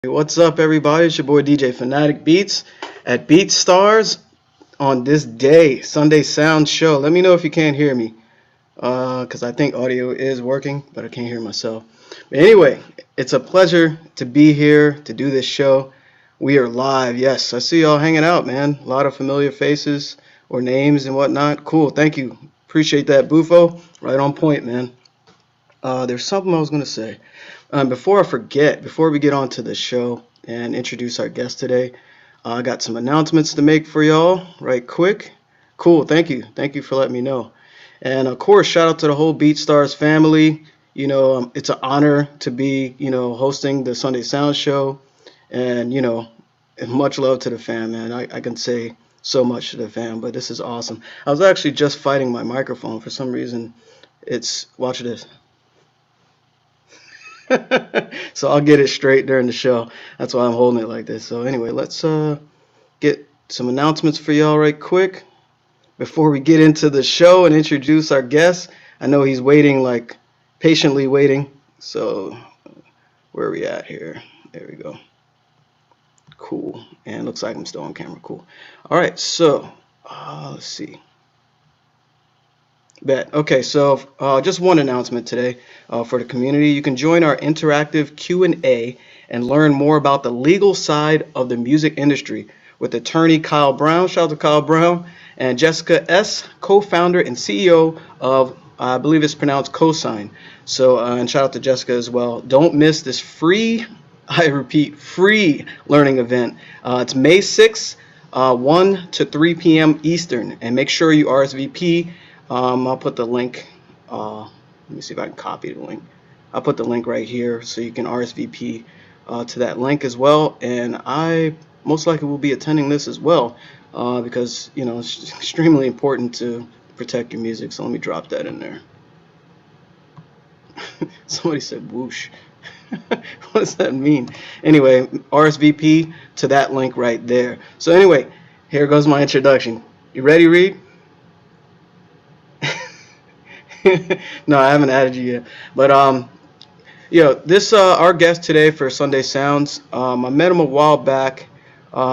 What's up, everybody? It's your boy DJ Phanatic Beats at BeatStars on this day, Sunday Sound Show. Let me know if you can't hear me, because I think audio is working, but I can't hear myself. But anyway, it's a pleasure to be here to do this show. We are live. Yes, I see y'all hanging out, man. A lot of familiar faces or names and whatnot. Cool. Thank you. Appreciate that, Bufo. Right on point, man. There's something I was going to say. Before I forget, before we get on to the show and introduce our guest today, I got some announcements to make for y'all right quick. Cool, thank you. Thank you for letting me know. And of course, shout out to the whole BeatStars family. It's an honor to be, hosting the Sunday Sound Show. And, much love to the fam, man. I can say so much to the fam, but this is awesome. I was actually just fighting my microphone for some reason. Watch this. So I'll get it straight during the show. That's why I'm holding it like this. So anyway, let's get some announcements for y'all right quick before we get into the show and introduce our guest. I know he's waiting, like patiently waiting. So where are we at here? There we go. Cool. And looks like I'm still on camera. Cool. All right. So let's see. Bet. Okay, so just one announcement today for the community. You can join our interactive Q&A and learn more about the legal side of the music industry with attorney Kyle Brown, shout out to Kyle Brown, and Jessica S., co-founder and CEO of, I believe it's pronounced Cosign. So, and shout out to Jessica as well. Don't miss this free, I repeat, free learning event. It's May 6th, 1 to 3 p.m. Eastern, and make sure you RSVP. I'll put the link, let me see if I can copy the link. I'll put the link right here so you can RSVP to that link as well. And I most likely will be attending this as well because, it's extremely important to protect your music. So let me drop that in there. Somebody said whoosh. What does that mean? Anyway, RSVP to that link right there. So anyway, here goes my introduction. You ready, Reed? No, I haven't added you yet. But this our guest today for Sunday Sounds. I met him a while back.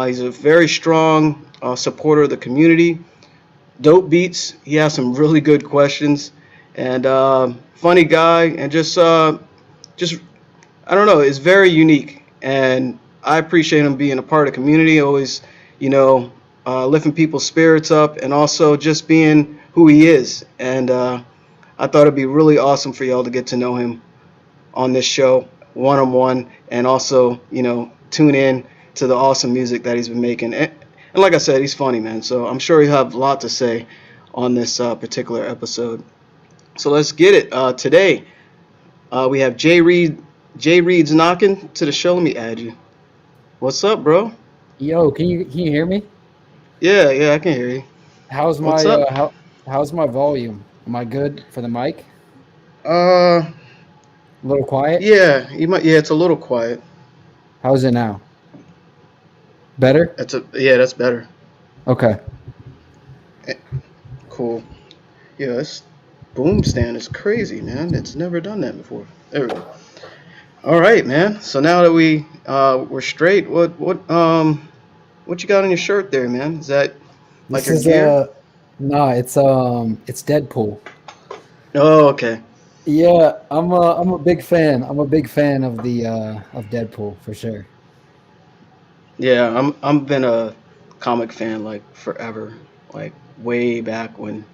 He's a very strong supporter of the community. Dope beats. He has some really good questions, and funny guy, and just I don't know. It's very unique, and I appreciate him being a part of the community. Always, lifting people's spirits up, and also just being who he is. And I thought it'd be really awesome for y'all to get to know him on this show one-on-one, and also, tune in to the awesome music that he's been making. And like I said, he's funny, man. So I'm sure he'll have a lot to say on this particular episode. So let's get it. Today, we have JReed. JReed's knocking to the show. Let me add you. What's up, bro? Yo, can you hear me? Yeah, I can hear you. How's my What's up? how's my volume? Am I good for the mic? Uh, A little quiet? yeah, Yeah, it's a little quiet. How's it now? Better? That's better. Okay. Eh, Cool. Yeah, this boom stand is crazy, man. It's never done that before. There we go. All right, man. So now that we're straight, what you got on your shirt there, man? Is that like This your is gear? no, it's Deadpool. Oh, okay. Yeah, I'm a big fan. I'm a big fan of the of Deadpool for sure. Yeah, I'm been a comic fan like forever, like way back when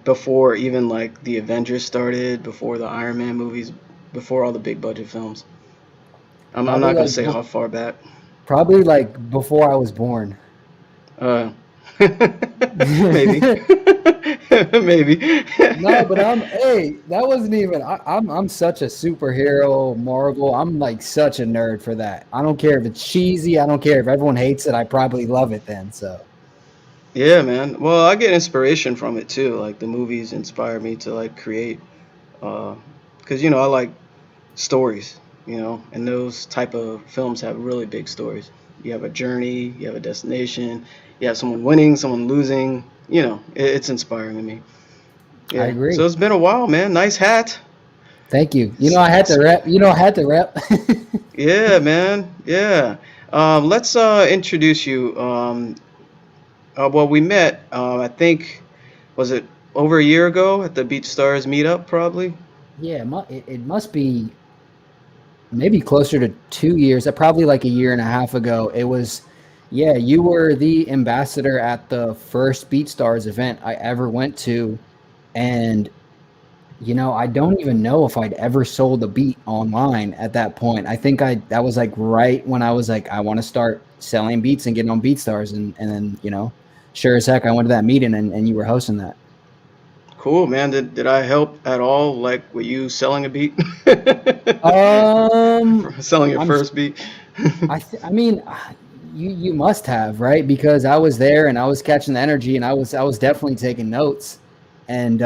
before even like the Avengers started, before the Iron Man movies, before all the big budget films. I'm Probably not gonna like say how far back. probably like before I was born. Uh, maybe, maybe. No, but hey, that wasn't even I'm such a superhero Marvel. I'm like such a nerd for that. I don't care if it's cheesy, I don't care if everyone hates it, I probably love it then. So Yeah, man. Well, I get inspiration from it too. Like the movies inspire me to like create, because I like stories, and those type of films have really big stories. You have a journey, you have a destination, you have someone winning, someone losing. It's inspiring to me. I Yeah. So agree. it's been a while, man. Nice hat. Thank you. You know, I had to rep. Yeah, man. Yeah. Let's introduce you. Well, we met. I think was it over a year ago at the BeatStars meetup, probably. Yeah, it must be maybe closer to 2 years, probably like a year and a half ago. It was, yeah, you were the ambassador at the first BeatStars event I ever went to. And, you know, I don't even know if I'd ever sold a beat online at that point. I think that was like right when I was like, I want to start selling beats and getting on BeatStars. And then, you know, sure as heck, I went to that meeting and you were hosting that. Cool, man. Did I help at all? Like, were you selling a beat? Selling your I'm first beat? I mean, you must have, right? Because I was there and I was catching the energy and I was definitely taking notes. And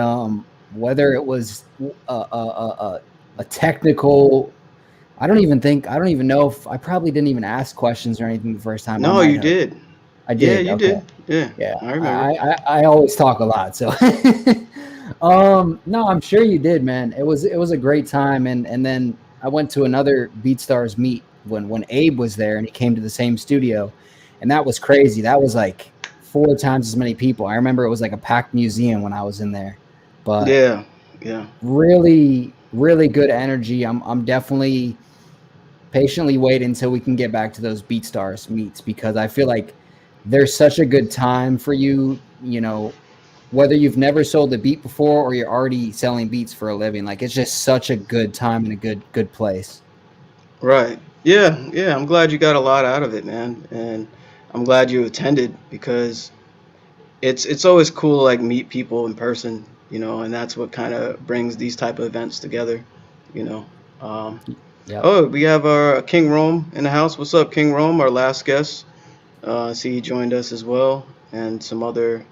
whether it was a technical, I don't even know if I probably didn't even ask questions or anything the first time. I No, might you have. did. I Yeah, did. you Okay. did. Yeah, Yeah. I remember. I always talk a lot, so no, I'm sure you did, man. It was a great time, and then I went to another BeatStars meet when Abe was there, and he came to the same studio, and that was crazy. That was like 4 times as many people. I remember it was like a packed museum when I was in there, but Yeah, yeah. really, really good energy. I'm definitely patiently wait until we can get back to those BeatStars meets because I feel like there's such a good time for you, you know, whether you've never sold a beat before or you're already selling beats for a living. Like it's just such a good time and a good place. Right. Yeah, yeah. I'm glad you got a lot out of it, man, and I'm glad you attended because it's always cool to like meet people in person, and that's what kind of brings these type of events together, you know. Um, Yep. oh, we have our King Rome in the house. What's up, King Rome? Our last guest. See, he joined us as well, and some other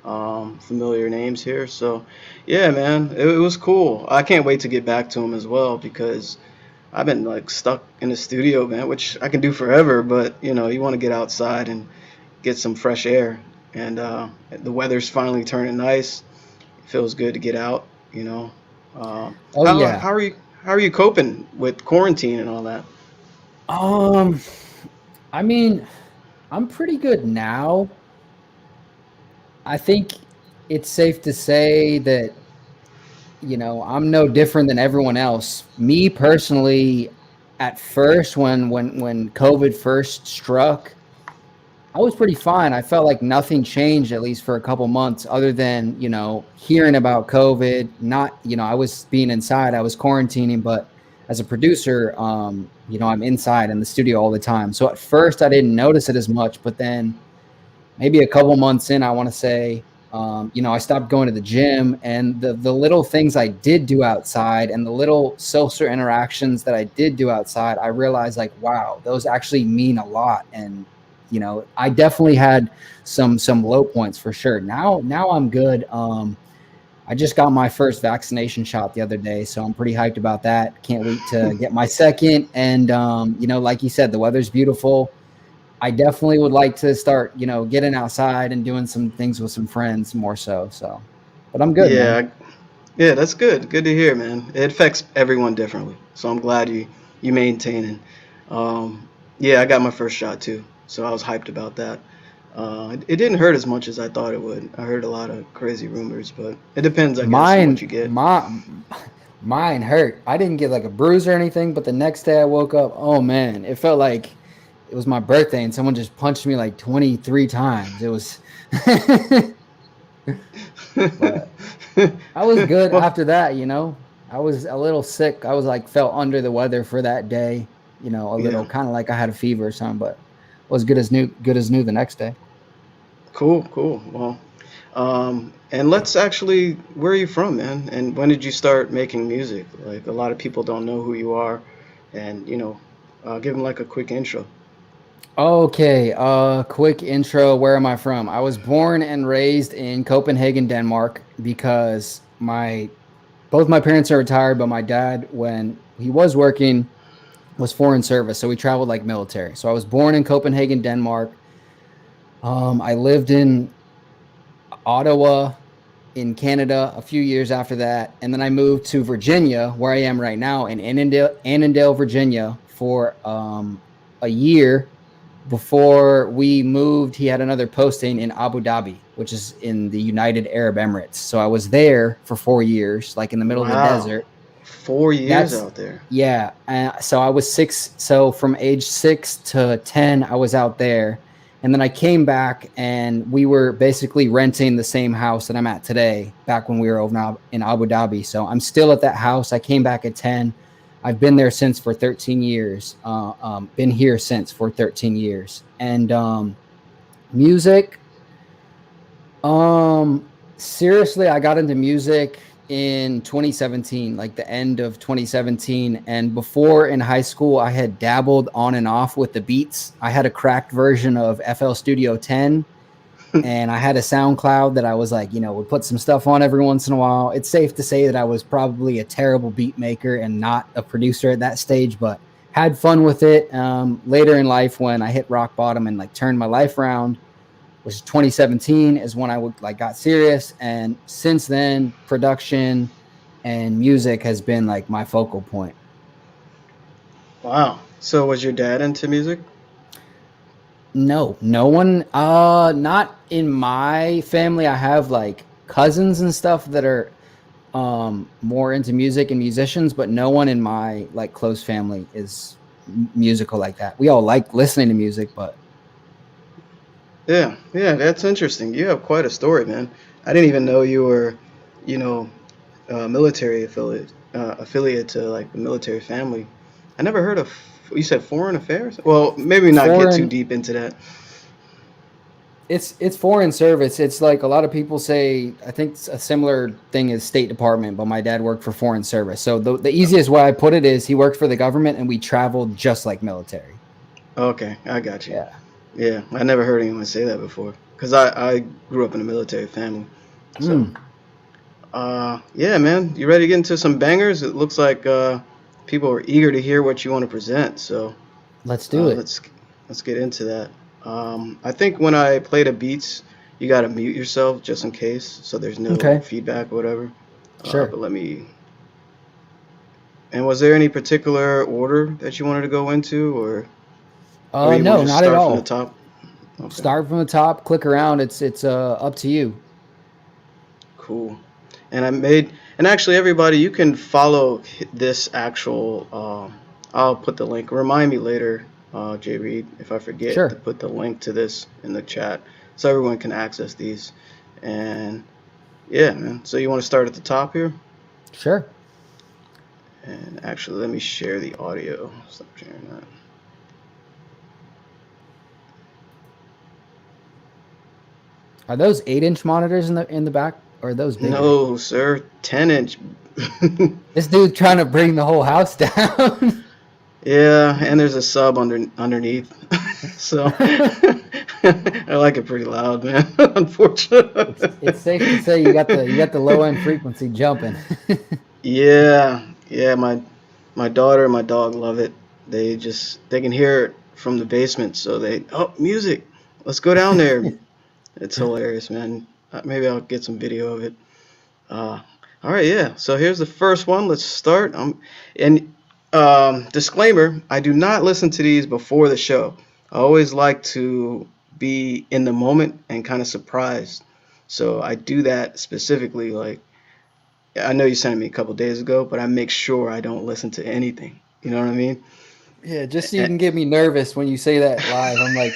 familiar names here. So, yeah, man, it was cool. I can't wait to get back to him as well because I've been like stuck in the studio, man, which I can do forever. But you want to get outside and get some fresh air, and the weather's finally turning nice. It feels good to get out. Oh How yeah. how are you coping with quarantine and all that? Um, I mean, I'm pretty good now. I think it's safe to say that, you know, I'm no different than everyone else. Me personally, at first when COVID first struck, I was pretty fine. I felt like nothing changed at least for a couple months other than, you know, hearing about COVID, not, you know, I was being inside, I was quarantining, but as a producer, you know, I'm inside in the studio all the time. So at first I didn't notice it as much, but then maybe a couple months in, I want to say, you know, I stopped going to the gym and the little things I did do outside and the little social interactions that I did do outside, I realized like, wow, those actually mean a lot. And, you know, I definitely had some low points for sure. Now I'm good. I just got my first vaccination shot the other day, so I'm pretty hyped about that. Can't wait to get my second. And you know, like you said, the weather's beautiful. I definitely would like to start, you know, getting outside and doing some things with some friends more so. So, but I'm good, man. Yeah, yeah, that's good. Good to hear, man. It affects everyone differently, so I'm glad you maintaining. Yeah, I got my first shot too, so I was hyped about that. It didn't hurt as much as I thought it would. I heard a lot of crazy rumors, but it depends, I guess, on what you Mine, get. mine hurt. I didn't get like a bruise or anything, but the next day I woke up, oh man, it felt like it was my birthday and someone just punched me like 23 times. It was, but I was good Well, after that, you know. I was a little sick. I was like felt under the weather for that day, you know, a yeah, little kind of like I had a fever or something, but was good as new the next day. cool, cool. Well, and let's actually, where are you from, man? And when did you start making music? Like a lot of people don't know who you are, and give them like a quick intro. Okay, quick intro. Where am I from? I was born and raised in Copenhagen, Denmark, because my both my parents are retired, but my dad, when he was working, was foreign service, so we traveled like military. So I was born in Copenhagen, Denmark. I lived in Ottawa in Canada a few years after that, and then I moved to Virginia, where I am right now, in Annandale, Virginia, for a year. Before we moved, he had another posting in Abu Dhabi, which is in the United Arab Emirates. So I was there for 4 years, like in the middle of the Wow. desert. 4 years out there. Yeah. So I was 6. So from age 6 to 10, I was out there. And then I came back, and we were basically renting the same house that I'm at today, back when we were over in Abu Dhabi. So I'm still at that house. I came back at 10. I've been there since for 13 years. Been here since for 13 years. And music. Seriously, I got into music in 2017, like the end of 2017. And before, in high school, I had dabbled on and off with the beats. I had a cracked version of FL Studio 10. And I had a SoundCloud that I was like, would put some stuff on every once in a while. It's safe to say that I was probably a terrible beat maker and not a producer at that stage, but had fun with it. Later in life, when I hit rock bottom and like turned my life around, which is 2017, is when I got serious. And since then, production and music has been like my focal point. Wow. So was your dad into music? No one, not in my family. I have like cousins and stuff that are more into music and musicians, but no one in my like close family is musical like that. We all like listening to music, but Yeah, that's interesting. You have quite a story, man. I didn't even know you were, you know, military affiliate to like the military family. I never heard of. You said foreign affairs? Well, maybe not get too deep into that. It's foreign service. It's like a lot of people say, I think a similar thing is State Department, but my dad worked for foreign service. So the easiest way I put it is he worked for the government and we traveled just like military. Okay, I got you. Yeah. Yeah, I never heard anyone say that before because I grew up in a military family. So, yeah, man, you ready to get into some bangers? It looks like people are eager to hear what you want to present. So let's do it. Let's get into that. I think when I play the beats, you got to mute yourself just in case, so there's no feedback or whatever. Sure. But let me. And was there any particular order that you wanted to go into, or no, not at all. From the top? Okay. Start from the top, click around. It's up to you. Cool. And actually, everybody, you can follow this actual. I'll put the link. Remind me later, JReed, if I forget to put the link to this in the chat, so everyone can access these. And yeah, man. So you want to start at the top here? Sure. And actually, let me share the audio. Stop sharing that. Are those 8-inch monitors in the back, or are those bigger? No, sir, 10-inch. This dude trying to bring the whole house down. Yeah, and there's a sub underneath, so I like it pretty loud, man. Unfortunately, it's safe to say you got the low end frequency jumping. Yeah. My daughter and my dog love it. They can hear it from the basement, so music. Let's go down there. It's hilarious, man. Maybe I'll get some video of it. All right, yeah. So here's the first one. Let's start. Disclaimer, I do not listen to these before the show. I always like to be in the moment and kind of surprised. So I do that specifically. Like, I know you sent it me a couple days ago, but I make sure I don't listen to anything. You know what I mean? Yeah, just so you can get me nervous when you say that live. I'm like,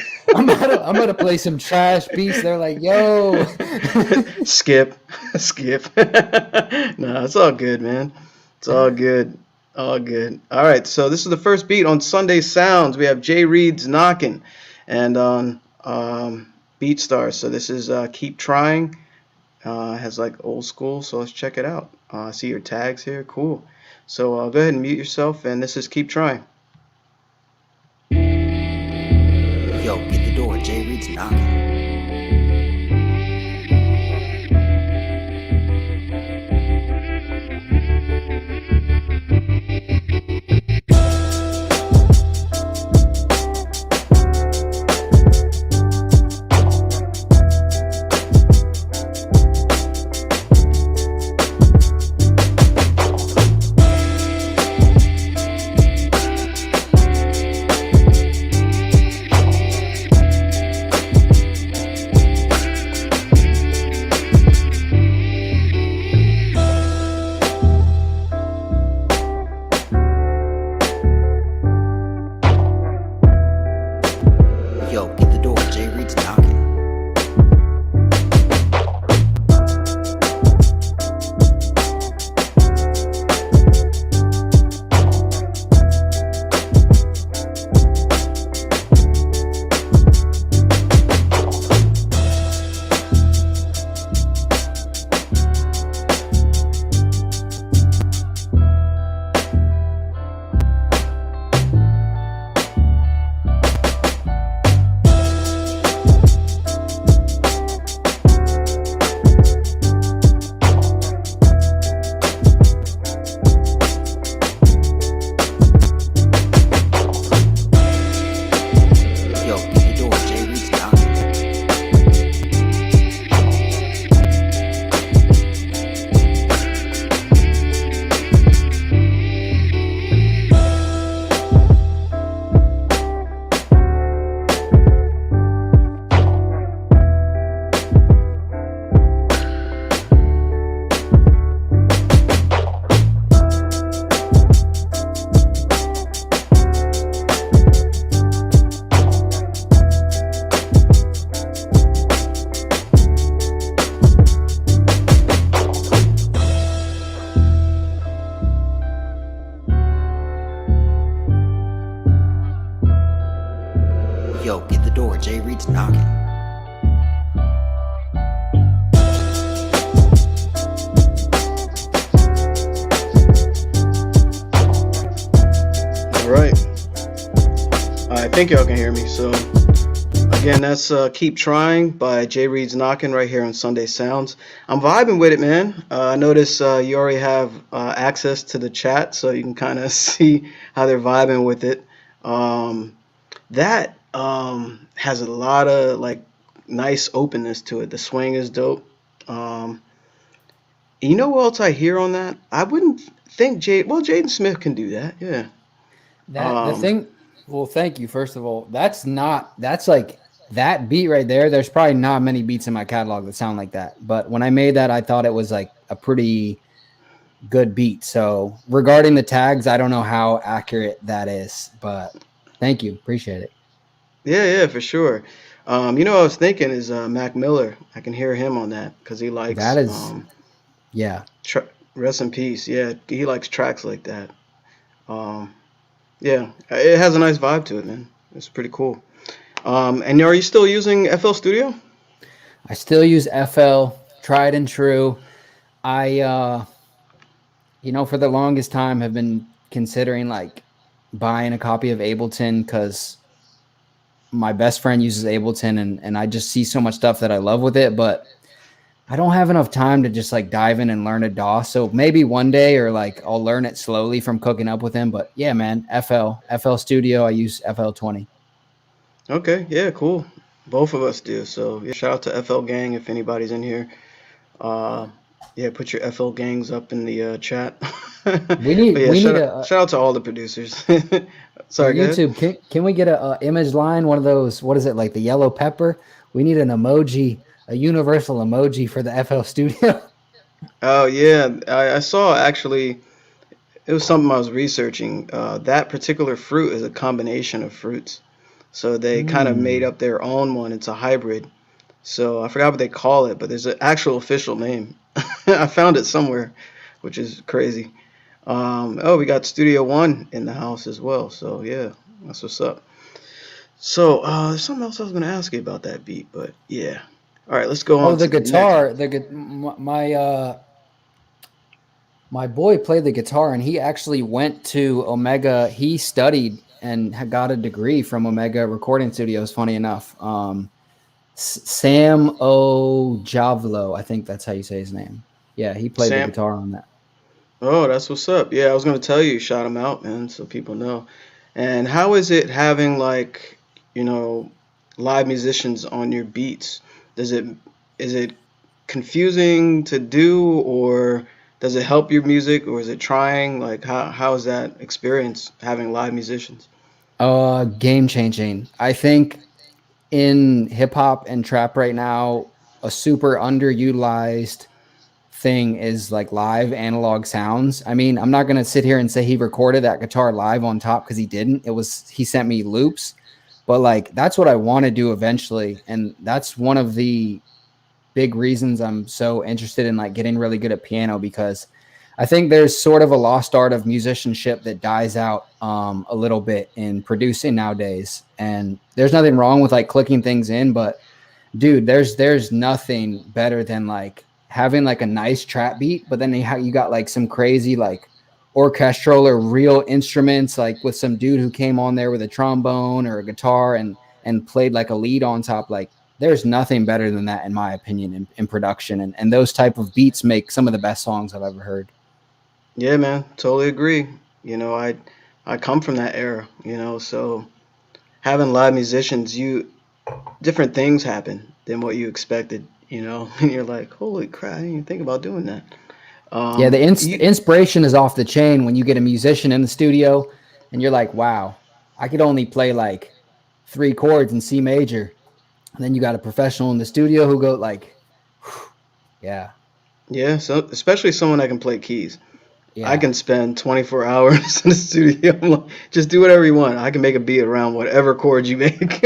I'm gonna play some trash beats. They're like, yo. Skip. No, it's all good, man. It's all good. All good. All right, so this is the first beat on Sunday Sounds. We have JReed's Knockin', and on BeatStars. So this is Keep Trying. Has like old school, so let's check it out. I see your tags here. Cool. So go ahead and mute yourself, and this is Keep Trying. Yo, get the door. JReed's knocking. JReed's knocking. Yo, get the door, JReed's knocking. All right. I think y'all can hear me. So again, that's Keep Trying by JReed's Knocking right here on Sunday Sounds. I'm vibing with it, man. I notice you already have access to the chat, so you can kind of see how they're vibing with it. That has a lot of like nice openness to it. The swing is dope. You know what else I hear on that? I wouldn't think Jaden Smith can do that. Yeah. The thing. Well, thank you. First of all, that's like that beat right there. There's probably not many beats in my catalog that sound like that. But when I made that, I thought it was like a pretty good beat. So regarding the tags, I don't know how accurate that is, but thank you. Appreciate it. Yeah, for sure. You know what I was thinking is Mac Miller. I can hear him on that because he likes That is, yeah. Rest in peace. Yeah, he likes tracks like that. Yeah, it has a nice vibe to it, man. It's pretty cool. And are you still using FL Studio? I still use FL, tried and true. I, for the longest time have been considering like buying a copy of Ableton because my best friend uses Ableton and I just see so much stuff that I love with it, but I don't have enough time to just like dive in and learn a DAW. So maybe one day, or like I'll learn it slowly from cooking up with him. But yeah, man, FL Studio. I use FL20. Okay, yeah, cool. Both of us do. So yeah, shout out to FL Gang if anybody's in here. Yeah, put your FL gangs up in the chat. We need shout out to all the producers. Sorry, YouTube. Can we get a image line? One of those. What is it, like the yellow pepper? We need an emoji, a universal emoji for the FL Studio. Oh yeah, I saw actually. It was something I was researching. That particular fruit is a combination of fruits, so they kind of made up their own one. It's a hybrid. So I forgot what they call it, but there's an actual official name. I found it somewhere, which is crazy. We got Studio One in the house as well. So yeah, that's what's up. So there's something else I was going to ask you about that beat, but yeah. All right, let's go on. Oh, the guitar. My boy played the guitar, and he actually went to Omega. He studied and got a degree from Omega Recording Studios. Funny enough, Sam O'Javlo, I think that's how you say his name. Yeah, he played the guitar on that. Oh, that's what's up. Yeah, I was going to tell you, shout him out, man, so people know. And how is it having like, live musicians on your beats? Is it confusing to do, or does it help your music, or is it trying? Like, how is that experience having live musicians? Game changing. I think in hip hop and trap right now, a super underutilized thing is like live analog sounds. I mean, I'm not going to sit here and say he recorded that guitar live on top, because he didn't. He sent me loops, but like that's what I want to do eventually, and that's one of the big reasons I'm so interested in like getting really good at piano, because I think there's sort of a lost art of musicianship that dies out a little bit in producing nowadays. And there's nothing wrong with like clicking things in, but dude, there's nothing better than like having like a nice trap beat, but then you got like some crazy like orchestral or real instruments, like with some dude who came on there with a trombone or a guitar and played like a lead on top. Like there's nothing better than that in my opinion in production, and those type of beats make some of the best songs I've ever heard. Yeah, man, totally agree. You know, I come from that era, you know, so having live musicians, you different things happen than what you expected, you know, and you're like, holy crap, I didn't even think about doing that. Yeah, the You, inspiration is off the chain when you get a musician in the studio and you're like, wow, I could only play like 3 chords in C major. And then you got a professional in the studio who go like, yeah, yeah, so especially someone that can play keys. I yeah, can spend 24 hours in the studio. I'm like, just do whatever you want. I can make a beat around whatever chords you make.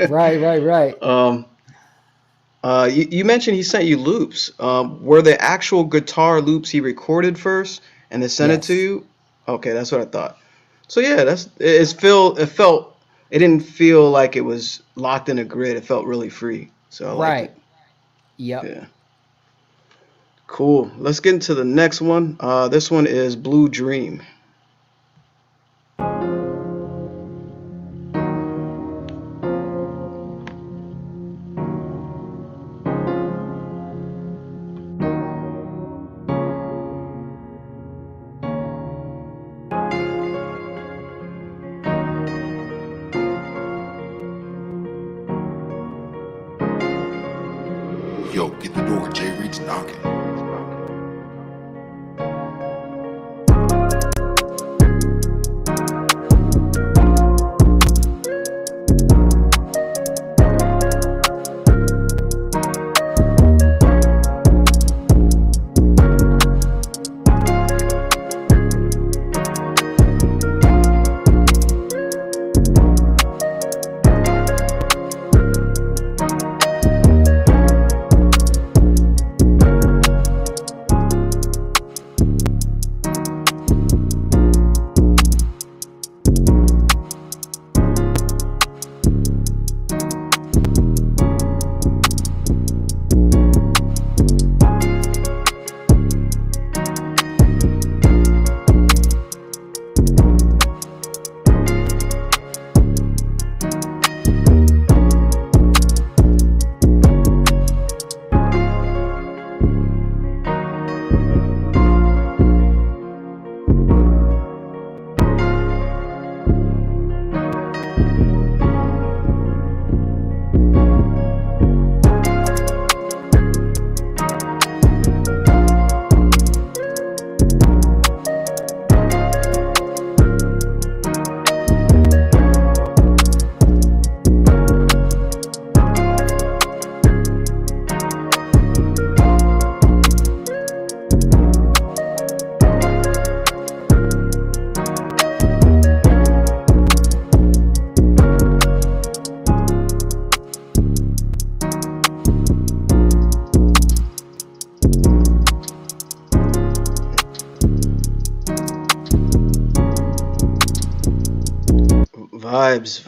right, right, right. um, you mentioned he sent you loops. Were the actual guitar loops he recorded first and then sent it to Yes, you? Okay, that's what I thought. So yeah, it didn't feel like it was locked in a grid. It felt really free. So I liked right. it. Yep. Yeah. Cool. Let's get into the next one. This one is Blue Dream. Yo, get the door. JReed's knocking.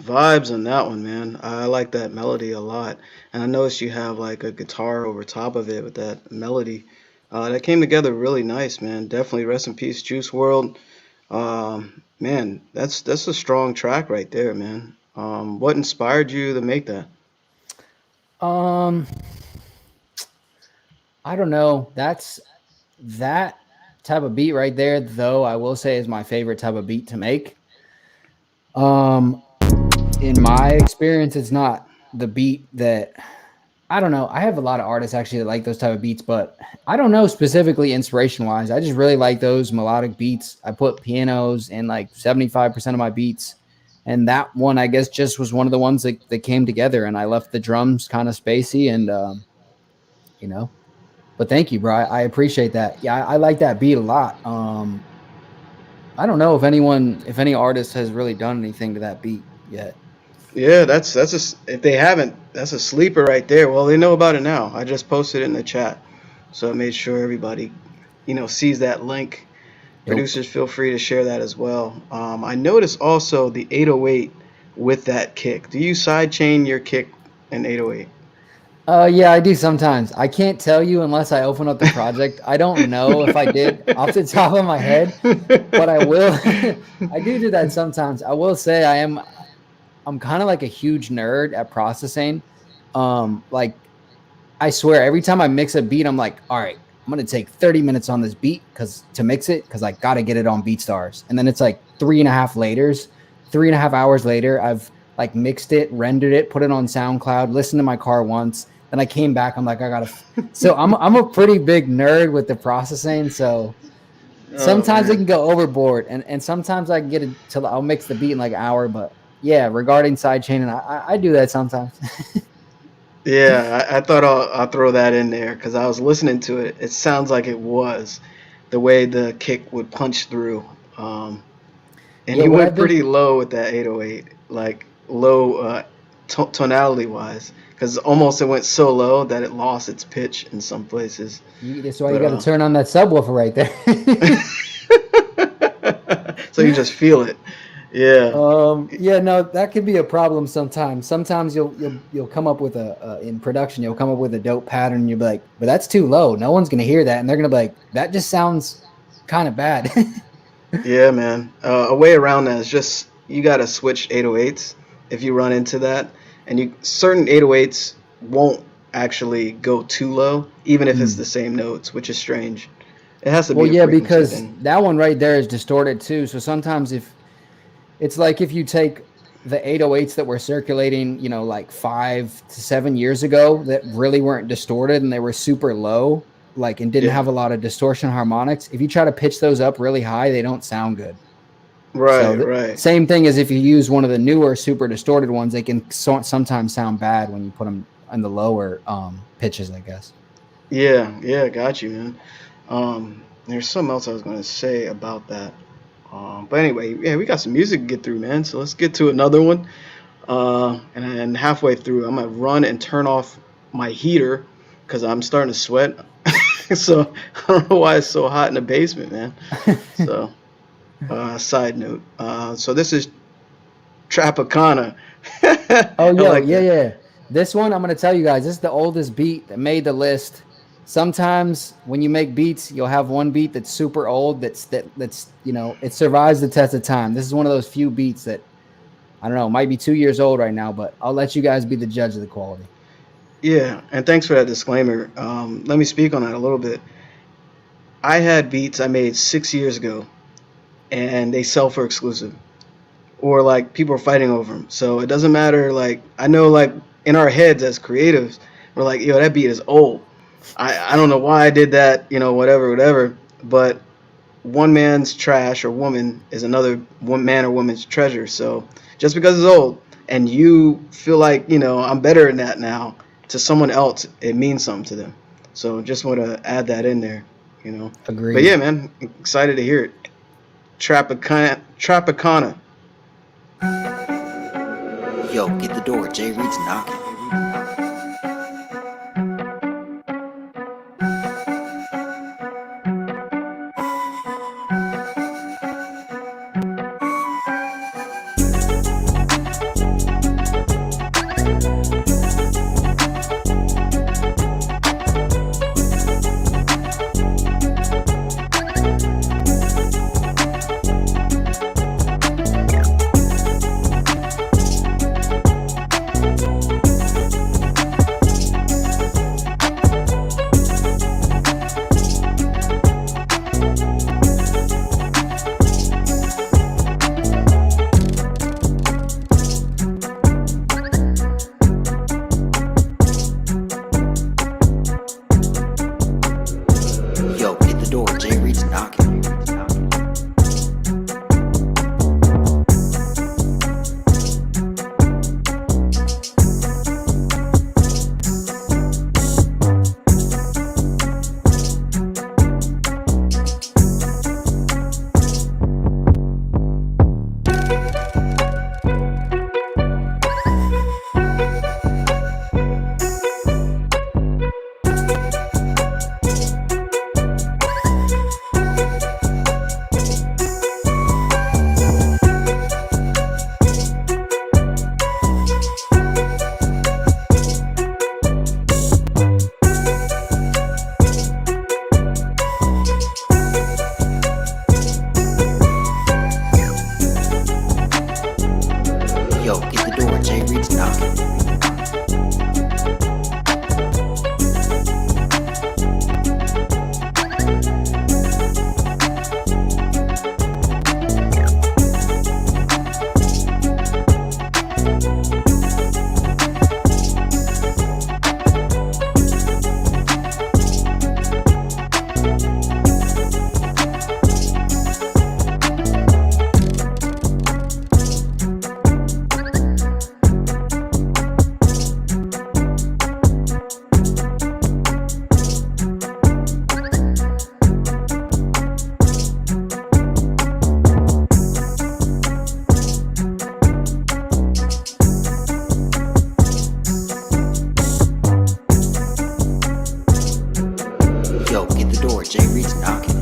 Vibes on that one, man. I like that melody a lot, and I noticed you have like a guitar over top of it with that melody. That came together really nice, man. Definitely rest in peace, Juice World. Man, that's a strong track right there, man. What inspired you to make that? Um, I don't know. That type of beat right there, though, I will say is my favorite type of beat to make. Um, in my experience, it's not the beat that I don't know. I have a lot of artists actually that like those type of beats, but I don't know specifically inspiration wise. I just really like those melodic beats. I put pianos in like 75% of my beats. And that one, I guess, just was one of the ones that came together. And I left the drums kind of spacey and, you know, but thank you, bro. I appreciate that. Yeah, I like that beat a lot. I don't know if any artist has really done anything to that beat yet. Yeah, if they haven't, that's a sleeper right there. Well, they know about it now. I just posted it in the chat, so I made sure everybody, sees that link. Yep. Producers, feel free to share that as well. I noticed also the 808 with that kick. Do you sidechain your kick in 808? Yeah, I do sometimes. I can't tell you unless I open up the project. I don't know if I did off the top of my head, but I will. I do that sometimes. I will say I'm kind of like a huge nerd at processing. Like I swear every time I mix a beat, I'm like, all right, I'm gonna take 30 minutes on this beat to mix it because I gotta get it on BeatStars. And then it's like 3.5 hours later, I've like mixed it, rendered it, put it on SoundCloud, listened to my car once. Then I came back. I'm like, I gotta. So I'm a pretty big nerd with the processing. So sometimes I can go overboard, and sometimes I can get it till I'll mix the beat in like an hour. But yeah, regarding sidechaining, I do that sometimes. Yeah, I thought I'll throw that in there because I was listening to it. It sounds like it was the way the kick would punch through. And Yeah, he what went I've been pretty low with that 808, like low tonality wise, because almost it went so low that it lost its pitch in some places. That's why you But got to turn on that subwoofer right there. so you just feel it. Yeah. Yeah, no, that could be a problem sometimes. Sometimes you'll come up with in production, you'll come up with a dope pattern. And you'll be like, but that's too low. No one's gonna hear that, and they're gonna be like, that just sounds kind of bad. Yeah, man. A way around that is just you gotta switch 808s if you run into that, and certain 808s won't actually go too low, even if it's the same notes, which is strange. It has to be. Well, a yeah, frequency because thing. that one right there is distorted too. So sometimes if it's like if you take the 808s that were circulating, like 5 to 7 years ago that really weren't distorted and they were super low, like and didn't have a lot of distortion harmonics. If you try to pitch those up really high, they don't sound good. Right, So right. same thing as if you use one of the newer super distorted ones, they can sometimes sound bad when you put them in the lower pitches, I guess. Yeah, got you, man. There's something else I was gonna say about that. But anyway, yeah, we got some music to get through, man. So let's get to another one. And halfway through, I'm gonna run and turn off my heater because I'm starting to sweat. So I don't know why it's so hot in the basement, man. So, side note. So this is Tropicana. Oh, I like that. yeah. This one, I'm gonna tell you guys, this is the oldest beat that made the list. Sometimes when you make beats, you'll have one beat that's super old. That's it survives the test of time. This is one of those few beats that I don't know, might be 2 years old right now, but I'll let you guys be the judge of the quality. Yeah, and thanks for that disclaimer. Let me speak on that a little bit. I had beats I made 6 years ago, and they sell for exclusive, or like people are fighting over them. So it doesn't matter. Like I know, like in our heads as creatives, we're like, yo, that beat is old. I don't know why I did that. Whatever. But one man's trash or woman is another man or woman's treasure. So just because it's old and you feel like I'm better than that now, to someone else it means something to them. So just want to add that in there. Agreed. But yeah, man, excited to hear it. Tropicana. Yo, get the door. JReed's knocking. Reed's knocking. Yo, get the door, JReed's knocking.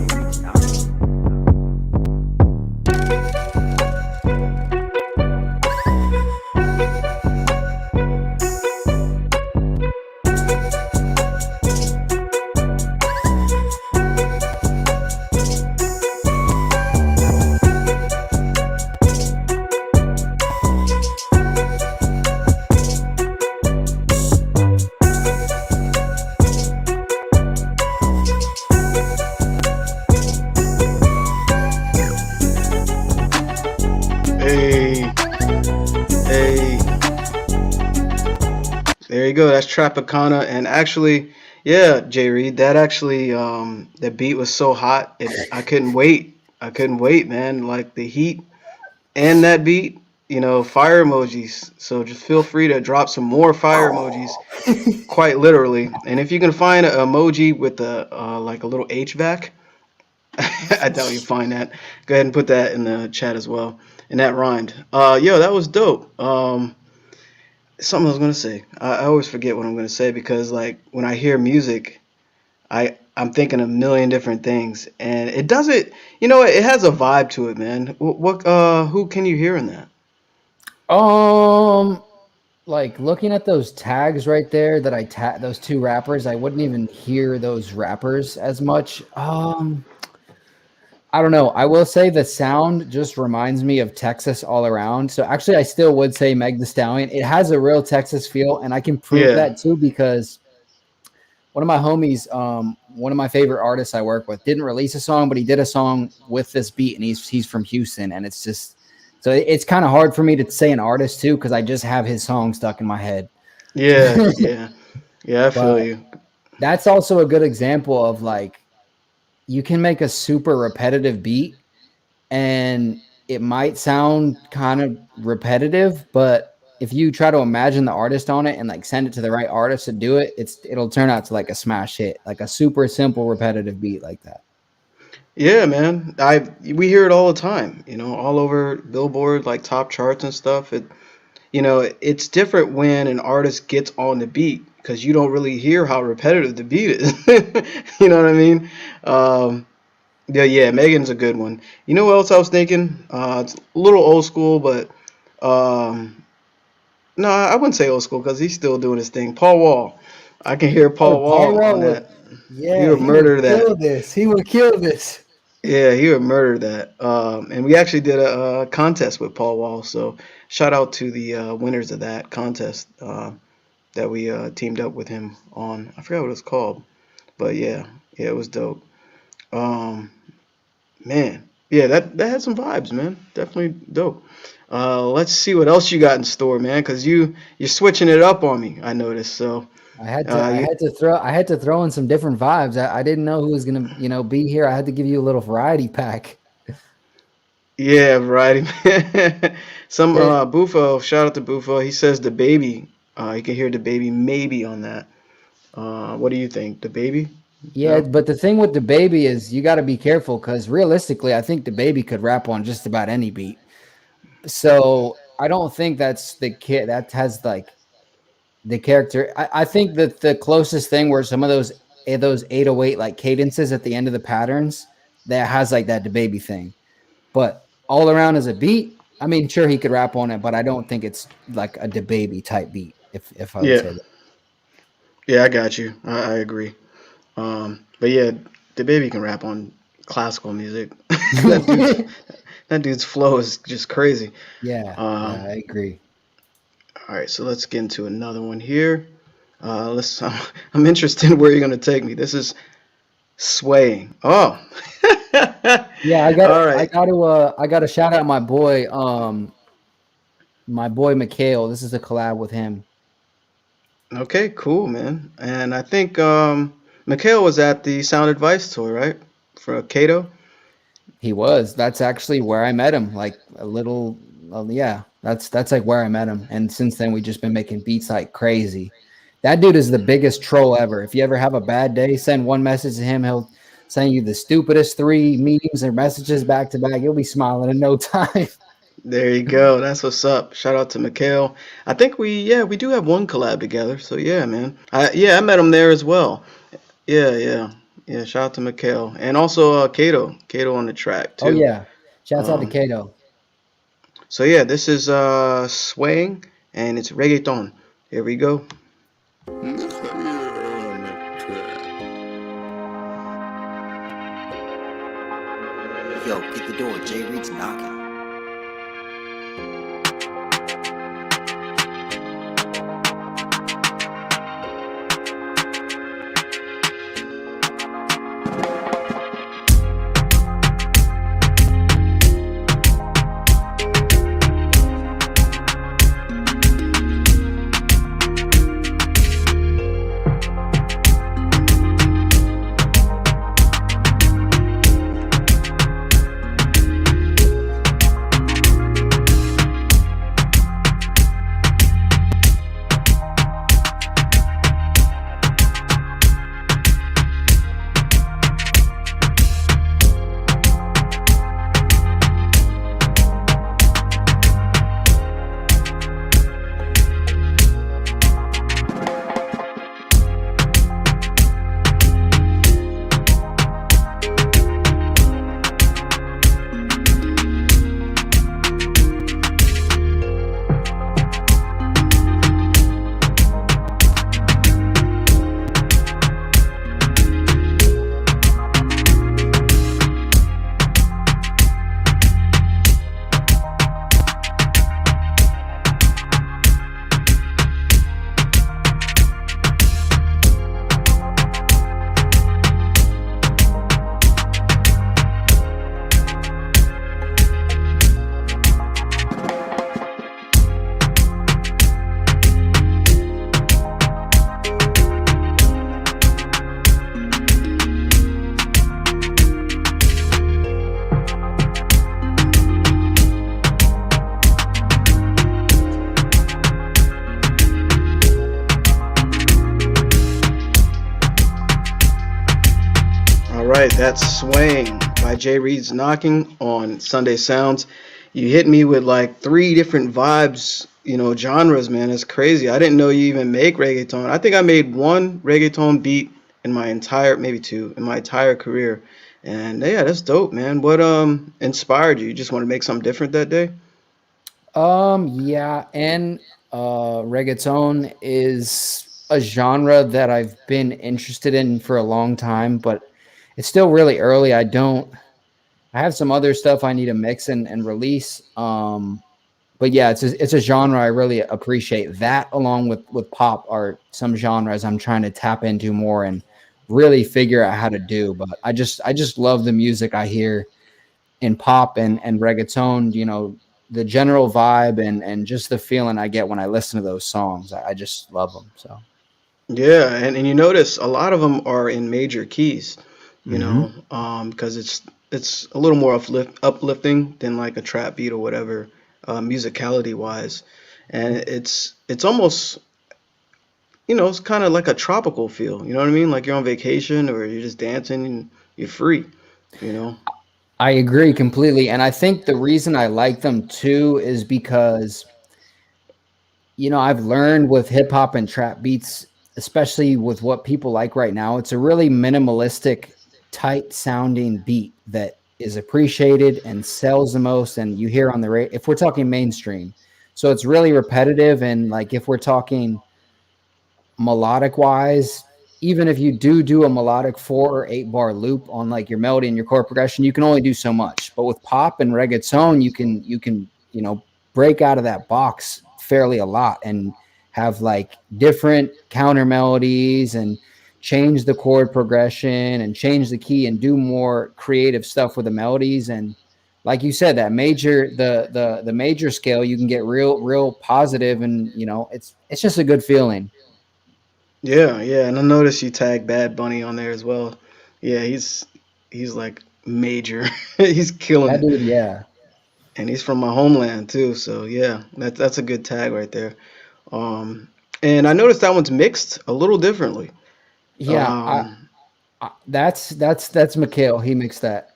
Hey, hey. There you go. That's Tropicana. And actually, yeah, JReed, that actually, that beat was so hot. I couldn't wait. I couldn't wait, man. Like the heat and that beat, fire emojis. So just feel free to drop some more fire emojis, quite literally. And if you can find an emoji with like a little HVAC, I doubt you find that. Go ahead and put that in the chat as well. And that rhymed. Yo, that was dope. Something I was gonna say. I always forget what I'm gonna say because like when I hear music, I'm thinking a million different things, and it doesn't. It has a vibe to it, man. Who can you hear in that? Like looking at those tags right there that I those two rappers, I wouldn't even hear those rappers as much. I don't know. I will say the sound just reminds me of Texas all around. So actually, I still would say Meg Thee Stallion. It has a real Texas feel, and I can prove that too because one of my homies, one of my favorite artists I work with, didn't release a song, but he did a song with this beat, and he's from Houston, and it's just so it's kind of hard for me to say an artist too because I just have his song stuck in my head. Yeah. I feel you. That's also a good example of like you can make a super repetitive beat and it might sound kind of repetitive, but if you try to imagine the artist on it and like send it to the right artist to do it, it'll turn out to like a smash hit, like a super simple repetitive beat like that. Yeah, man. We hear it all the time, all over Billboard, like top charts and stuff. It's different when an artist gets on the beat because you don't really hear how repetitive the beat is. You know what I mean? Yeah, Megan's a good one. You know what else I was thinking? It's a little old school, but no, I wouldn't say old school because he's still doing his thing. Paul Wall. I can hear Paul Wall on that. He would murder that. He would kill this. Yeah, he would murder that. And we actually did a contest with Paul Wall. So shout out to the winners of that contest that we teamed up with him on. I forgot what it's called. But yeah, it was dope. Man, yeah, that had some vibes, man. Definitely dope. Let's see what else you got in store, man, because you're switching it up on me. I noticed. So I had to throw in some different vibes. I didn't know who was gonna be here. I had to give you a little variety pack. Yeah, variety. Some Bufo. Shout out to Bufo. He says the baby. You can hear the baby maybe on that. What do you think? The baby? Yeah, but the thing with the baby is you got to be careful because realistically, I think the baby could rap on just about any beat. So I don't think that's the kid that has like the character. I think that the closest thing were some of those 808 like cadences at the end of the patterns that has like that the baby thing. But all around as a beat, I mean, sure he could rap on it, but I don't think it's like a DaBaby type beat. If I would say that. Yeah, I got you. I agree. But yeah, DaBaby can rap on classical music. that dude's flow is just crazy. Yeah, I agree. All right, so let's get into another one here. Let's. I'm interested in where you're gonna take me. This is swaying. Oh. Yeah, All right. I got to shout out my boy Mikhail. This is a collab with him. Okay, cool, man. And I think Mikhail was at the Sound Advice tour, right? For Kato. He was. That's actually where I met him. Like a little, yeah. That's like where I met him. And since then, we've just been making beats like crazy. That dude is the biggest troll ever. If you ever have a bad day, send one message to him. He'll send you the stupidest 3 memes or messages back to back. You'll be smiling in no time. There you go. That's what's up. Shout out to Mikhail. I think we do have one collab together. So yeah, man. I met him there as well. Yeah. Shout out to Mikhail and also Kato. Kato on the track too. Oh yeah, shouts out to Um, Kato. so yeah, this is swaying and it's reggaeton. Here we go. Yo, get the door. JReed's knocking. All right, that's Swaying by JReed's Knocking on Sunday Sounds. You hit me with like 3 different vibes, genres, man. It's crazy. I didn't know you even make reggaeton. I think I made 1 reggaeton beat in my entire, maybe 2, in my entire career. And yeah, that's dope, man. What inspired you? You just want to make something different that day? Yeah, and reggaeton is a genre that I've been interested in for a long time, but it's still really early. I have some other stuff I need to mix and release. But yeah, it's a genre I really appreciate. That along with pop are some genres I'm trying to tap into more and really figure out how to do. But I just love the music I hear in pop and reggaeton, the general vibe and just the feeling I get when I listen to those songs. I just love them. So Yeah, and you notice a lot of them are in major keys, hmm because it's a little more uplifting than like a trap beat or whatever, musicality wise, and it's almost it's kind of like a tropical feel. You know what I mean? Like you're on vacation or you're just dancing and you're free. You know? I agree completely. And I think the reason I like them too is because I've learned with hip hop and trap beats, especially with what people like right now, it's a really minimalistic, tight sounding beat that is appreciated and sells the most. And you hear on the radio, if we're talking mainstream. So it's really repetitive. And like if we're talking melodic wise, even if you do a melodic 4 or 8 bar loop on like your melody and your chord progression, you can only do so much. But with pop and reggaeton, you can break out of that box fairly a lot and have like different counter melodies and change the chord progression and change the key and do more creative stuff with the melodies. And like you said, that major, the major scale, you can get real positive, and you know, it's just a good feeling. Yeah, yeah, and I noticed you tagged Bad Bunny on there as well. Yeah, he's like major. He's killing That it, dude, yeah. and he's from my homeland too. So yeah, that's a good tag right there. Um, and I noticed that one's mixed a little differently. Yeah, Um, that's Mikhail. He mixed that.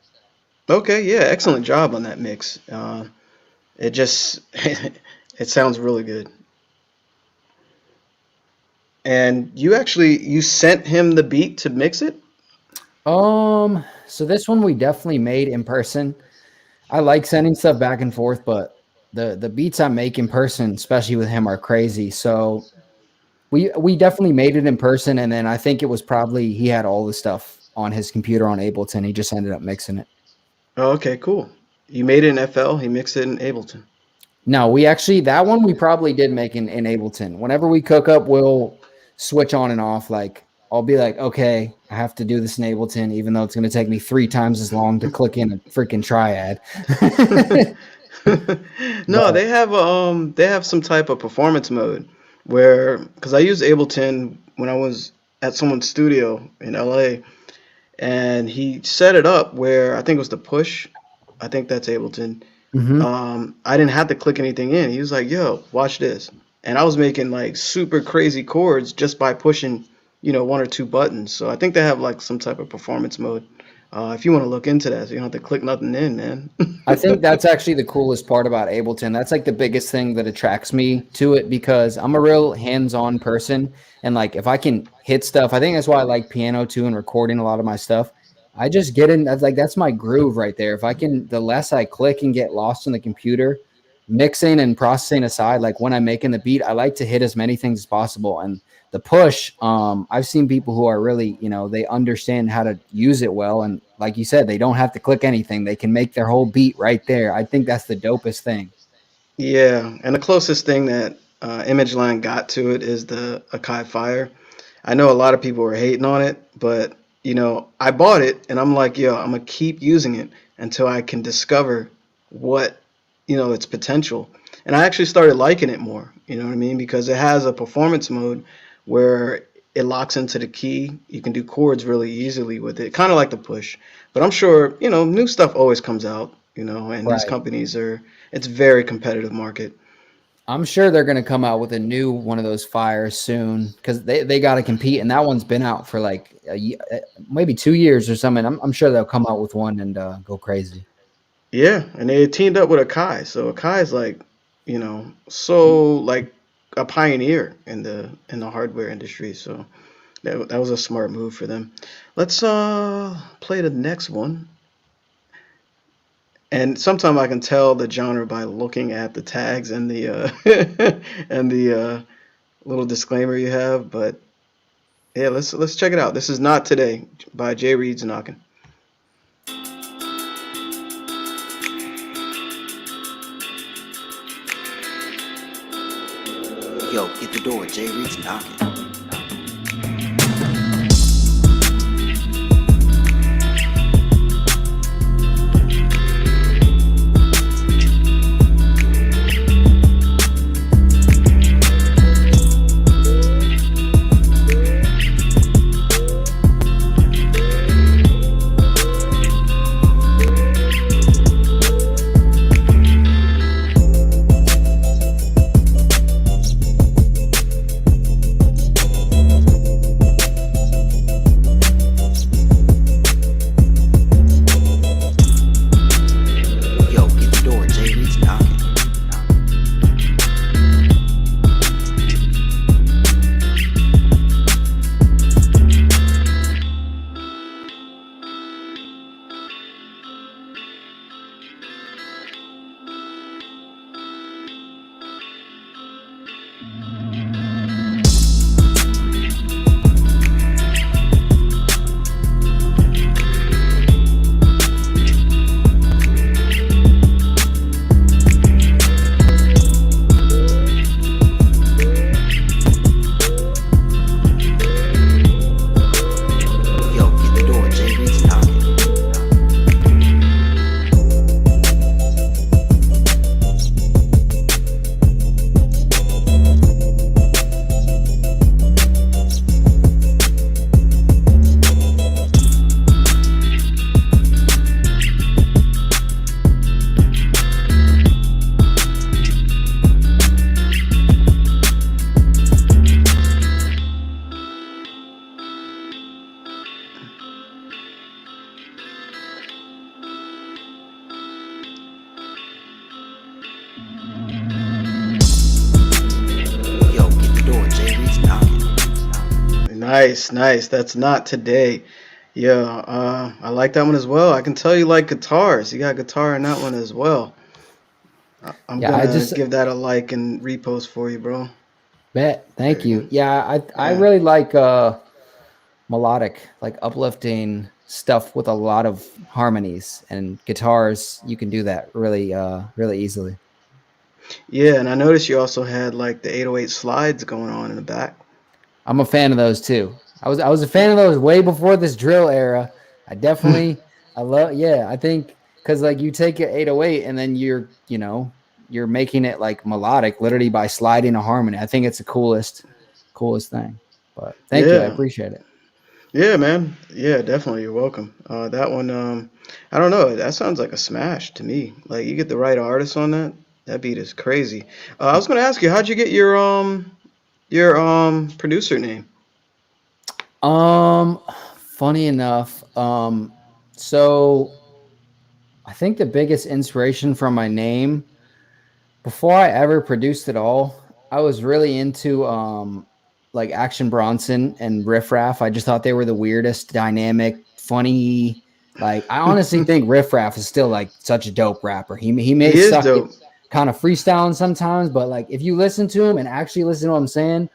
okay, yeah, excellent job on that mix. It just it sounds really good. And you sent him the beat to mix it? So this one we definitely made in person. I like sending stuff back and forth, but the beats I make in person, especially with him, are crazy. So we definitely made it in person, and then I think it was probably he had all the stuff on his computer on Ableton. He just ended up mixing it. Oh, okay, cool. You made it in FL, he mixed it in Ableton. No, we actually, that one we probably did make in Ableton. Whenever we cook up, we'll switch on and off. Like I'll be like, okay, I have to do this in Ableton, even though it's going to take me 3 times as long to click in a freaking triad. No, But they have some type of performance mode where because I used Ableton when I was at someone's studio in LA, and he set it up where I think it was the push. I think that's Ableton. mhm. I didn't have to click anything in. He was like, "Yo, watch this," and I was making like super crazy chords just by pushing, one or two buttons. So I think they have like some type of performance mode. If you want to look into that, so you don't have to click nothing in, man. I think that's actually the coolest part about Ableton. That's like the biggest thing that attracts me to it, because I'm a real hands-on person. And like if I can hit stuff, I think that's why I like piano too and recording a lot of my stuff. I just get in, that's my groove right there. If I can, the less I click and get lost in the computer, mixing and processing aside, like when I'm making the beat, I like to hit as many things as possible. And the push, I've seen people who are really, they understand how to use it well. And like you said, they don't have to click anything. They can make their whole beat right there. I think that's the dopest thing. Yeah, and the closest thing that ImageLine got to it is the Akai Fire. I know a lot of people were hating on it, but I bought it and I'm like, yo, I'm gonna keep using it until I can discover what its potential. And I actually started liking it more. You know what I mean? Because it has a performance mode where it locks into the key. You can do chords really easily with it, kind of like the push. But I'm sure new stuff always comes out. And these Right. companies it's a very competitive market. I'm sure they're going to come out with a new one of those fires soon, because they got to compete. And that one's been out for like maybe 2 years or something. I'm sure they'll come out with one and go crazy. Yeah, and they teamed up with Akai. So Akai is like, so like a pioneer in the hardware industry. So that was a smart move for them. Let's play the next one. And sometimes I can tell the genre by looking at the tags and the and the little disclaimer you have. But yeah, let's check it out. This is Not Today by JReed's Knockin'. Yo, get the door, JReed's knocking. Nice, nice. That's not today. Yeah, I like that one as well. I can tell you like guitars. You got guitar in that one as well. I'm Yeah, I gonna just give that a like and repost for you, bro. bet. There Thank you go. you. Yeah, I Yeah. really like melodic, like uplifting stuff with a lot of harmonies and guitars. You can do that really easily. Yeah, and I noticed you also had like the 808 slides going on in the back. I'm a fan of those too. I was a fan of those way before this drill era. I definitely I love yeah, I think cuz like you take your 808 and then you're making it like melodic literally by sliding a harmony. I think it's the coolest thing. But thank you. I Yeah. appreciate it. Yeah, man. Yeah, definitely. You're welcome. That one, I don't know. That sounds like a smash to me. Like you get the right artist on that. That beat is crazy. I was gonna ask you, how'd you get your producer name? Um Funny enough, so I think the biggest inspiration from my name before I ever produced it all, I was really into like Action Bronson and Riff Raff. I just thought they were the weirdest, dynamic, funny. Like I honestly think Riff Raff is still like such a dope rapper. He may He is suck at dope. kind of freestyling sometimes, but like if you listen to him and actually listen to what I'm saying,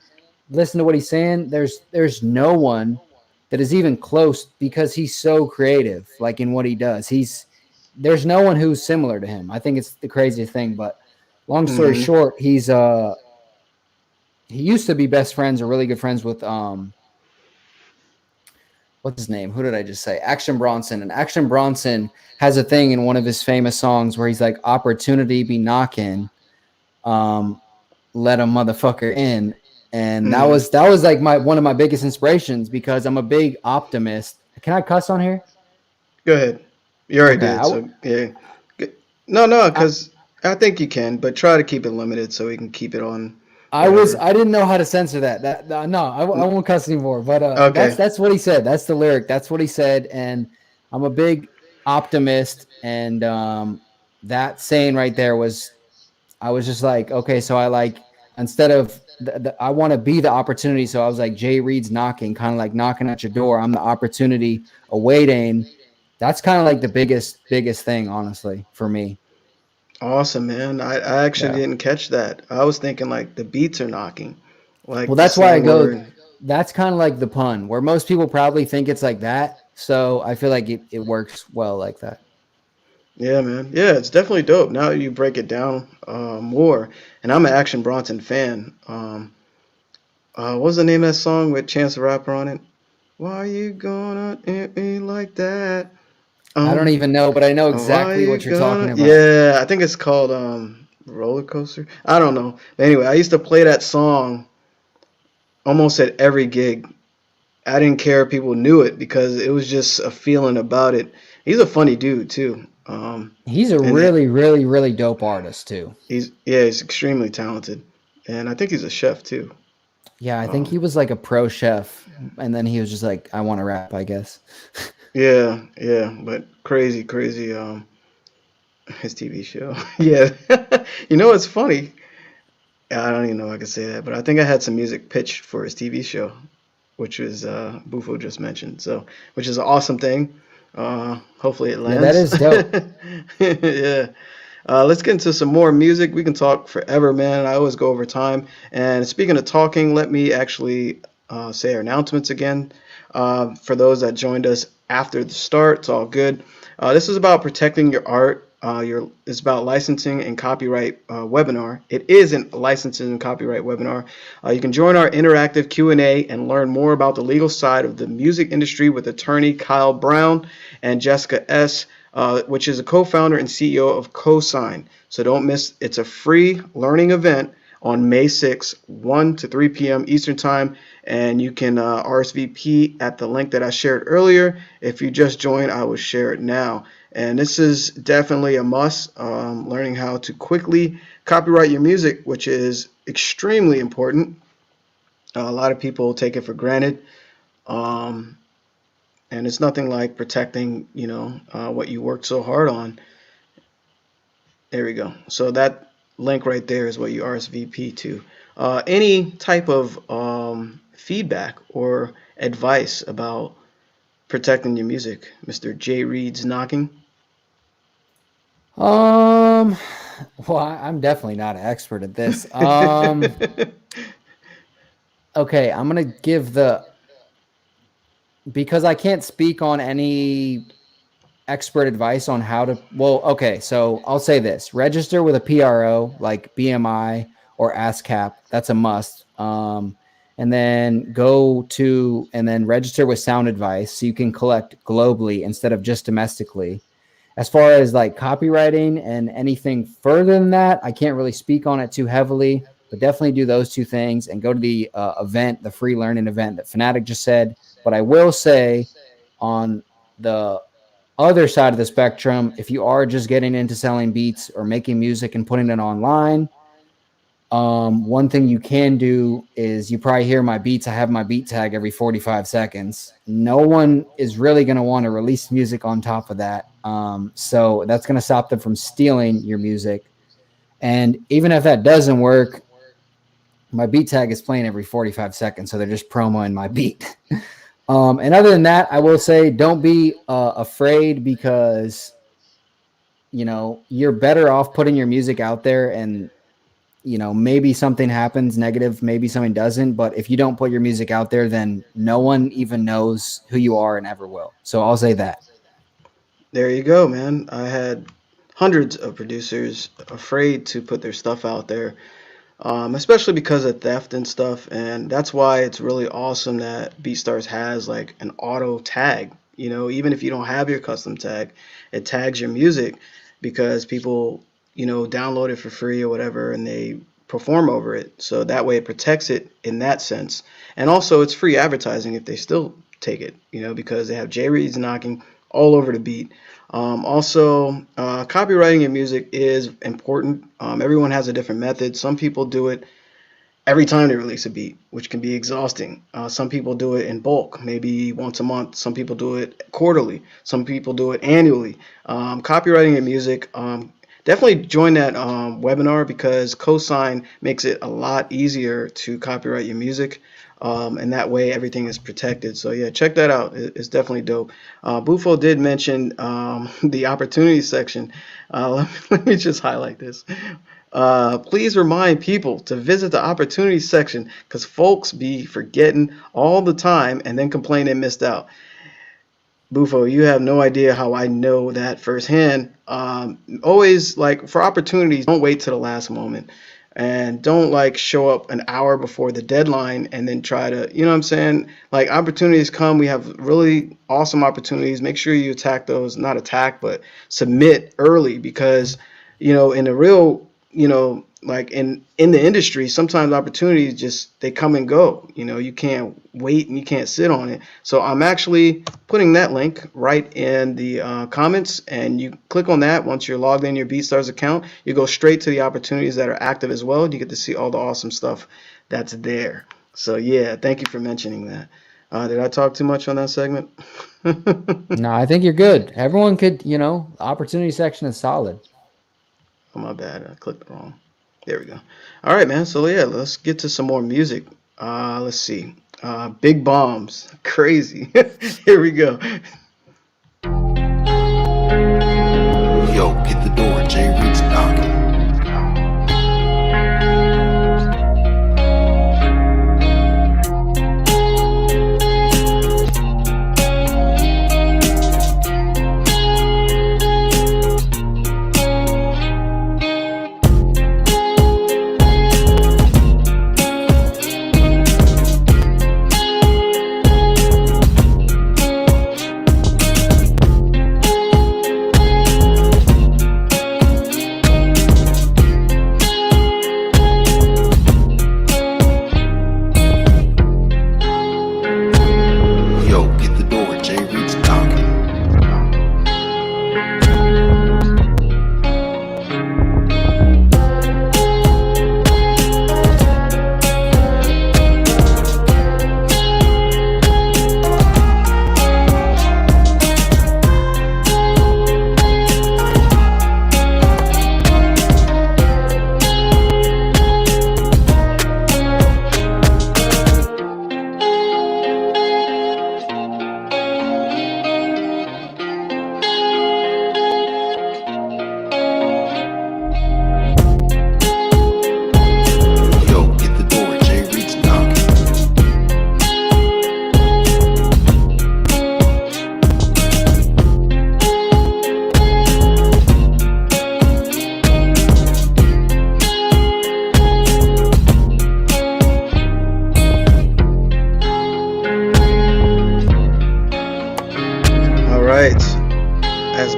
listen to what he's saying, there's no one that is even close because he's so creative, like in what he does. There's no one who's similar to him. I think it's the craziest thing, but long story Hmm. short, he used to be best friends or really good friends with what's his name? Who did I just say? Action Bronson. And Action Bronson has a thing in one of his famous songs where he's like, "Opportunity be knocking, um, let a motherfucker in." And that Hmm. was that was like my one of my biggest inspirations because I'm a big optimist. Can I cuss on here? Go ahead. You already Okay, did. So yeah. No, no, because I think you can, but try to keep it limited so we can keep it on whatever. I didn't know how to censor that. No, I won't cuss anymore. But Okay. that's what he said. That's the lyric. That's what he said. And I'm a big optimist, and that saying right there was I was just like, okay, so I like instead of I want to be the opportunity. So I was like, JReed's knocking, kind of like knocking at your door. I'm the opportunity awaiting. That's kind of like the biggest thing, honestly, for me. Awesome, man. I actually Yeah. didn't catch that. I was thinking like the beats are knocking, Well, like the that's why I slang go. word. That's kind of like the pun, where most people probably think it's like that. So I feel like it works well like that. Yeah, man. Yeah, it's definitely dope. Now you break it down more, and I'm an Action Bronson fan. What's the name of that song with Chance the Rapper on it? Why you gonna hit me like that? I don't even know, but I know Why exactly you what you're talking gonna? about. Yeah, I think it's called Roller Coaster. I don't know. But anyway, I used to play that song almost at every gig. I didn't care if people knew it because it was just a feeling about it. He's a funny dude too. He's a And really dope artist too. he's extremely talented, and I think he's a chef too. Yeah, I think Um, he was like a pro chef, and then he was just like, I want to rap, I guess. yeah, yeah, but crazy, crazy. His TV show. Yeah, you know it's funny. I don't even know if I can say that, but I think I had some music pitched for his TV show, which was Bufo just mentioned. So, which is an awesome thing. Hopefully it Yeah, that lands. is dope. Yeah. Let's get into some more music. We can talk forever, man. I always go over time. And speaking of talking, let me actually say our announcements again. For those that joined us after the start, it's all good. This is about protecting your art. It's about licensing and copyright webinar. It is a licensing and copyright webinar. You can join our interactive Q&A and learn more about the legal side of the music industry with attorney Kyle Brown and Jessica S., which is a co-founder and CEO of Cosign. So don't miss. It's a free learning event on May 6th, 1 to 3 p.m. Eastern Time, and you can RSVP at the link that I shared earlier. If you just joined, I will share it now. And this is definitely a must, learning how to quickly copyright your music, which is extremely important. A lot of people take it for granted. Um, and it's nothing like protecting, what you worked so hard on. There we go. So that link right there is what you RSVP to. Any type of feedback or advice about protecting your music, Mr. JReed's knocking? Well, I'm definitely not an expert at this. Okay, I'm gonna give because I can't speak on any expert advice on how to. Well, okay, so I'll say this: register with a PRO like BMI or ASCAP. That's a must. And then and then register with Sound Advice so you can collect globally instead of just domestically. As far as like copywriting and anything further than that, I can't really speak on it too heavily, but definitely do those two things and go to the event, the free learning event that Phanatic just said. But I will say on the other side of the spectrum, if you are just getting into selling beats or making music and putting it online, one thing you can do is you probably hear my beats. I have my beat tag every 45 seconds. No one is really going to want to release music on top of that. So that's going to stop them from stealing your music. And even if that doesn't work, my beat tag is playing every 45 seconds. So they're just promoing my beat. And other than that, I will say don't be afraid because, you're better off putting your music out there and, maybe something happens negative, maybe something doesn't. But if you don't put your music out there, then no one even knows who you are and ever will. So I'll say that. There you go, man. I had hundreds of producers afraid to put their stuff out there, especially because of theft and stuff. And that's why it's really awesome that BeatStars has like an auto tag. Even if you don't have your custom tag, it tags your music because people, download it for free or whatever and they perform over it. So that way it protects it in that sense. And also it's free advertising if they still take it, because they have JReed's knocking all over the beat. Also, copywriting your music is important. Everyone has a different method. Some people do it every time they release a beat, which can be exhausting. Some people do it in bulk, maybe once a month. Some people do it quarterly. Some people do it annually. Copywriting your music, definitely join that webinar because Cosign makes it a lot easier to copyright your music. And that way everything is protected. So yeah, check that out. It's definitely dope. Bufo did mention the opportunity section. Let me just highlight this. Please remind people to visit the opportunity section because folks be forgetting all the time and then complain they missed out. Bufo, you have no idea how I know that firsthand. Always, like, for opportunities, don't wait to the last moment. And don't like show up an hour before the deadline and then try to, you know what I'm saying? Like opportunities come, we have really awesome opportunities. Make sure you attack those, not attack, but submit early because, in the real, like in the industry, sometimes opportunities just, they come and go. You can't wait and you can't sit on it. So I'm actually putting that link right in the comments, and you click on that. Once you're logged in your BeatStars account, you go straight to the opportunities that are active as well. And you get to see all the awesome stuff that's there. So yeah, thank you for mentioning that. Did I talk too much on that segment? No, I think you're good. Everyone could, the opportunity section is solid. Oh, my bad. I clicked wrong. There we go. All right, man. So yeah, let's get to some more music. Let's see. Big Bombs. Crazy. Here we go. Yo, get the door. JReed's knocking.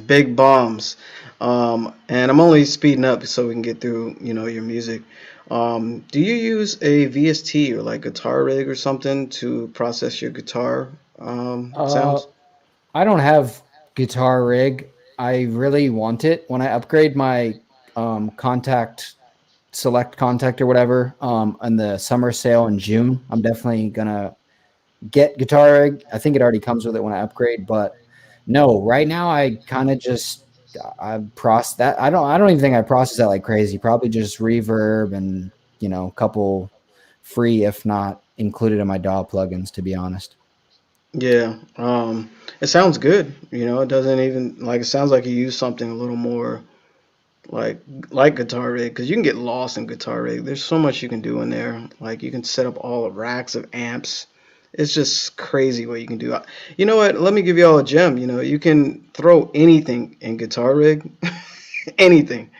Big bombs. And I'm only speeding up so we can get through, your music. Do you use a VST or like guitar rig or something to process your guitar Uh, sounds? I don't have guitar rig. I really want it. When I upgrade my contact select contact or whatever on the summer sale in June, I'm definitely gonna get guitar rig. I think it already comes with it when I upgrade, but no, right now I kind of just I process that. I don't even think I process that like crazy. Probably just reverb and a couple free, if not included in my DAW plugins, to be honest. Yeah. It sounds good. It doesn't even like it sounds like you use something a little more like like guitar rig because you can get lost in guitar rig. There's so much you can do in there. Like you can set up all the racks of amps. It's just crazy what you can do. You know what? Let me give you all a gem. You can throw anything in guitar rig, anything,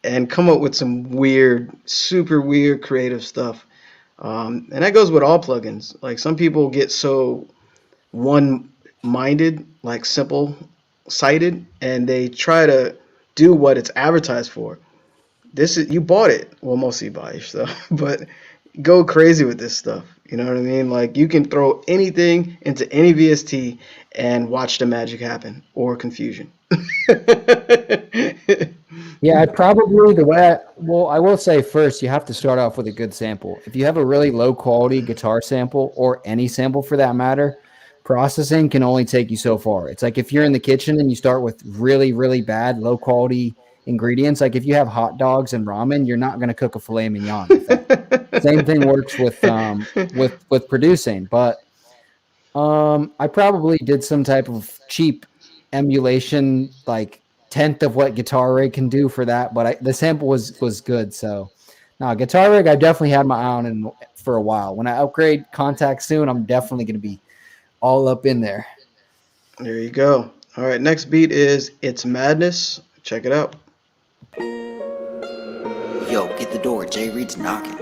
and come up with some weird, super weird, creative stuff. And that goes with all plugins. Like some people get so one-minded, like simple-sighted, and they try to do what it's advertised for. This is you bought it. Well, mostly you buy your stuff, but go crazy with this stuff. You know what I mean? Like you can throw anything into any VST and watch the magic happen or confusion. Yeah, I probably the way well, I will say first, you have to start off with a good sample. If you have a really low quality guitar sample or any sample for that matter, processing can only take you so far. It's like if you're in the kitchen and you start with really, really bad, low quality ingredients, like if you have hot dogs and ramen, you're not going to cook a filet mignon with that. Same thing works with producing, but I probably did some type of cheap emulation, like tenth of what Guitar Rig can do for that, but the sample was good. So, no, Guitar Rig, I've definitely had my eye on in, for a while. When I upgrade Contact soon, I'm definitely going to be all up in there. There you go. All right, next beat is It's Madness. Check it out. Yo, get the door, JReed's knocking.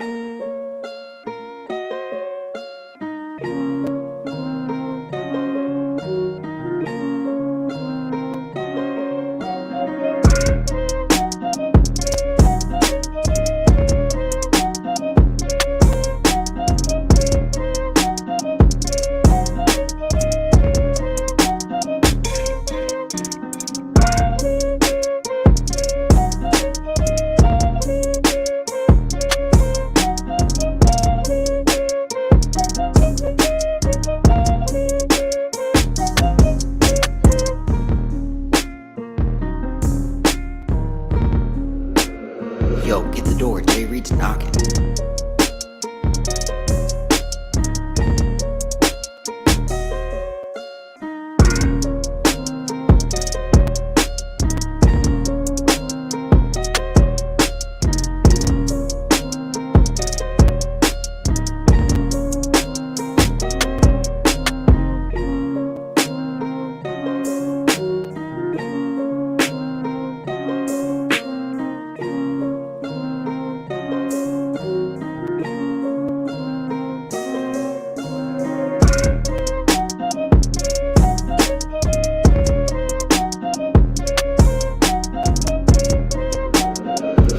Yo, get the door, JReed's knocking.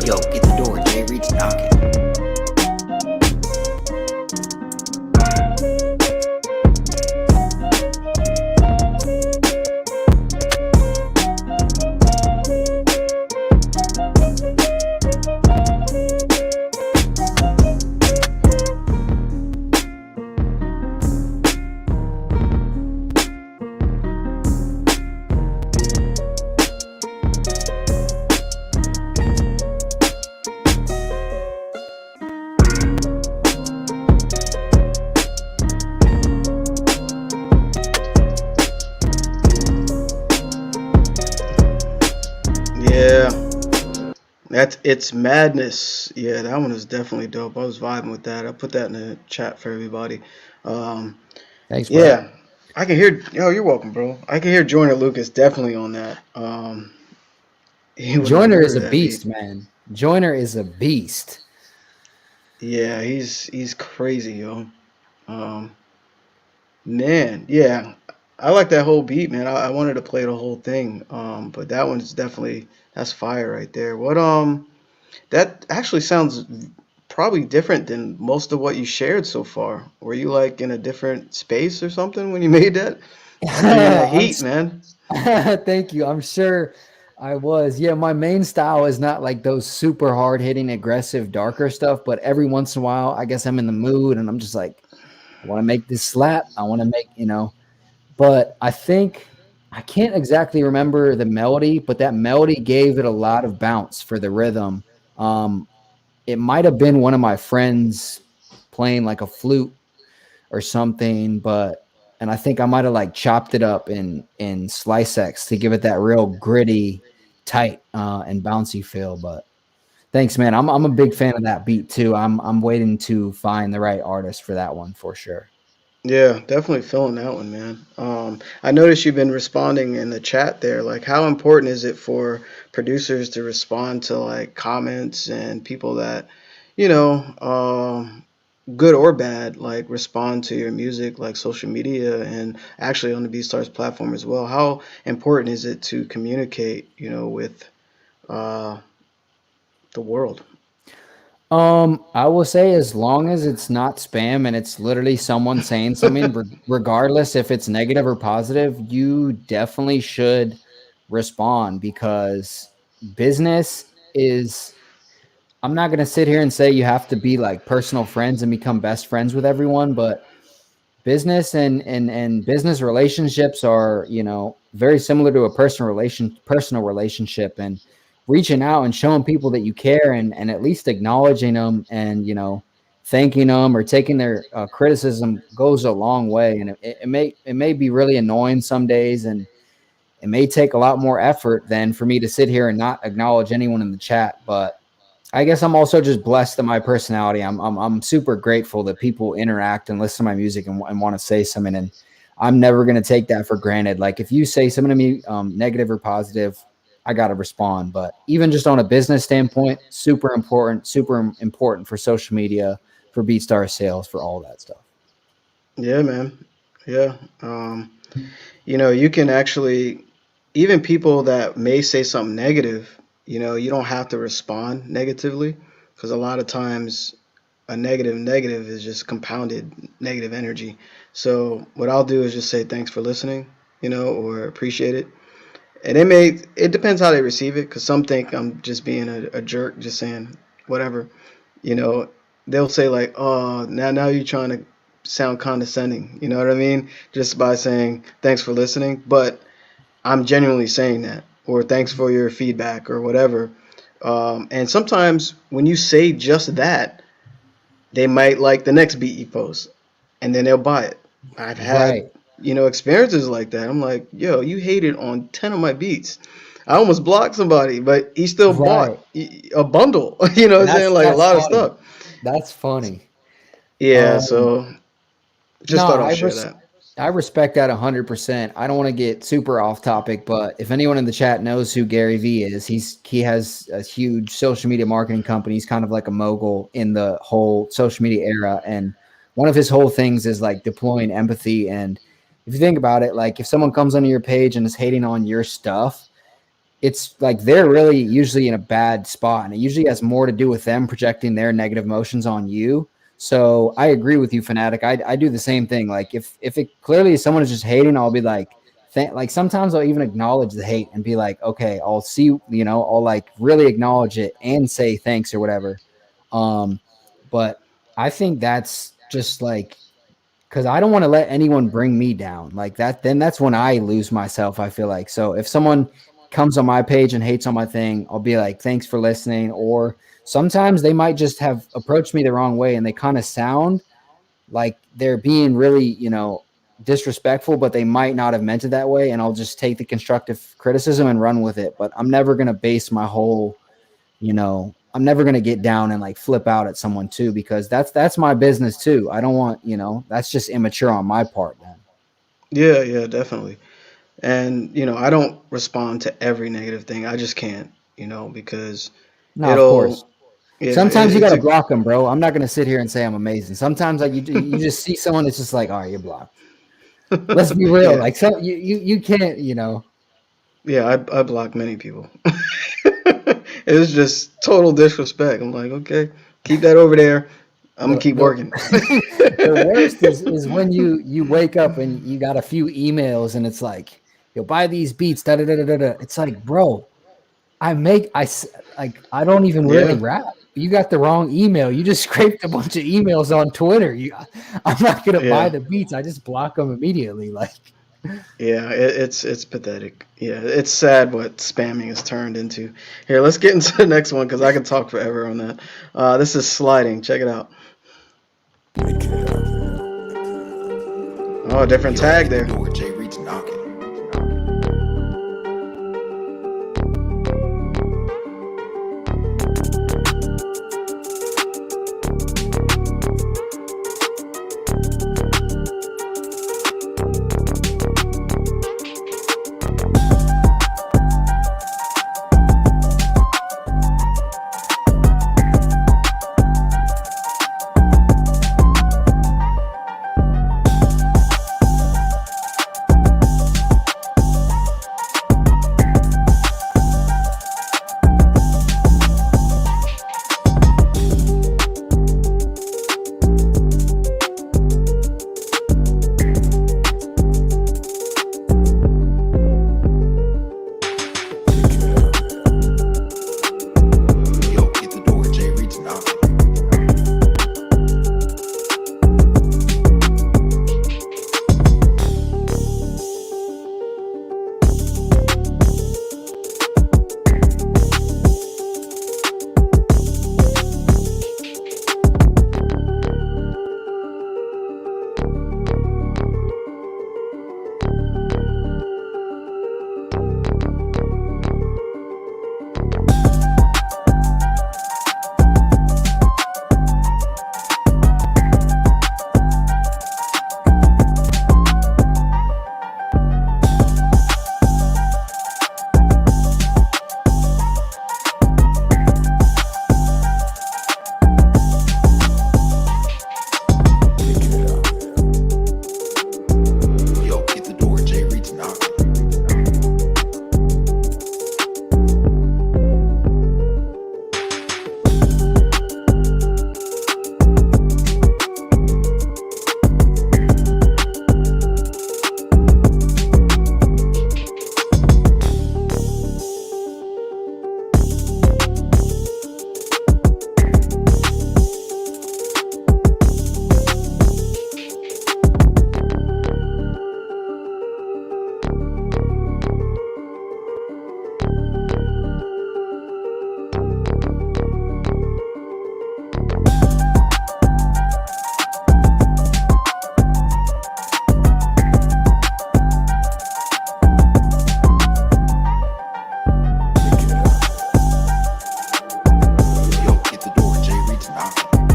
Yo, get the door, JReed's knocking. Yeah, that's It's Madness. Yeah, that one is definitely dope. I was vibing with that. I put that in the chat for everybody. Um, Thanks, bro. yeah, I can hear. Yo, you're welcome, bro. I can hear Joyner Lucas definitely on that. He would not Joyner is murder a that beat. beast, man. Joyner is a beast. Yeah, he's crazy, yo. Um, Man, yeah. I like that whole beat, man. I wanted to play the whole thing, but that one's definitely that's fire right there. That actually sounds probably different than most of what you shared so far. Were you like in a different space or something when you made that? I know you're in the I'm heat, man. Thank you. I'm sure I was. Yeah, my main style is not like those super hard hitting, aggressive, darker stuff, but every once in a while, I guess I'm in the mood and I'm just like, I want to make this slap. I want to make, but I think I can't exactly remember the melody, but that melody gave it a lot of bounce for the rhythm. Um, it might have been one of my friends playing like a flute or something, but and I think I might have like chopped it up in slice X to give it that real gritty, tight, and bouncy feel. But thanks, man. I'm a big fan of that beat too. I'm waiting to find the right artist for that one for sure. Yeah, definitely feeling that one, man. I noticed you've been responding in the chat there. Like, how important is it for producers to respond to like comments and people that, you know, good or bad, like respond to your music, like social media and actually on the BeatStars platform as well? How important is it to communicate, with uh, the world? I will say as long as it's not spam and it's literally someone saying something, regardless if it's negative or positive, you definitely should respond because business is. I'm not going to sit here and say you have to be like personal friends and become best friends with everyone, but business and business relationships are, very similar to a personal relationship, and reaching out and showing people that you care and at least acknowledging them and, thanking them or taking their criticism goes a long way. And it may be really annoying some days, and it may take a lot more effort than for me to sit here and not acknowledge anyone in the chat. But I guess I'm also just blessed that my personality. I'm super grateful that people interact and listen to my music and want to say something. And I'm never going to take that for granted. Like if you say something to me, negative or positive, I got to respond. But even just on a business standpoint, super important for social media, for BeatStar sales, for all that stuff. Yeah, man. Yeah. You can actually, even people that may say something negative, you don't have to respond negatively because a lot of times a negative is just compounded negative energy. So what I'll do is just say thanks for listening, or appreciate it. And it depends how they receive it because some think I'm just being a jerk, just saying whatever, you know, they'll say like, "Oh, now you're trying to sound condescending." You know what I mean? Just by saying thanks for listening, but I'm genuinely saying that, or thanks for your feedback, or whatever. And sometimes when you say just that, they might like the next beat you post, and then they'll buy it. I've had Right. experiences like that. I'm like, yo, you hated on 10 of my beats. I almost blocked somebody, but he still bought Right. a bundle. You know what I'm saying? Like a That's lot of funny. stuff. That's funny. Yeah, Um, so just no, thought I'll share that. I respect that 100%. I don't want to get super off topic, but if anyone in the chat knows who Gary Vee is, he has a huge social media marketing company. He's kind of like a mogul in the whole social media era, and one of his whole things is like deploying empathy. And if you think about it, like if someone comes onto your page and is hating on your stuff, it's like they're really usually in a bad spot, and it usually has more to do with them projecting their negative emotions on you. So I agree with you, Phanatic. I do the same thing. Like if it clearly someone is just hating, I'll be like, like sometimes I'll even acknowledge the hate and be like, okay, I'll see, I'll like really acknowledge it and say thanks or whatever. Um, but I think that's just like because I don't want to let anyone bring me down like that. Then that's when I lose myself. I feel like so if someone comes on my page and hates on my thing, I'll be like, thanks for listening. Or sometimes they might just have approached me the wrong way and they kind of sound like they're being really, disrespectful, but they might not have meant it that way. And I'll just take the constructive criticism and run with it. But I'm never going to base my whole, I'm never going to get down and like flip out at someone too, because that's my business too. I don't want, that's just immature on my part then. Yeah, yeah, definitely. And I don't respond to every negative thing. I just can't, because No, of it'll course. yeah, Sometimes you got it's to a block them, bro. I'm not going to sit here and say I'm amazing. Sometimes like you just see someone that's just like, all right, you're blocked. Let's be real. Yeah, Like, so you can't, you know. yeah. I blocked many people. It was just total disrespect. I'm like, okay, keep that over there. I'm gonna The keep working. the worst is when you wake up and you got a few emails and it's like, you'll buy these beats. Da da da da da. Da. It's like, bro, like I don't even really Yeah, rap. You got the wrong email. You just scraped a bunch of emails on Twitter. I'm not gonna buy yeah, the beats. I just block them immediately. Like, yeah. It's pathetic. Yeah, it's sad what spamming has turned into. Here, let's get into the next one because I can talk forever on that. This is sliding. Check it out. Oh, different Yo, tag get the there. door, JReed's knocking. Yo, get the door, JReed's knocking. Yo, get the door, JReed's knocking. Yo, get the door, JReed's knocking.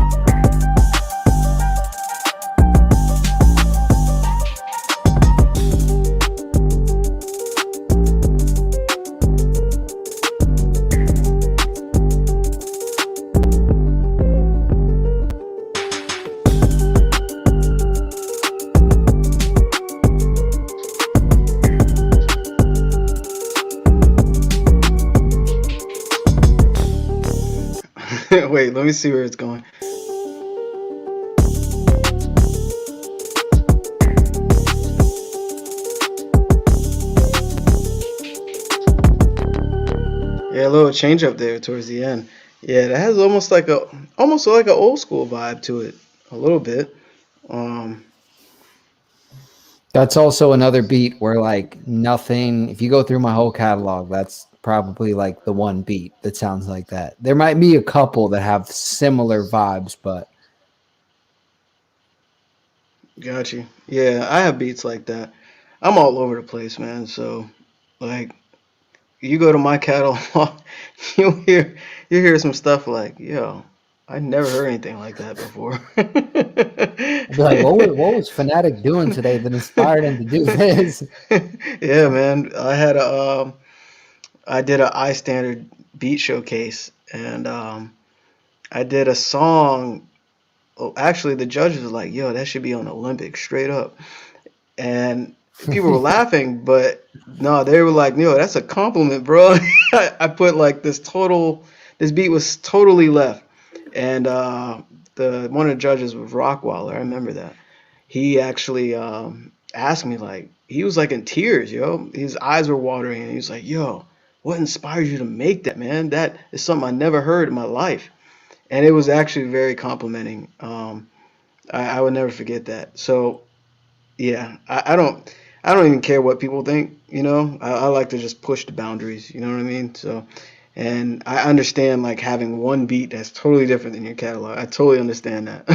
Wait, let me see where it's going. Yeah, a little change up there towards the end. Yeah, that has almost like an old school vibe to it, a little bit. Um, that's also another beat where like nothing. If you go through my whole catalog, that's probably like the one beat that sounds like that. There might be a couple that have similar vibes, but got you. Yeah, I have beats like that. I'm all over the place, man. So, like, you go to my catalog, you hear you hear some stuff like, yo, I never heard anything like that before. I'd be like, what was Phanatic doing today that inspired him to do this? Yeah, man. I did a I Standard beat showcase, and I did a song. Oh, actually, the judges was like, "Yo, that should be on Olympic straight up." and people were laughing, but no, they were like, "Yo, that's a compliment, bro." I put like this beat was totally left, and the one of the judges was Rockwaller. I remember that. He actually asked me, like, he was like in tears, yo. His eyes were watering, and he was like, "Yo, what inspired you to make that, man? That is something I never heard in my life." And it was actually very complimenting. I would never forget that. So yeah, I don't even care what people think. I like to just push the boundaries. You know what I mean? So, and I understand like having one beat that's totally different than your catalog. I totally understand that.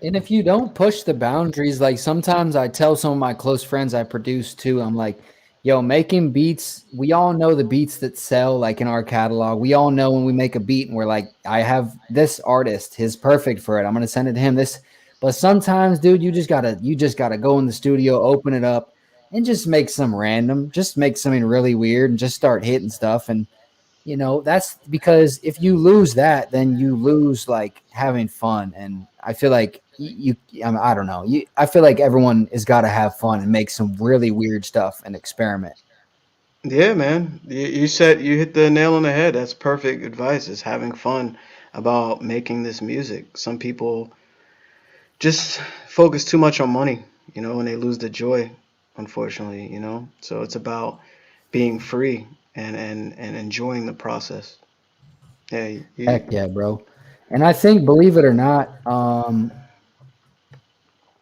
And if you don't push the boundaries, like sometimes I tell some of my close friends I produce too, I'm like, yo, making beats, we all know the beats that sell like in our catalog. We all know when we make a beat and we're like, I have this artist, he's perfect for it. I'm gonna send it to him. But sometimes, dude, you just gotta go in the studio, open it up, and just make something really weird and just start hitting stuff. And that's because if you lose that, then you lose like having fun. And I feel like I don't know. I feel like everyone has got to have fun and make some really weird stuff and experiment. Yeah, man. You hit the nail on the head. That's perfect advice. Is having fun about making this music. Some people just focus too much on money, and they lose the joy, unfortunately. So it's about being free and enjoying the process. Yeah, Heck yeah, bro. And I think, believe it or not,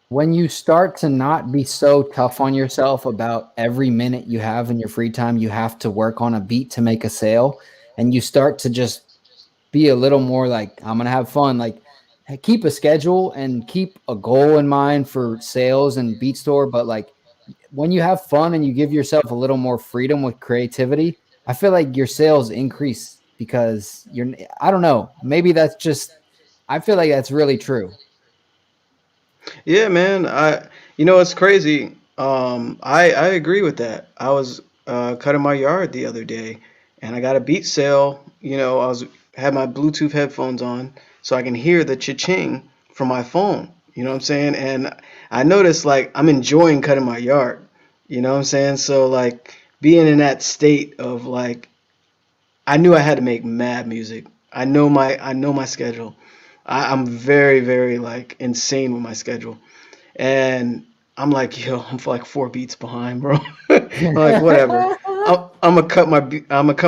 when you start to not be so tough on yourself about every minute you have in your free time, you have to work on a beat to make a sale, and you start to just be a little more like, I'm going to have fun. Like, keep a schedule and keep a goal in mind for sales and beat store. But like, when you have fun and you give yourself a little more freedom with creativity, I feel like your sales increase because I don't know, maybe I feel like that's really true. Yeah, man. It's crazy. I agree with that. I was cutting my yard the other day, and I got a beat sale. Had my Bluetooth headphones on, so I can hear the cha-ching from my phone. You know what I'm saying? And I noticed like I'm enjoying cutting my yard. You know what I'm saying? So like being in that state of like I knew I had to make mad music. I know my schedule. I'm very, very like insane with my schedule. And I'm like, yo, I'm like 4 beats behind, bro. I'm like, whatever. I'm gonna cut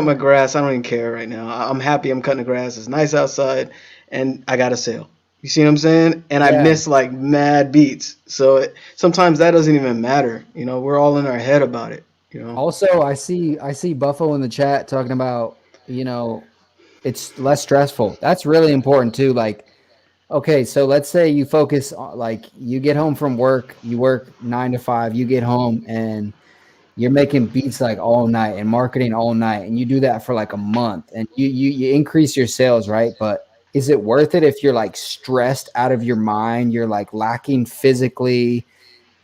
my grass. I don't even care right now. I'm happy I'm cutting the grass. It's nice outside, and I got a sale. You see what I'm saying? And I Yeah. miss like mad beats. So sometimes that doesn't even matter. We're all in our head about it. Also, I see Buffo in the chat talking about, it's less stressful. That's really important too. Like, okay, so let's say you focus on, like, you get home from work, you work 9 to 5, you get home and you're making beats like all night and marketing all night, and you do that for like a month, and you increase your sales, right? But is it worth it if you're like stressed out of your mind, you're like lacking physically,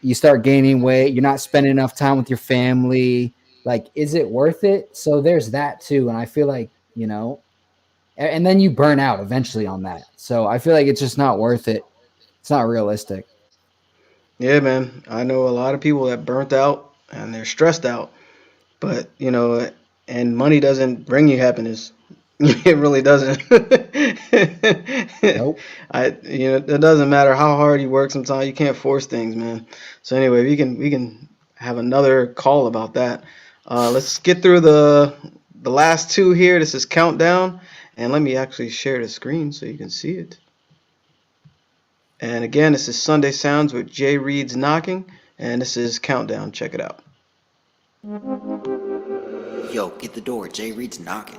you start gaining weight, you're not spending enough time with your family? Like, is it worth it? So there's that too. And I feel like, and then you burn out eventually on that. So I feel like it's just not worth it. It's not realistic. Yeah, man. I know a lot of people that burnt out and they're stressed out, but and money doesn't bring you happiness. It really doesn't. Nope. It doesn't matter how hard you work. Sometimes you can't force things, man. So anyway, we can have another call about that. Let's get through the last two here. This is Countdown, and let me actually share the screen so you can see it. And again, this is Sunday Sounds with JReed's Knocking, and this is Countdown. Check it out. Yo, get the door. JReed's knocking.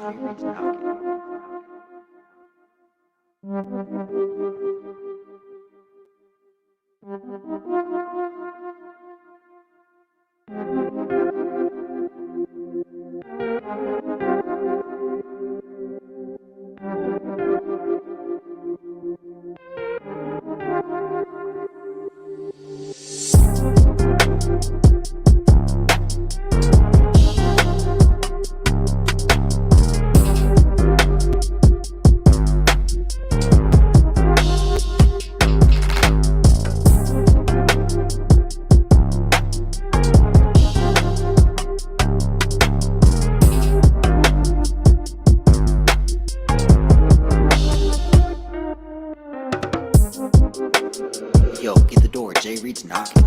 door, JReed's knocking.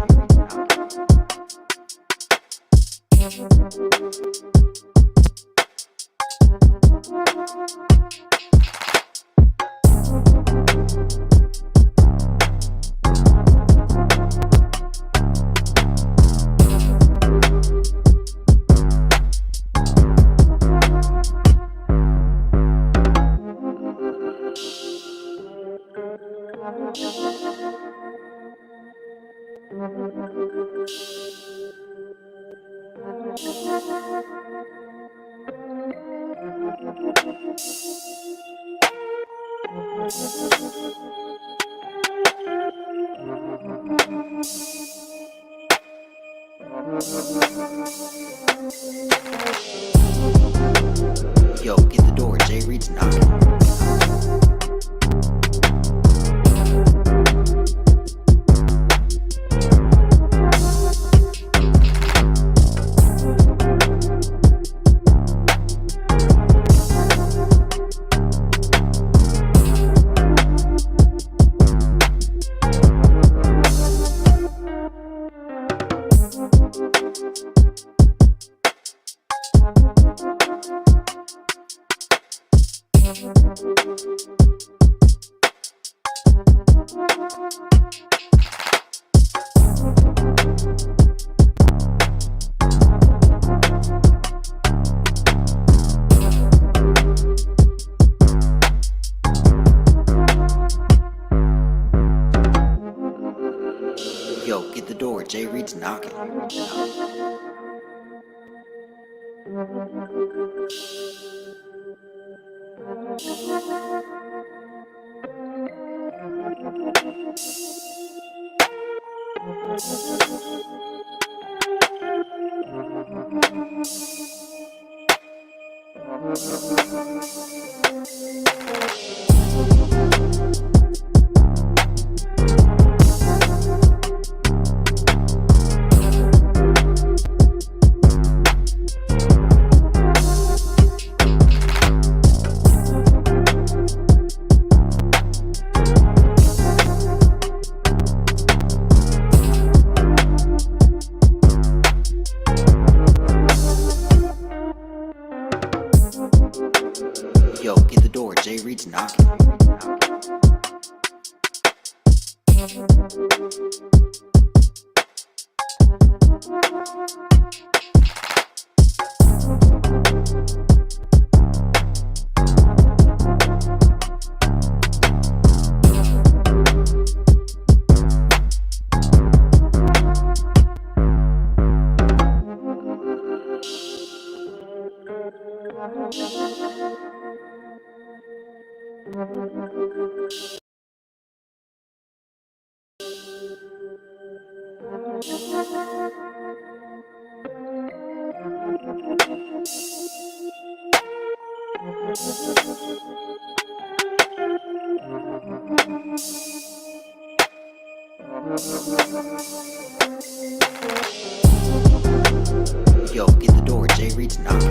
Yo, get the door, JReed's knocking. Yo, get the door, JReed's knocking. Yo, get the door, JReed's knocking. Yo, get the door, JReed's knocking.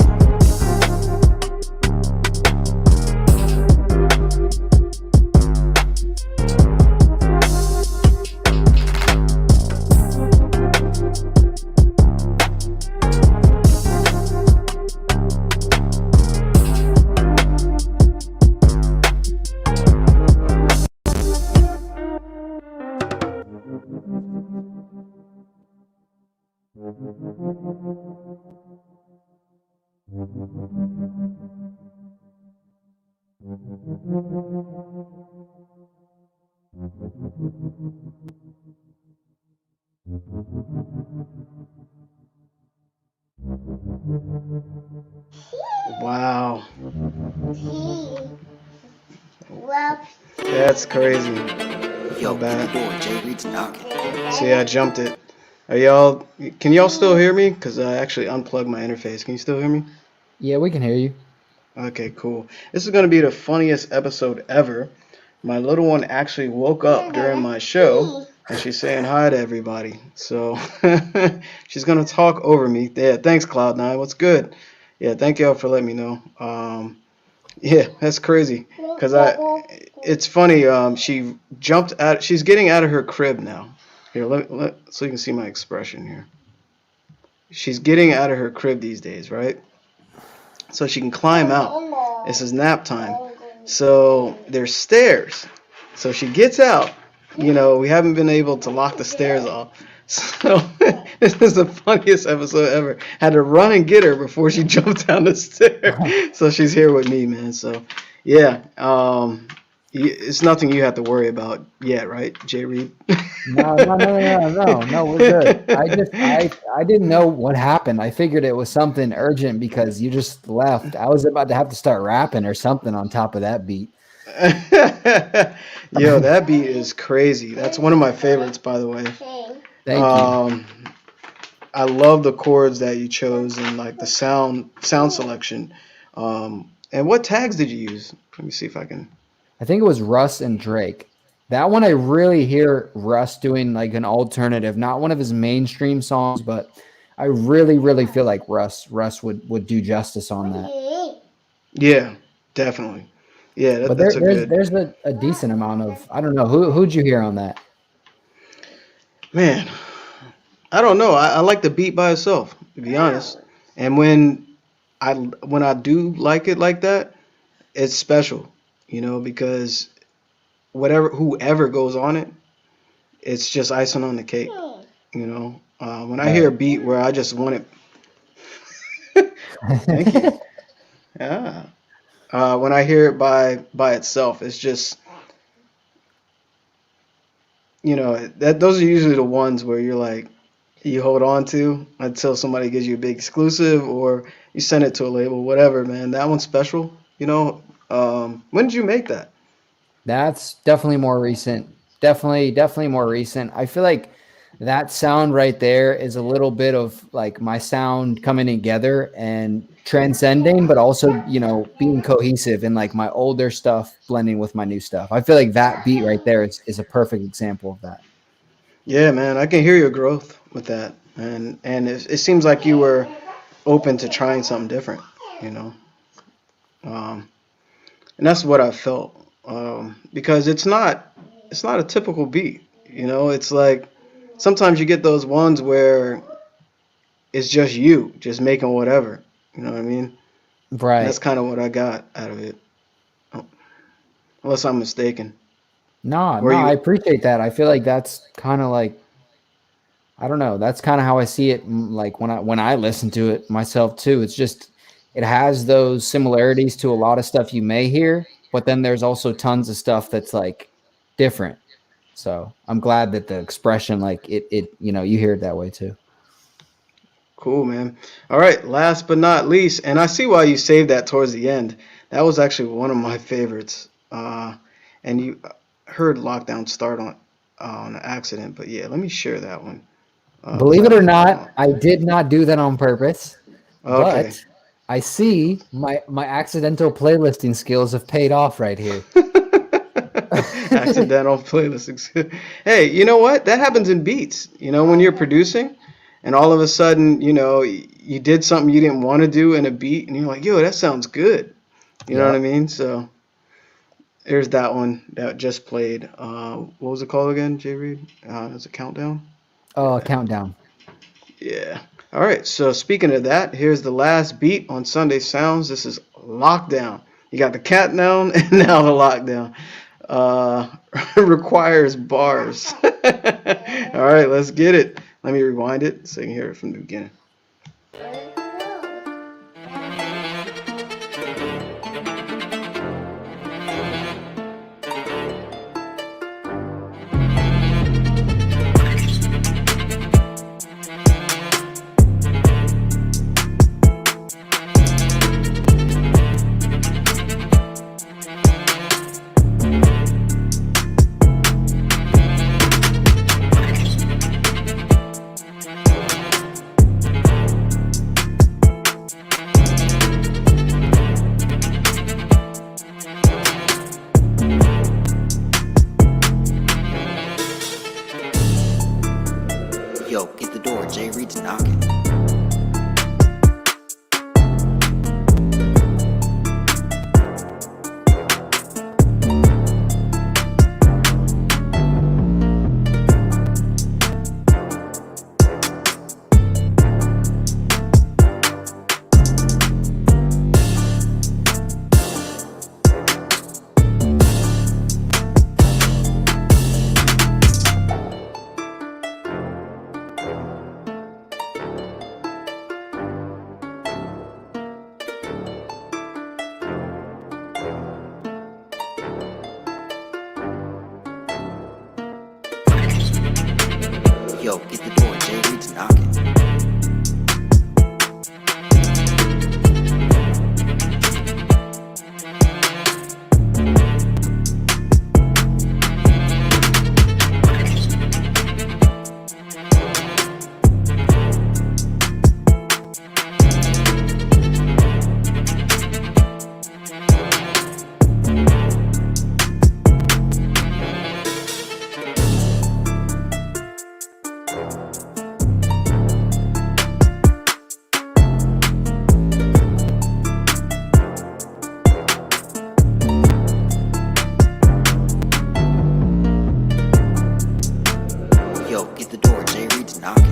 Wow. That's crazy. Yo, Not get the bad. door, JReed's knocking. See, I jumped it. Are y'all? Can y'all still hear me? Cause I actually unplugged my interface. Can you still hear me? Yeah, we can hear you. Okay, cool. This is gonna be the funniest episode ever. My little one actually woke up during my show, and she's saying hi to everybody. So she's gonna talk over me. Yeah, thanks, Cloud9. What's good? Yeah, thank y'all for letting me know. Yeah, that's crazy. Cause it's funny. She jumped out. She's getting out of her crib now. Here, so you can see my expression here. She's getting out of her crib these days, right? So she can climb out. This is nap time. So there's stairs. So she gets out. You know, we haven't been able to lock the stairs off. So this is the funniest episode ever. Had to run and get her before she jumped down the stairs. So she's here with me, man. So yeah, it's nothing you have to worry about yet, right, JReed? No, we're good. I didn't know what happened. I figured it was something urgent because you just left. I was about to have to start rapping or something on top of that beat. Yo, that beat is crazy. That's one of my favorites, by the way. Thank you. I love the chords that you chose and like the sound selection. And what tags did you use? Let me see if I can. I think it was Russ and Drake. That one I really hear Russ doing like an alternative, not one of his mainstream songs, but I really, really feel like Russ would do justice on that. Yeah, definitely. Yeah, but that's there's a decent amount of, I don't know, who'd you hear on that? Man, I don't know. I like the beat by itself, to be honest. And when I do like it like that, it's special, you know, because whoever goes on it, it's just icing on the cake, you know. When I hear a beat where I just want it, thank you. Yeah. When I hear it by itself, it's just, you know, those are usually the ones where you're like, you hold on to until somebody gives you a big exclusive or you send it to a label, whatever, man. That one's special, you know. When did you make that? That's definitely more recent. Definitely more recent. I feel like that sound right there is a little bit of like my sound coming together and transcending, but also, you know, being cohesive and like my older stuff blending with my new stuff. I feel like that beat right there is a perfect example of that. Yeah, man, I can hear your growth with that. And it seems like you were open to trying something different, you know. And that's what I felt. Because it's not a typical beat, you know. It's like sometimes you get those ones where it's just you just making whatever, you know what I mean? Right. And that's kind of what I got out of it, unless I'm mistaken. No, I appreciate that. I feel like that's kind of like, I don't know, that's kind of how I see it. Like when I listen to it myself too, it's just, it has those similarities to a lot of stuff you may hear, but then there's also tons of stuff that's like different. So I'm glad that the expression, like it, you know, you hear it that way too. Cool, man. All right. Last but not least, and I see why you saved that towards the end. That was actually one of my favorites. And you heard Lockdown start on accident, but yeah, let me share that one. Believe it or not, I did not do that on purpose. Okay. But I see my accidental playlisting skills have paid off right here. Accidental playlisting. Hey, you know what? That happens in beats. You know, when you're producing and all of a sudden, you know, you did something you didn't want to do in a beat and you're like, yo, that sounds good. You know what I mean? So there's that one that just played. What was it called again, JReed? It's a countdown? Oh, a countdown. Yeah. All right. So speaking of that, here's the last beat on Sunday Sounds. This is Lockdown. You got the countdown and now the lockdown. Requires bars. All right, let's get it. Let me rewind it so you can hear it from the beginning. Yo, get the door. JReed's knocking. door, JReed's knocking.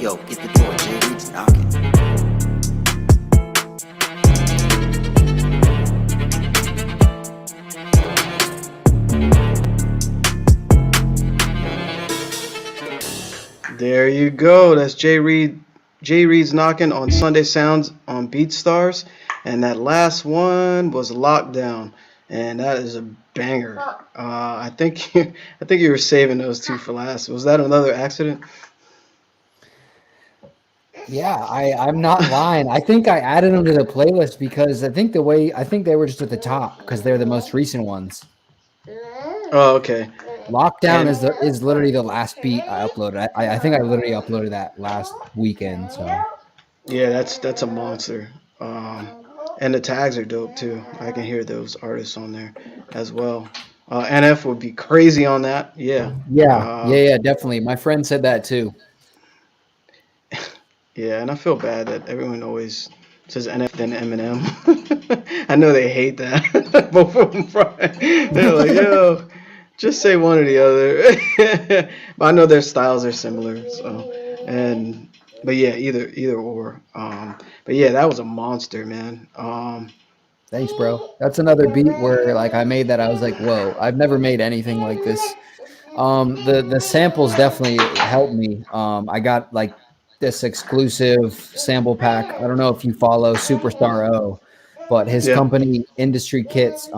Yo, get the door, JReed's knocking. There you go. That's JReed's knocking on Sunday Sounds on BeatStars, and that last one was Lockdown, and that is a banger. I think you were saving those two for last. Was that another accident? Yeah, I'm not lying. I think I added them to the playlist because I think they were just at the top because they're the most recent ones. Oh, okay. Lockdown And is literally the last beat I uploaded. I think I literally uploaded that last weekend. So yeah, that's a monster. And the tags are dope too. I can hear those artists on there as well. NF would be crazy on that. Yeah. yeah, definitely. My friend said that too. Yeah, and I feel bad that everyone always says NF then Eminem. I know they hate that. Both of them probably. They're like, yo, just say one or the other. But I know their styles are similar. But yeah, either or. But yeah, that was a monster, man. Thanks, bro. That's another beat where like I made that. I was like, whoa, I've never made anything like this. The samples definitely helped me. I got like this exclusive sample pack. I don't know if you follow Superstar O, but his Yeah. company Industry Kits,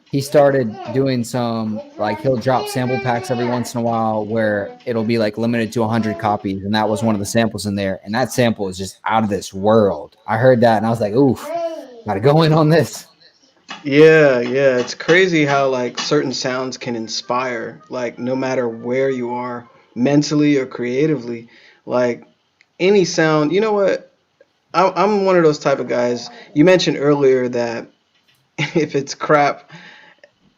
he started doing some like he'll drop sample packs every once in a while where it'll be like limited to 100 copies, and that was one of the samples in there. And that sample is just out of this world. I heard that and I was like, oof, gotta go in on this. Yeah, it's crazy how like certain sounds can inspire, like no matter where you are mentally or creatively, like any sound. You know what? I'm one of those type of guys. You mentioned earlier that if it's crap,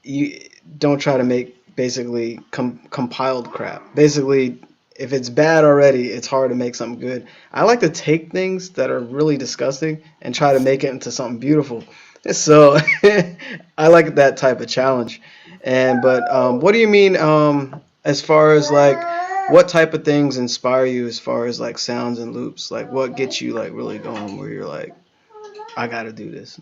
you don't try to make basically compiled crap. Basically, if it's bad already, it's hard to make something good. I like to take things that are really disgusting and try to make it into something beautiful. So I like that type of challenge. But what do you mean as far as like what type of things inspire you as far as like sounds and loops? Like what gets you like really going where you're like, I gotta do this?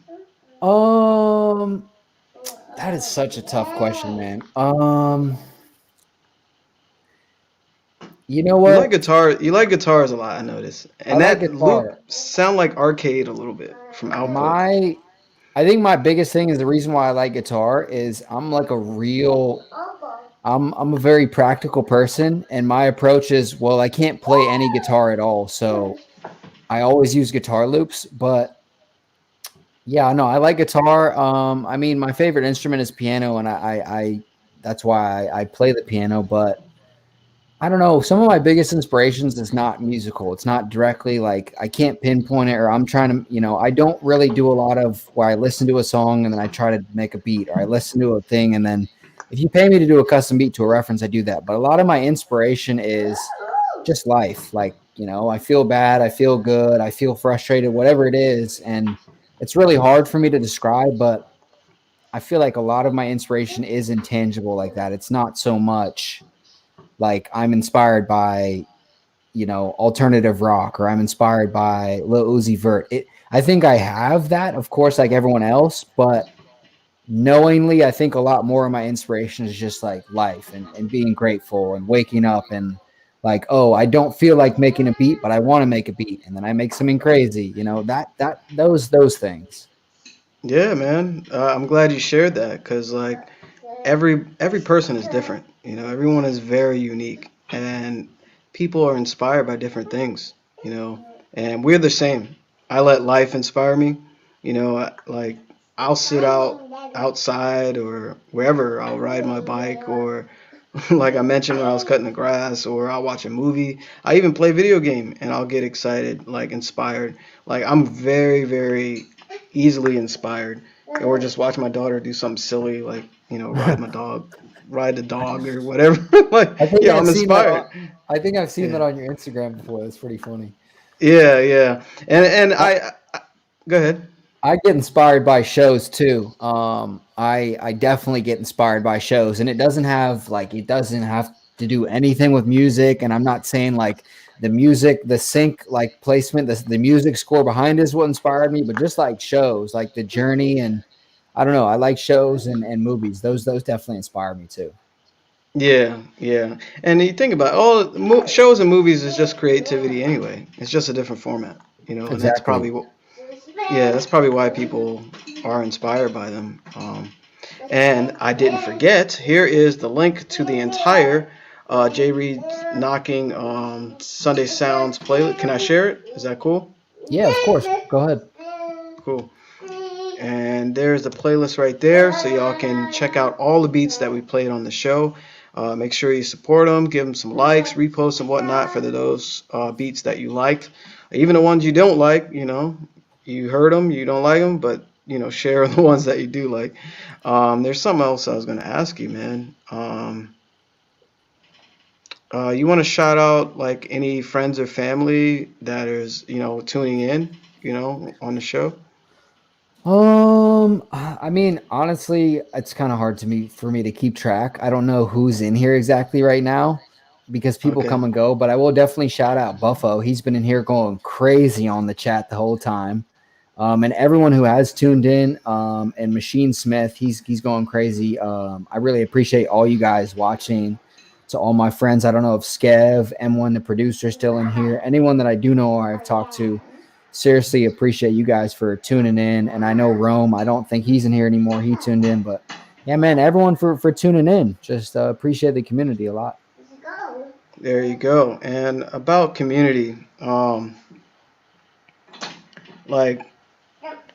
That is such a tough question, man. You know You like what? guitar. You like guitars a lot. I notice, I and like that loop guitar. sound like arcade a little bit from output. I think my biggest thing is the reason why I like guitar is I'm a very practical person, and my approach is, well, I can't play any guitar at all, so I always use guitar loops. But yeah, no, I like guitar. I mean, my favorite instrument is piano, and I that's why I play the piano. But I don't know. Some of my biggest inspirations is not musical. It's not directly like I can't pinpoint it, or I'm trying to, I don't really do a lot of where I listen to a song and then I try to make a beat, or I listen to a thing and then if you pay me to do a custom beat to a reference, I do that. But a lot of my inspiration is just life. Like, I feel bad, I feel good, I feel frustrated, whatever it is. And it's really hard for me to describe, but I feel like a lot of my inspiration is intangible like that. It's not so much like I'm inspired by, alternative rock, or I'm inspired by Lil Uzi Vert. I think I have that, of course, like everyone else, but knowingly, I think a lot more of my inspiration is just like life and being grateful and waking up and like, oh, I don't feel like making a beat, but I want to make a beat. And then I make something crazy, those things. Yeah, man. I'm glad you shared that because like every person is different. Everyone is very unique, and people are inspired by different things. you know, and we're the same. I let life inspire me, you know, like I'll sit outside or wherever. I'll ride my bike or like I mentioned when I was cutting the grass, or I'll watch a movie. I even play video game and I'll get excited, like inspired. Like I'm very, very easily inspired. Or just watch my daughter do something silly, like, you know, ride the dog or whatever. Like, I think yeah, I've I'm seen that inspired. on. I think I've seen Yeah, that on your Instagram before. That's pretty funny. yeah, yeah. And I, I go ahead. I get inspired by shows too. I definitely get inspired by shows, and it doesn't have to do anything with music. And I'm not saying like the music, the sync like placement, the music score behind is what inspired me, but just like shows, like the journey, and I don't know. I like shows and movies. Those definitely inspire me too. Yeah, yeah. And you think about it, all shows and movies is just creativity anyway. It's just a different format, you know, and that's Exactly. probably what. Yeah, that's probably why people are inspired by them. And I didn't forget. Here is the link to the entire JReed Knocking Sunday Sounds playlist. Can I share it? Is that cool? Yeah, of course. Go ahead. Cool. And there's the playlist right there, so y'all can check out all the beats that we played on the show. Make sure you support them, give them some likes, reposts, and whatnot for those beats that you liked. Even the ones you don't like, you know, you heard them, you don't like them, but you know, share the ones that you do like. There's something else I was gonna ask you, man. You want to shout out like any friends or family that is, you know, tuning in, you know, on the show? I mean, honestly, it's kind of hard to me for me to keep track. I don't know who's in here exactly right now because people Okay. come and go, but I will definitely shout out Buffo. He's been in here going crazy on the chat the whole time. And everyone who has tuned in, and Machine Smith, he's going crazy. I really appreciate all you guys watching. To all my friends, I don't know if Skev, M1, the producer, is still in here. Anyone that I do know or I've talked to, seriously appreciate you guys for tuning in. And I know Rome, I don't think he's in here anymore. He tuned in, but yeah, man, everyone for tuning in. Just appreciate the community a lot. There you go. And about community, like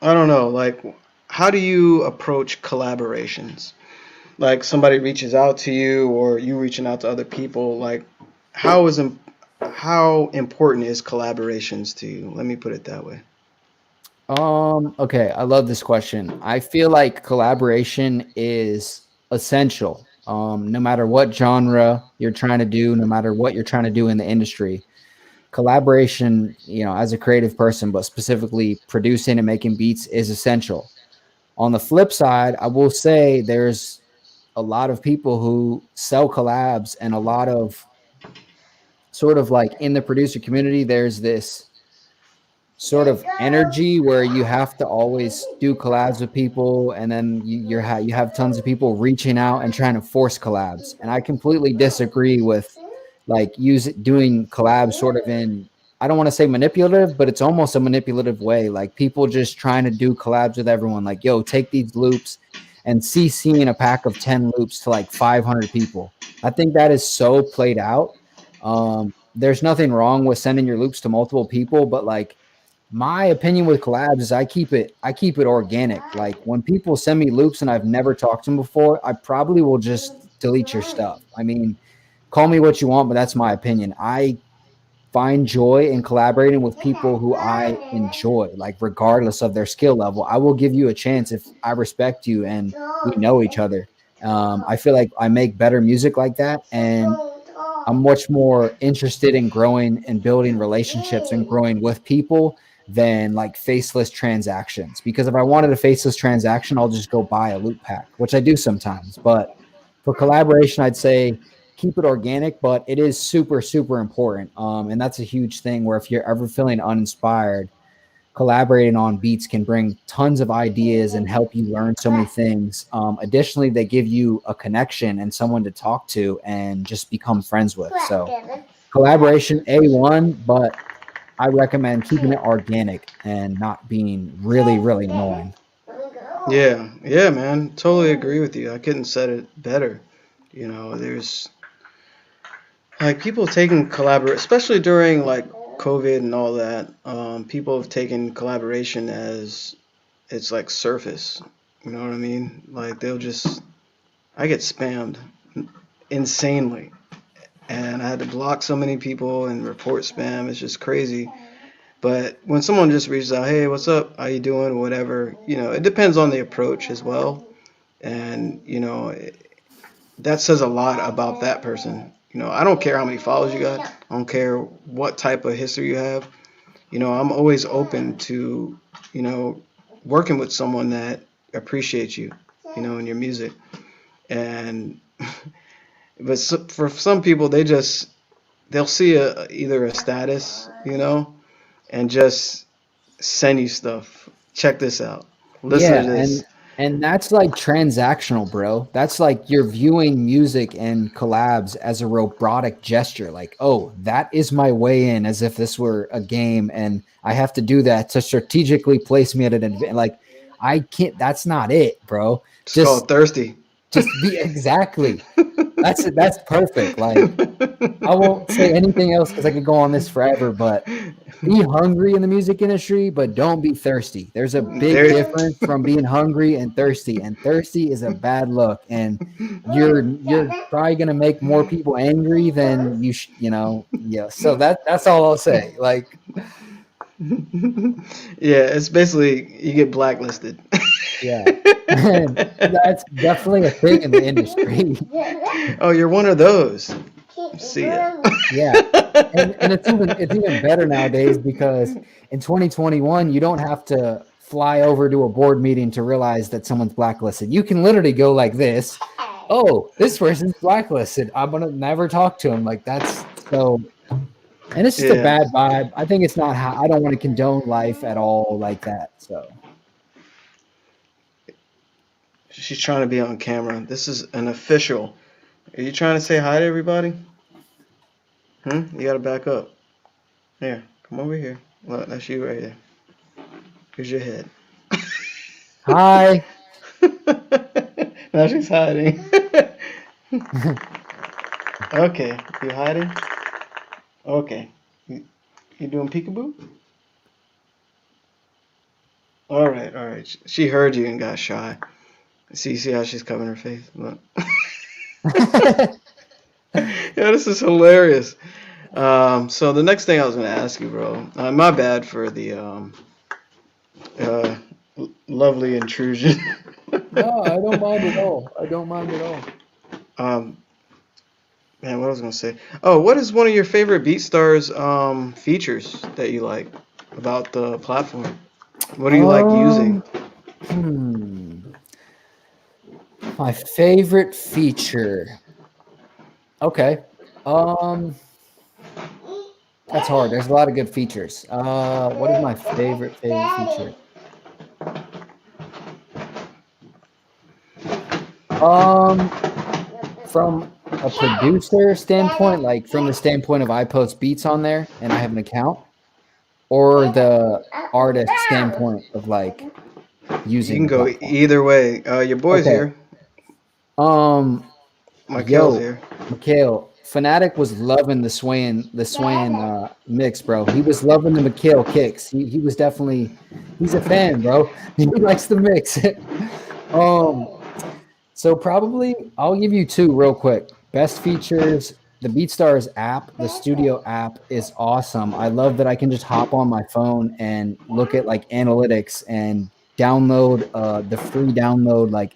I don't know, like how do you approach collaborations? Like somebody reaches out to you or you reaching out to other people, like how is how important is collaborations to you? Let me put it that way. Okay, I love this question. I feel like collaboration is essential. No matter what genre you're trying to do, no matter what you're trying to do in the industry, collaboration, as a creative person, but specifically producing and making beats is essential. On the flip side, I will say there's a lot of people who sell collabs and a lot of sort of like in the producer community, there's this sort of energy where you have to always do collabs with people, and then you have tons of people reaching out and trying to force collabs. And I completely disagree with like doing collabs sort of in, I don't want to say manipulative, but it's almost a manipulative way. Like people just trying to do collabs with everyone. Like, yo, take these loops and CCing a pack of 10 loops to like 500 people. I think that is so played out. There's nothing wrong with sending your loops to multiple people, but like my opinion with collabs is I keep it organic. Like when people send me loops and I've never talked to them before, I probably will just delete your stuff. I mean, call me what you want, but that's my opinion. I find joy in collaborating with people who I enjoy, like regardless of their skill level. I will give you a chance if I respect you and we know each other. I feel like I make better music like that, and I'm much more interested in growing and building relationships and growing with people than like faceless transactions. Because if I wanted a faceless transaction, I'll just go buy a loot pack, which I do sometimes. But for collaboration, I'd say keep it organic, but it is super, super important. And that's a huge thing where if you're ever feeling uninspired, collaborating on beats can bring tons of ideas and help you learn so many things. Additionally, they give you a connection and someone to talk to and just become friends with. So collaboration, A1, but I recommend keeping it organic and not being really, really annoying. Yeah, yeah, man. Totally agree with you. I couldn't said it better. You know, there's like people taking collaborate, especially during like COVID and all that, people have taken collaboration as it's like surface. You know what I mean? Like I get spammed insanely, and I had to block so many people and report spam. It's just crazy. But when someone just reaches out, hey, what's up? How you doing? Whatever. It depends on the approach as well, and that says a lot about that person. I don't care how many followers you got. I don't care what type of history you have. I'm always open to, working with someone that appreciates you, in your music. And but for some people, they'll see either a status, and just send you stuff. Check this out. Listen Yeah, to this. and that's like transactional, bro. That's like you're viewing music and collabs as a robotic gesture. Like, oh, that is my way in, as if this were a game, and I have to do that to strategically place me at an advantage. Like, I can't. That's not it, bro. It's called thirsty. Just be exactly. That's perfect. Like, I won't say anything else because I could go on this forever, but be hungry in the music industry, but don't be thirsty. There's a big difference from being hungry and thirsty is a bad look, and you're probably gonna make more people angry than yeah. So that's all I'll say. Like, yeah, it's basically you get blacklisted. yeah, that's definitely a thing in the industry. Oh, you're one of those. See ya. Yeah, and it's even better nowadays because in 2021 you don't have to fly over to a board meeting to realize that someone's blacklisted. You can literally go like this. Oh, this person's blacklisted. I'm gonna never talk to him. Like, that's so. And it's just a bad vibe. I think it's not how I don't want to condone life at all like that. So she's trying to be on camera. This is an official. Are you trying to say hi to everybody? You gotta back up. Here, come over here. Look, that's you right there. Here's your head. Hi. Now she's hiding. Okay, you hiding? Okay. You doing peekaboo? All right. She heard you and got shy. See how she's covering her face? Look. Yeah, this is hilarious. So the next thing I was going to ask you, bro, my bad for the lovely intrusion. No, I don't mind at all. Man, what I was going to say. Oh, what is one of your favorite BeatStars features that you like about the platform? What do you like using? My favorite feature. Okay. That's hard. There's a lot of good features. What is my favorite feature? From a producer standpoint, like from the standpoint of I post beats on there and I have an account, or the artist standpoint of like using. You can go either way. Your boy's here. Mikhail's here. Mikhail, Phanatic was loving the swaying mix, bro. He was loving the Mikhail kicks. He was definitely, he's a fan, bro. He likes the mix. So probably I'll give you two real quick. Best features, the BeatStars app, the studio app is awesome. I love that I can just hop on my phone and look at like analytics and download the free download like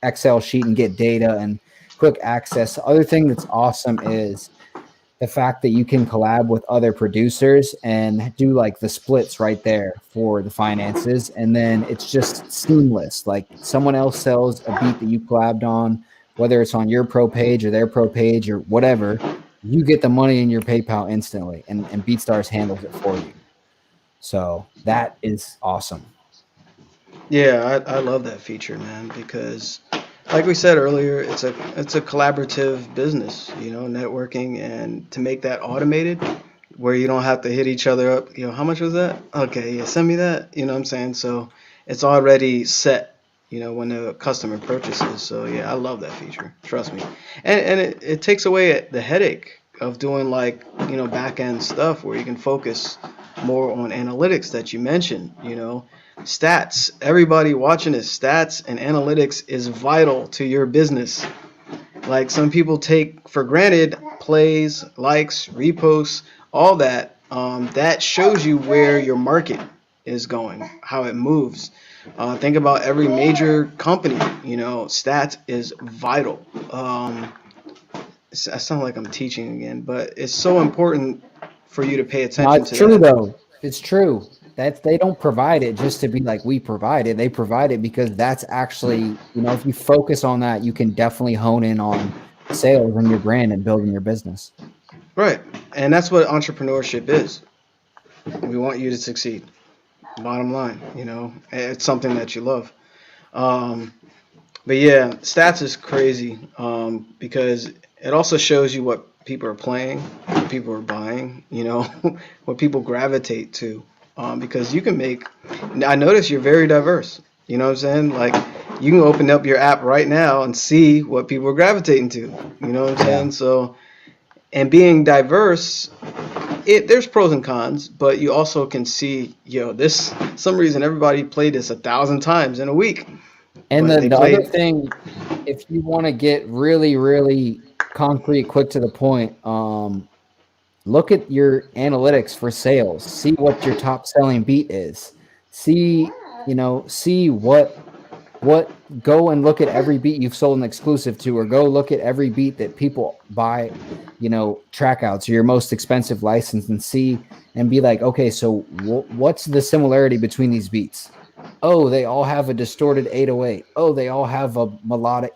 Excel sheet and get data and quick access. The other thing that's awesome is the fact that you can collab with other producers and do like the splits right there for the finances. And then it's just seamless. Like someone else sells a beat that you collabed on, whether it's on your pro page or their pro page or whatever, you get the money in your PayPal instantly, and BeatStars handles it for you. So that is awesome. Yeah, I love that feature, man, because like we said earlier, it's a collaborative business, networking, and to make that automated where you don't have to hit each other up, how much was that? Okay, yeah, send me that, what I'm saying? So it's already set, when the customer purchases. So yeah, I love that feature. Trust me. And it takes away the headache of doing like, back end stuff where you can focus more on analytics that you mentioned, stats. Everybody watching this, stats and analytics is vital to your business. Like some people take for granted plays, likes, reposts, all that. That shows you where your market is going, how it moves. Think about every major company. Stats is vital. I sound like I'm teaching again, but it's so important for you to pay attention It's to true that. though. It's true. That they don't provide it just to be like we provide it. They provide it because that's actually, if you focus on that, you can definitely hone in on sales and your brand and building your business. Right. And that's what entrepreneurship is. We want you to succeed. Bottom line, it's something that you love. But yeah, stats is crazy because it also shows you what people are playing, what people are buying, what people gravitate to. Because you can I notice you're very diverse. You know what I'm saying? Like you can open up your app right now and see what people are gravitating to. You know what I'm saying? So, and being diverse, there's pros and cons, but you also can see, some reason everybody played this 1,000 times in a week. And the other thing, if you want to get really, really concrete, quick to the point, look at your analytics for sales. See what your top selling beat is. See what go and look at every beat you've sold an exclusive to, or go look at every beat that people buy, track outs or your most expensive license, and see and be like, okay, so what's the similarity between these beats? Oh, they all have a distorted 808. Oh, they all have a melodic,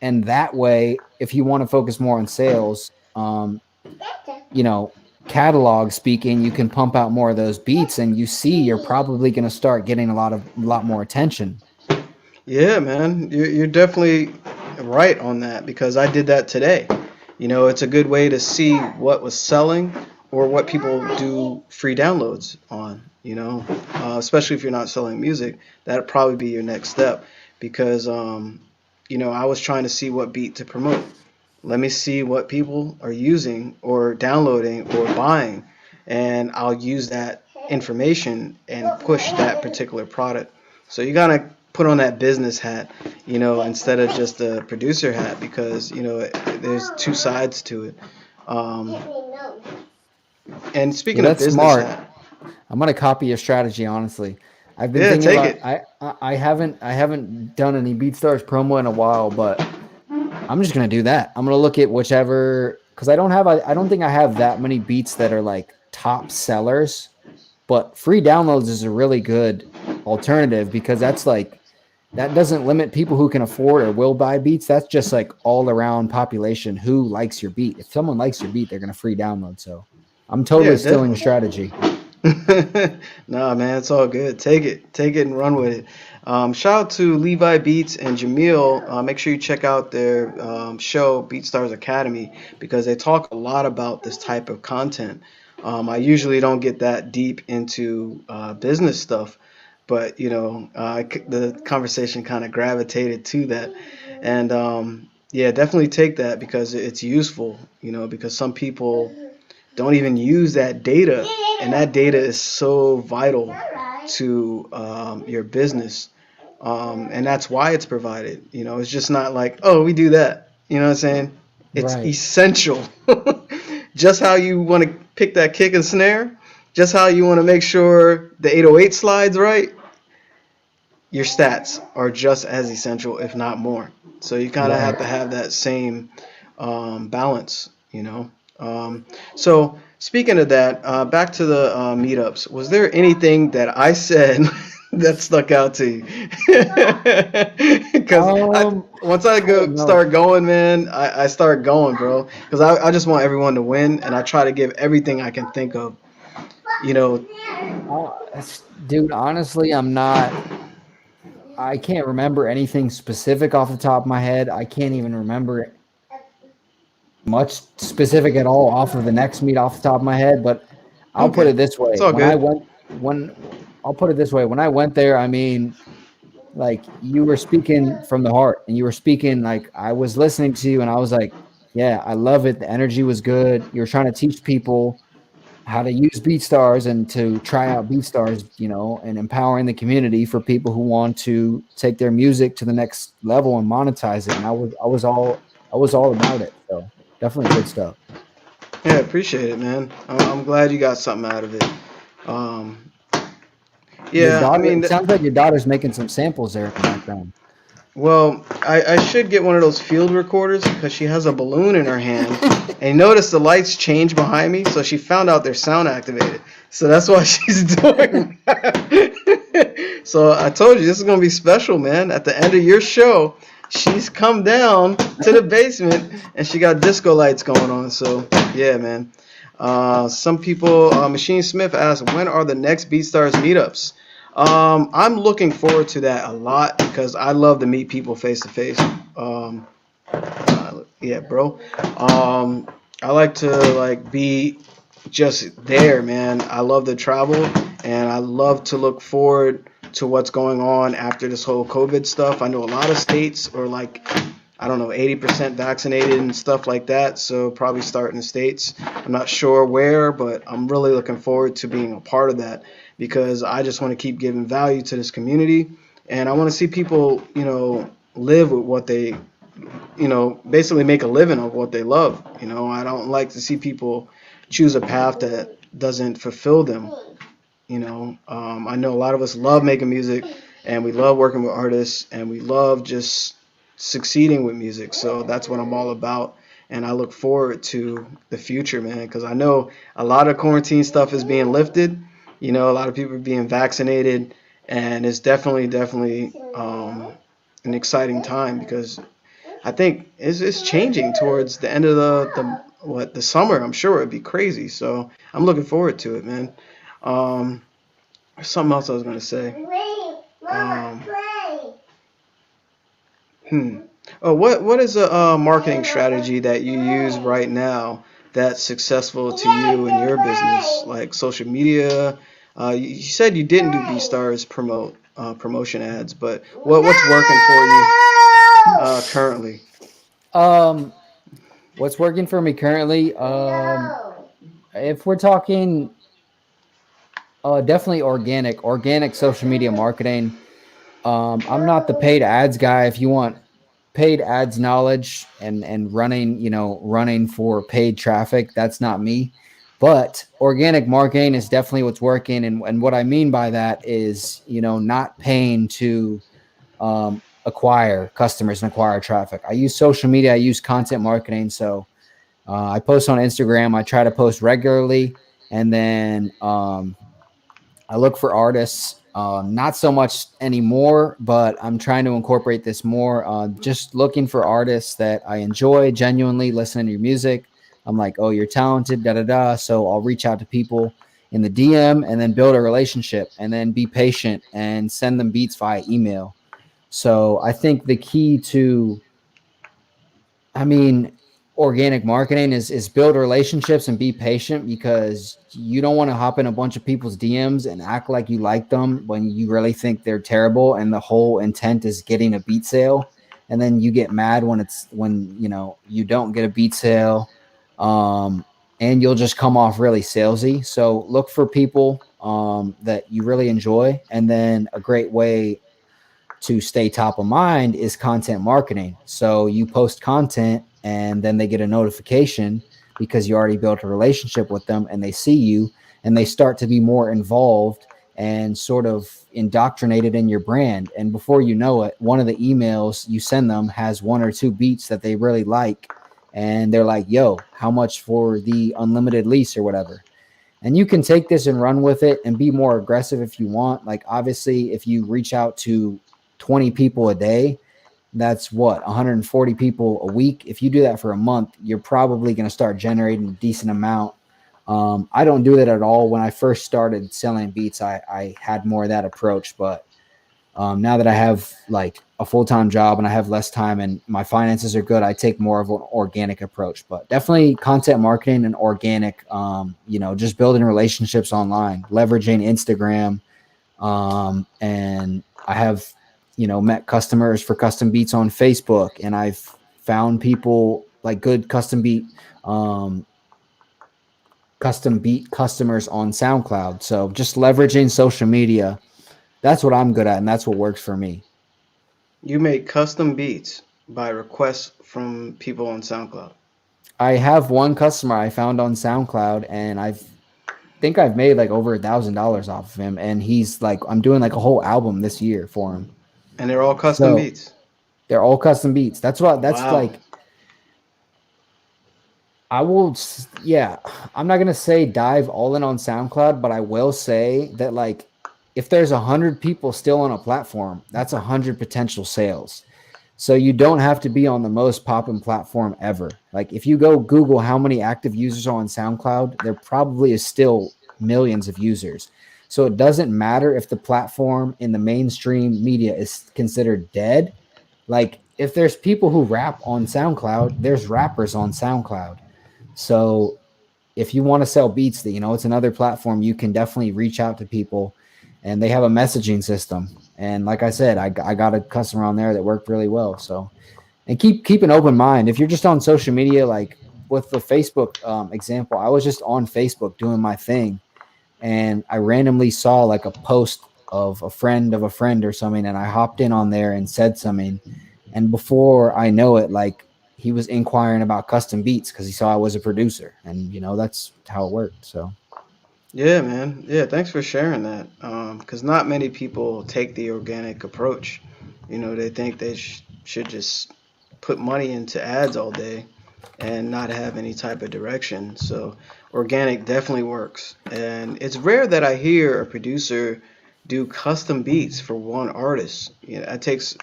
and that way, if you want to focus more on sales, catalog speaking, you can pump out more of those beats, and you're probably going to start getting a lot more attention. Yeah, man, you're definitely right on that because I did that today. It's a good way to see what was selling or what people do free downloads on, especially if you're not selling music. That'd probably be your next step because, I was trying to see what beat to promote. Let me see what people are using or downloading or buying, and I'll use that information and push that particular product. So you gotta put on that business hat, instead of just the producer hat because, there's two sides to it. And speaking of business smart. hat, I'm gonna copy your strategy. Honestly, I've been thinking about it. I haven't done any BeatStars promo in a while, but I'm just gonna do that. I'm gonna look at whichever, because I don't think I have that many beats that are like top sellers, but free downloads is a really good alternative because that doesn't limit people who can afford or will buy beats. That's just like all around population who likes your beat. If someone likes your beat, they're gonna free download. So I'm totally stealing the strategy. Nah, man, it's all good. Take it and run with it. Shout out to Levi Beats and Jamil. Make sure you check out their show, BeatStars Academy, because they talk a lot about this type of content. I usually don't get that deep into business stuff, but the conversation kind of gravitated to that, and yeah, definitely take that because it's useful. Because some people don't even use that data, and that data is so vital to your business, and that's why it's provided. It's just not like, oh, we do that. You know what I'm saying? It's essential. Just how you want to pick that kick and snare, just how you want to make sure the 808 slides right, your stats are just as essential, if not more. So you kind of have to have that same balance, So speaking of that, back to the meetups. Was there anything that I said that stuck out to you? Because once I start going, man, I start going, bro. Because I just want everyone to win, and I try to give everything I can think of. Dude, honestly, I can't remember anything specific off the top of my head. I can't even remember much specific at all off of the next meet off the top of my head, but I'll put it this way. It's all good. I'll put it this way. When I went there, I mean, like, you were speaking from the heart, and you were speaking like I was listening to you, and I was like, Yeah, I love it. The energy was good. You're trying to teach people how to use BeatStars and to try out BeatStars, you know, and empowering the community for people who want to take their music to the next level and monetize it. And I was all about it. So definitely good stuff. Yeah, appreciate it, man. I'm glad you got something out of it. Um, Your yeah, I daughter, mean, it sounds like your daughter's making some samples there in the background. well, I should get one of those field recorders because she has a balloon in her hand. And you notice the lights change behind me, so she found out they're sound activated. So that's why she's doing that. So I told you this is gonna be special, man. At the end of your show, she's come down to the basement and she got disco lights going on. So yeah, man. Some people, Machine Smith asked, when are the next BeatStars meetups? I'm looking forward to that a lot because I love to meet people face to face. Yeah, bro. I like to like be just there, man. I love to travel and I love to look forward to what's going on after this whole COVID stuff. I know a lot of states are like, I don't know, 80% vaccinated and stuff like that. So probably start in the states. I'm not sure where, but I'm really looking forward to being a part of that because I just want to keep giving value to this community and I want to see people, live with what they basically make a living of what they love. I don't like to see people choose a path that doesn't fulfill them. I know a lot of us love making music and we love working with artists and we love just succeeding with music. So that's what I'm all about. And I look forward to the future, man, because I know a lot of quarantine stuff is being lifted. A lot of people are being vaccinated, and it's definitely an exciting time because I think it's changing towards the end of the summer. I'm sure it'd be crazy. So I'm looking forward to it, man. There's something else I was gonna say. Um, hmm. Oh, what is a marketing strategy that you use right now that's successful to you in your business, like social media? You said you didn't do BeatStars promotion ads, but what's working for you currently? Um, what's working for me currently? If we're talking, definitely organic social media marketing. I'm not the paid ads guy. If you want paid ads knowledge and running, running for paid traffic, that's not me. But organic marketing is definitely what's working. And what I mean by that is, not paying to acquire customers and acquire traffic. I use social media. I use content marketing. So I post on Instagram. I try to post regularly. And then I look for artists, not so much anymore, but I'm trying to incorporate this more. Just looking for artists that I enjoy genuinely listening to your music. I'm like, oh, you're talented, da da da. So I'll reach out to people in the DM and then build a relationship and then be patient and send them beats via email. So I think the key to, I mean, organic marketing is build relationships and be patient because you don't want to hop in a bunch of people's DMs and act like you like them when you really think they're terrible and the whole intent is getting a beat sale. And then you get mad when you don't get a beat sale, and you'll just come off really salesy. So look for people that you really enjoy, and then a great way to stay top of mind is content marketing. So you post content and then they get a notification because you already built a relationship with them and they see you and they start to be more involved and sort of indoctrinated in your brand. And before you know it, one of the emails you send them has one or two beats that they really like. And they're like, yo, how much for the unlimited lease or whatever? And you can take this and run with it and be more aggressive if you want. Like, obviously, if you reach out to 20 people a day, that's what, 140 people a week. If you do that for a month, you're probably going to start generating a decent amount. I don't do that at all. When I first started selling beats, I had more of that approach. But now that I have like a full-time job and I have less time and my finances are good, I take more of an organic approach. But definitely content marketing and organic, just building relationships online, leveraging Instagram. And I have met customers for custom beats on Facebook, and I've found people like good custom beat customers on SoundCloud. So just leveraging social media, that's what I'm good at, and that's what works for me. You make custom beats by request from people on SoundCloud. I have one customer I found on SoundCloud, and think I've made like over $1,000 off of him, and he's like, I'm doing like a whole album this year for him. And they're all custom So beats. they're all custom beats. That's Wow. like, yeah, I'm not going to say dive all in on SoundCloud, but I will say that like, if there's 100 people still on a platform, that's 100 potential sales. So you don't have to be on the most poppin' platform ever. Like if you go Google how many active users are on SoundCloud, there probably is still millions of users. So it doesn't matter if the platform in the mainstream media is considered dead. Like if there's people who rap on SoundCloud, there's rappers on SoundCloud. So if you want to sell beats, that it's another platform, you can definitely reach out to people, and they have a messaging system. And like I said, I got a customer on there that worked really well. So, and keep an open mind. If you're just on social media, like with the Facebook example, I was just on Facebook doing my thing, and I randomly saw like a post of a friend or something, and I hopped in on there and said something. And before I know it, like he was inquiring about custom beats because he saw I was a producer, and that's how it worked. So Yeah, man. Yeah, thanks for sharing that. Because not many people take the organic approach. They think they should just put money into ads all day and not have any type of direction. So organic definitely works. And it's rare that I hear a producer do custom beats for one artist. It takes,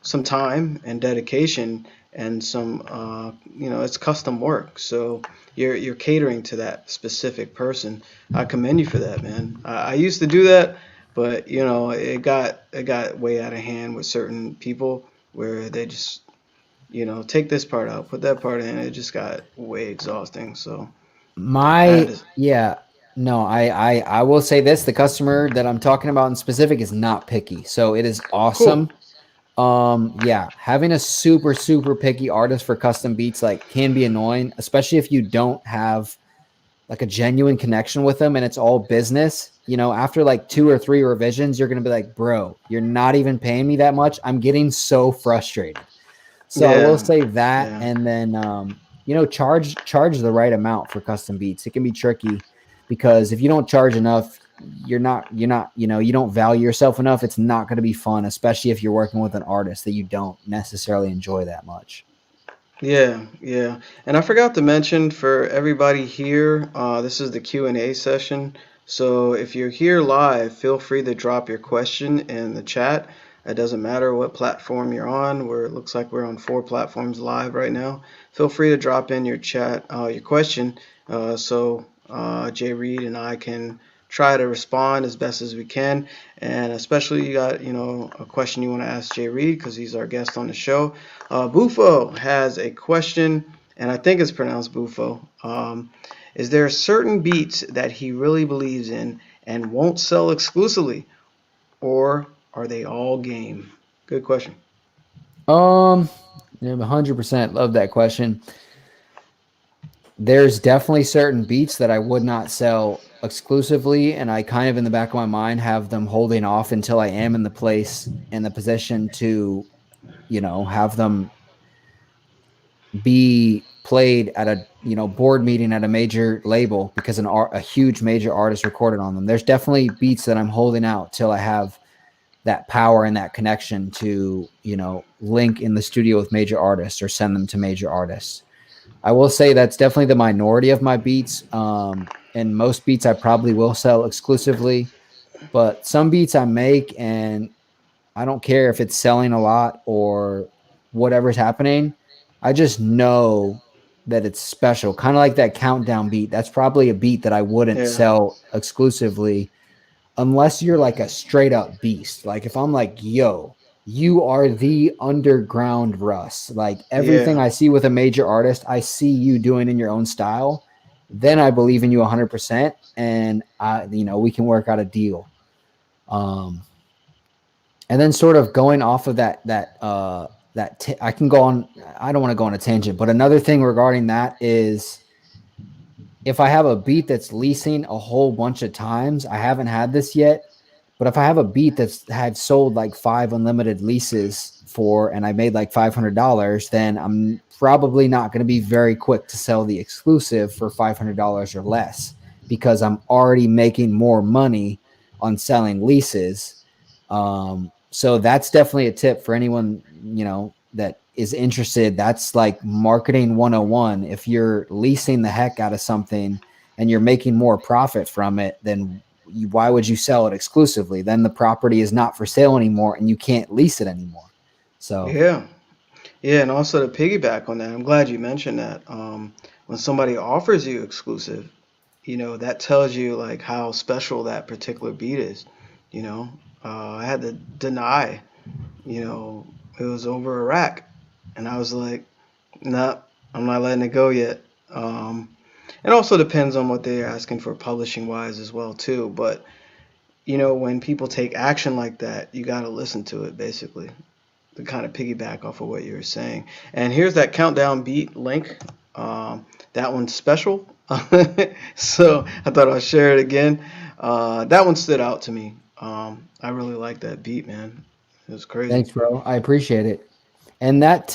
some time and dedication and some, it's custom work. So you're catering to that specific person. I commend you for that, man. I used to do that, but it got way out of hand with certain people where they just take this part out, put that part in. It just got way exhausting. So I had to, I will say this: the customer that I'm talking about in specific is not picky, so it is awesome. cool. Yeah, having a super picky artist for custom beats like can be annoying, especially if you don't have like a genuine connection with them and it's all business. After like 2 or 3 revisions, you're gonna be like, bro, you're not even paying me that much. I'm getting so frustrated. So I will Yeah, say that, yeah, and then charge the right amount for custom beats. It can be tricky because if you don't charge enough, you don't value yourself enough. It's not going to be fun, especially if you're working with an artist that you don't necessarily enjoy that much. yeah, yeah. And I forgot to mention for everybody here, this is the Q&A session. So if you're here live, feel free to drop your question in the chat. It doesn't matter what platform you're on. It looks like we're on 4 platforms live right now. Feel free to drop in your chat, your question, so JReed and I can try to respond as best as we can. And especially you got, a question you want to ask JReed because he's our guest on the show. Bufo has a question, and I think it's pronounced Bufo. Is there certain beats that he really believes in and won't sell exclusively, or are they all game? Good question. 100% love that question. There's definitely certain beats that I would not sell exclusively, and I kind of in the back of my mind have them holding off until I am in the position to, have them be played at a board meeting at a major label because a huge major artist recorded on them. There's definitely beats that I'm holding out till I have that power and that connection to link in the studio with major artists or send them to major artists. I will say that's definitely the minority of my beats. And most beats I probably will sell exclusively, but some beats I make and I don't care if it's selling a lot or whatever's happening. I just know that it's special. Kind of like that countdown beat. That's probably a beat that I wouldn't Yeah, sell exclusively unless you're like a straight up beast. Like if I'm like, yo, you are the underground Russ. Like everything yeah, I see with a major artist, I see you doing in your own style. Then I believe in you 100%, and we can work out a deal. And then sort of going off of that I can go on. I don't want to go on a tangent, but another thing regarding that is if I have a beat that's leasing a whole bunch of times, I haven't had this yet, but if I have a beat that's had sold like 5 unlimited leases for, and I made like $500, then I'm probably not going to be very quick to sell the exclusive for $500 or less because I'm already making more money on selling leases. So that's definitely a tip for anyone, that is interested. That's like marketing 101. If you're leasing the heck out of something and you're making more profit from it, then why would you sell it exclusively? Then the property is not for sale anymore and you can't lease it anymore. So Yeah. Yeah, and also to piggyback on that, I'm glad you mentioned that. When somebody offers you exclusive, that tells you like how special that particular beat is. You know, I had to deny. It was over a rack, and I was like, nah, I'm not letting it go yet. It also depends on what they're asking for publishing wise as well too. But when people take action like that, you got to listen to it basically to kind of piggyback off of what you were saying. And here's that countdown beat link. That one's special. So I thought I'll share it again. That one stood out to me. I really like that beat, man. It was crazy. thanks, bro. I appreciate it. And that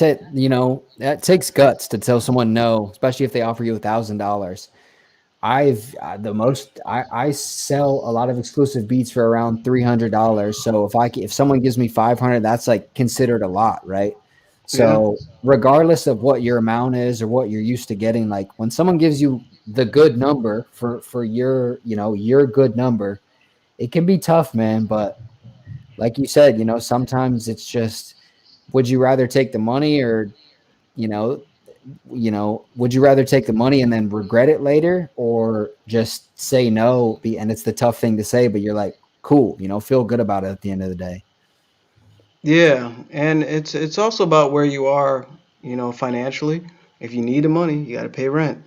takes guts to tell someone no, especially if they offer you $1,000. I sell a lot of exclusive beats for around $300. So if someone gives me 500, that's like considered a lot, right? Yeah. So regardless of what your amount is or what you're used to getting, like when someone gives you the good number for your good number, it can be tough, man. But like you said, sometimes it's just, would you rather take the money or, you know, would you rather take the money and then regret it later or just say no? And it's the tough thing to say, but you're like, cool, feel good about it at the end of the day. Yeah, and it's also about where you are, financially. If you need the money, you got to pay rent.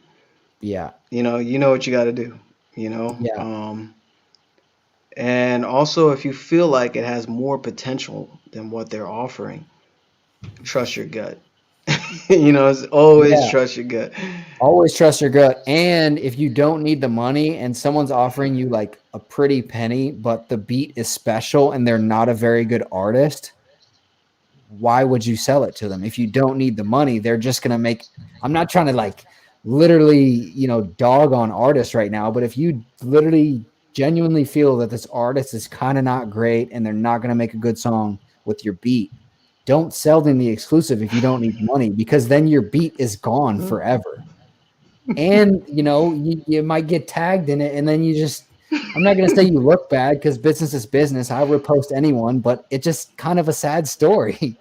Yeah. You know what you got to do. You know, Yeah. and also if you feel like it has more potential than what they're offering, trust your gut. It's always Yeah. trust your gut. Always trust your gut. And if you don't need the money and someone's offering you like a pretty penny, but the beat is special and they're not a very good artist, why would you sell it to them? If you don't need the money, they're just going to make, I'm not trying to like literally, dog on artists right now, but if you literally genuinely feel that this artist is kind of not great and they're not going to make a good song with your beat, don't sell them the exclusive if you don't need money, because then your beat is gone forever. And, you might get tagged in it and then I'm not going to say you look bad because business is business. I'll repost anyone, but it's just kind of a sad story.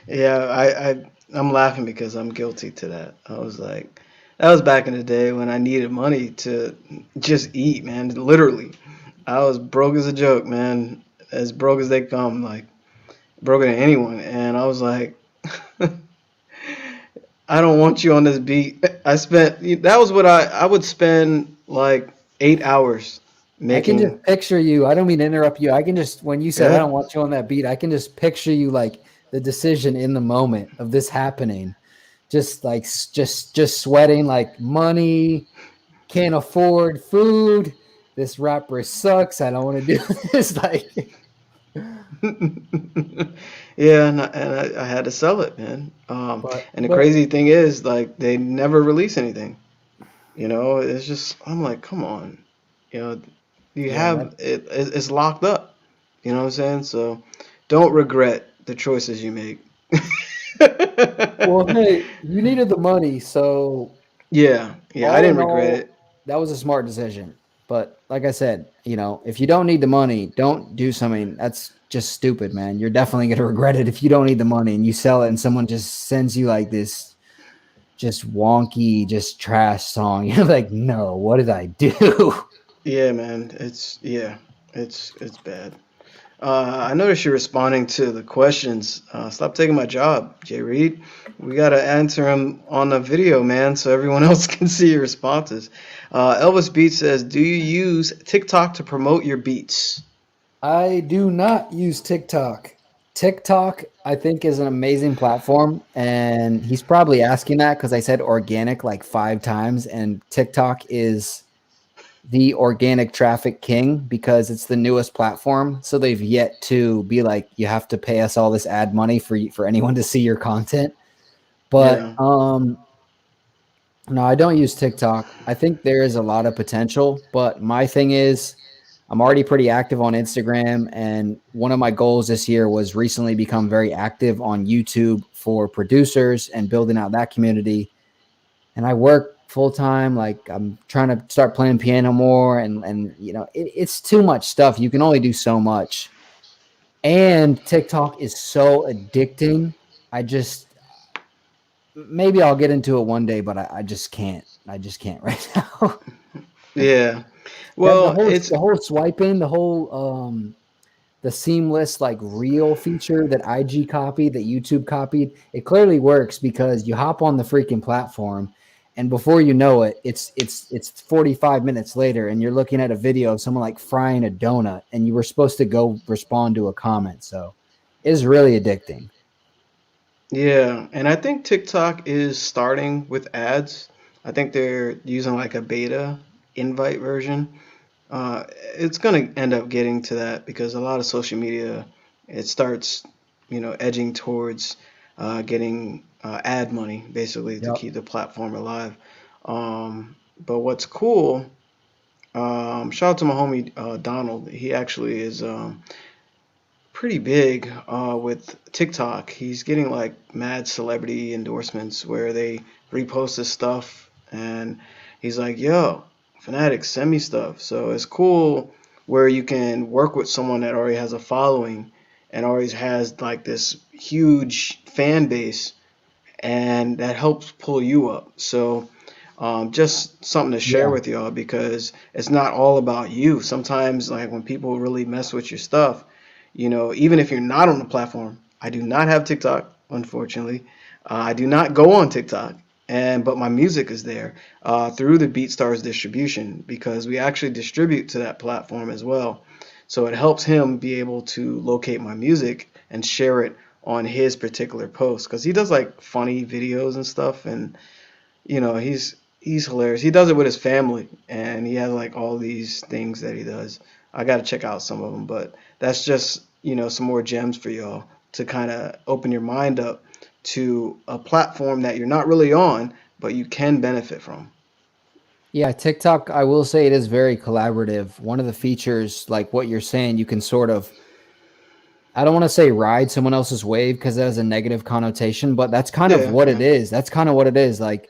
Yeah, I'm laughing because I'm guilty to that. I was like, that was back in the day when I needed money to just eat, man. Literally, I was broke as a joke, man. As broke as they come, like broker than anyone. And I was like, I don't want you on this beat. That was what I would spend like 8 hours I can making. just picture you. I don't mean to interrupt you. I can just, when you said, I Yeah, don't want you on that beat, I can just picture you like the decision in the moment of this happening. Just like, just sweating like money, can't afford food. This rapper sucks. I don't want to do this. Like, yeah, and I had to sell it, man. And the but crazy thing is, like, they never release anything. It's just I'm like, come on, you know, you yeah, have it's locked up. You know what I'm saying? So don't regret the choices you make. well, hey, you needed the money. So Yeah, I all didn't in regret all, it. that was a smart decision. But like I said, if you don't need the money, don't do something that's just stupid, man. You're definitely going to regret it if you don't need the money and you sell it and someone just sends you like this just wonky, just trash song. You're like, no, what did I do? Yeah, man, it's bad. I noticed you're responding to the questions. Stop taking my job, JReed. We gotta answer them on the video, man, so everyone else can see your responses. Elvis Beats says, "Do you use TikTok to promote your beats?" I do not use TikTok. TikTok, I think, is an amazing platform, and he's probably asking that because I said organic like 5 times, and TikTok is the organic traffic king because it's the newest platform. So they've yet to be like, you have to pay us all this ad money for anyone to see your content. But Yeah. no, I don't use TikTok. I think there is a lot of potential, but my thing is I'm already pretty active on Instagram, and one of my goals this year was recently become very active on YouTube for producers and building out that community. And I work full time. Like I'm trying to start playing piano more, and you know, it's too much stuff. You can only do so much. And TikTok is so addicting. I just maybe I'll get into it one day, but I just can't. I just can't right now. Yeah. That Well, it's the whole swiping, the seamless like reel feature that IG copied, that YouTube copied, it clearly works because you hop on the freaking platform and before you know it, it's 45 minutes later and you're looking at a video of someone like frying a donut and you were supposed to go respond to a comment. So it's really addicting. yeah, and I think TikTok is starting with ads. I think they're using like a beta invite version. It's gonna end up getting to that because a lot of social media it starts, edging towards getting ad money basically to Yep. keep the platform alive. But what's cool, shout out to my homie Donald. He actually is pretty big with TikTok. He's getting like mad celebrity endorsements where they repost his stuff, and he's like, "Yo, Phanatic, send me stuff." So it's cool where you can work with someone that already has a following and always has like this huge fan base, and that helps pull you up. So just something to share Yeah. with y'all because it's not all about you. Sometimes, like when people really mess with your stuff, even if you're not on the platform, I do not have TikTok, unfortunately. I do not go on TikTok, but my music is there through the BeatStars distribution because we actually distribute to that platform as well. So it helps him be able to locate my music and share it on his particular post because he does like funny videos and stuff, and he's hilarious. He does it with his family, and he has like all these things that he does. I got to check out some of them, but that's just some more gems for y'all to kind of open your mind up to a platform that you're not really on, but you can benefit from. Yeah, TikTok, I will say it is very collaborative. One of the features, like what you're saying, you can sort of, I don't want to say ride someone else's wave because that has a negative connotation, but that's kind of Yeah, what it yeah. is. That's kind of what it is. Like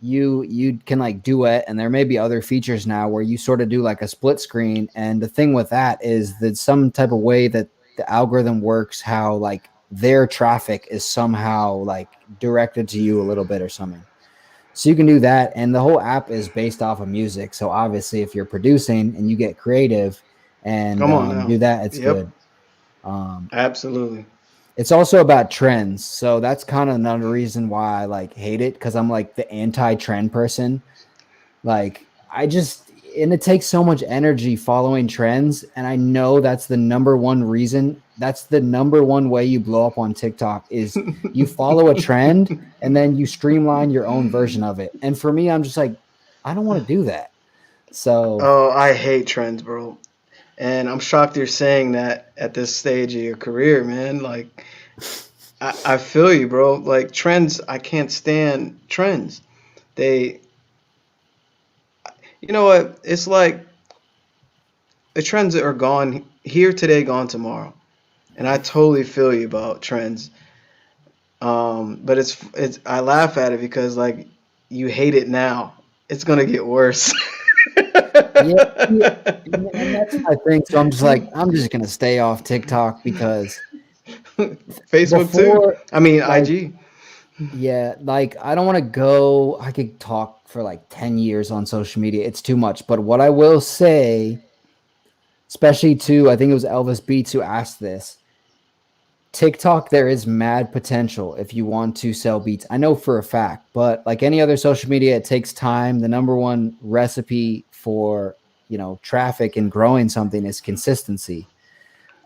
you can like duet, and there may be other features now where you sort of do like a split screen. And the thing with that is that some type of way that the algorithm works, how like their traffic is somehow like directed to you a little bit or something. So you can do that, and the whole app is based off of music. So obviously, if you're producing and you get creative and Come on now. do that, it's Yep, good. Um, absolutely. it's also about trends. So that's kind of another reason why I like hate it because I'm like the anti-trend person. Like I just and it takes so much energy following trends, and I know that's the number one reason. That's the number one way you blow up on TikTok is you follow a trend and then you streamline your own version of it. And for me, I'm just like, I don't want to do that. So Oh, I hate trends, bro. And I'm shocked you're saying that at this stage of your career, man. Like, I feel you, bro. Like trends, I can't stand trends. They, you know what? It's like the trends are gone here today, gone tomorrow. And I totally feel you about trends. But it's I laugh at it because like you hate it now. It's gonna get worse. yeah, yeah, and that's my thing. So I'm just like, I'm just gonna stay off TikTok because Facebook too. before, I mean like, IG. yeah, like I don't want to go. I could talk for like 10 years on social media. It's too much. But what I will say, especially to, I think it was Elvis Beats who asked this, TikTok, there is mad potential if you want to sell beats. I know for a fact, but like any other social media, it takes time. The number one recipe for, traffic and growing something is consistency.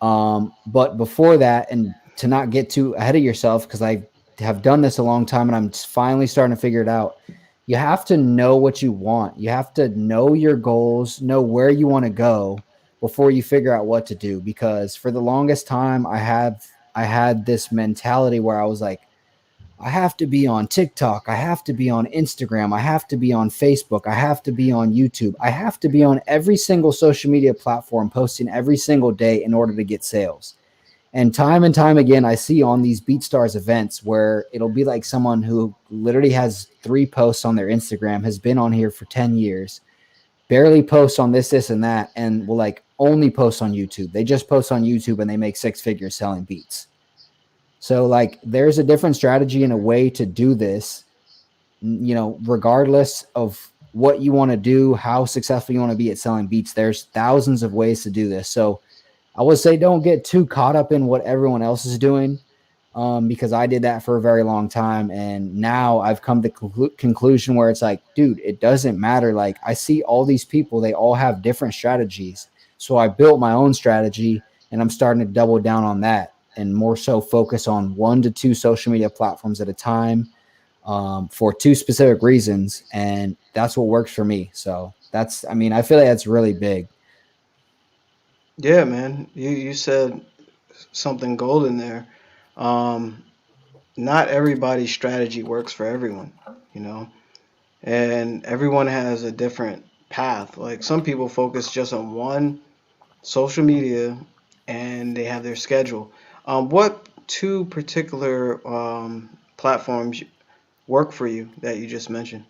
But before that, and to not get too ahead of yourself, because I have done this a long time and I'm finally starting to figure it out. You have to know what you want. You have to know your goals, know where you want to go before you figure out what to do. Because for the longest time, I had this mentality where I was like, I have to be on TikTok. I have to be on Instagram. I have to be on Facebook. I have to be on YouTube. I have to be on every single social media platform, posting every single day in order to get sales. And time again, I see on these BeatStars events where it'll be like someone who literally has 3 posts on their Instagram, has been on here for 10 years, barely posts on this, and that, and will like only post on YouTube. They just post on YouTube and they make 6 figures selling beats. So like there's a different strategy and a way to do this, you know, regardless of what you want to do, how successful you want to be at selling beats. There's thousands of ways to do this. So I would say don't get too caught up in what everyone else is doing, because I did that for a very long time. And now I've come to the conclusion where it's like, dude, it doesn't matter. Like I see all these people, they all have different strategies. So I built my own strategy and I'm starting to double down on that and more so focus on 1 to 2 social media platforms at a time, for 2 specific reasons. And that's what works for me. So that's, I mean, I feel like that's really big. Yeah, man. You said something golden there. Um, Not everybody's strategy works for everyone, you know, and everyone has a different path. Like some people focus just on one social media and they have their schedule. What 2 particular platforms work for you that you just mentioned?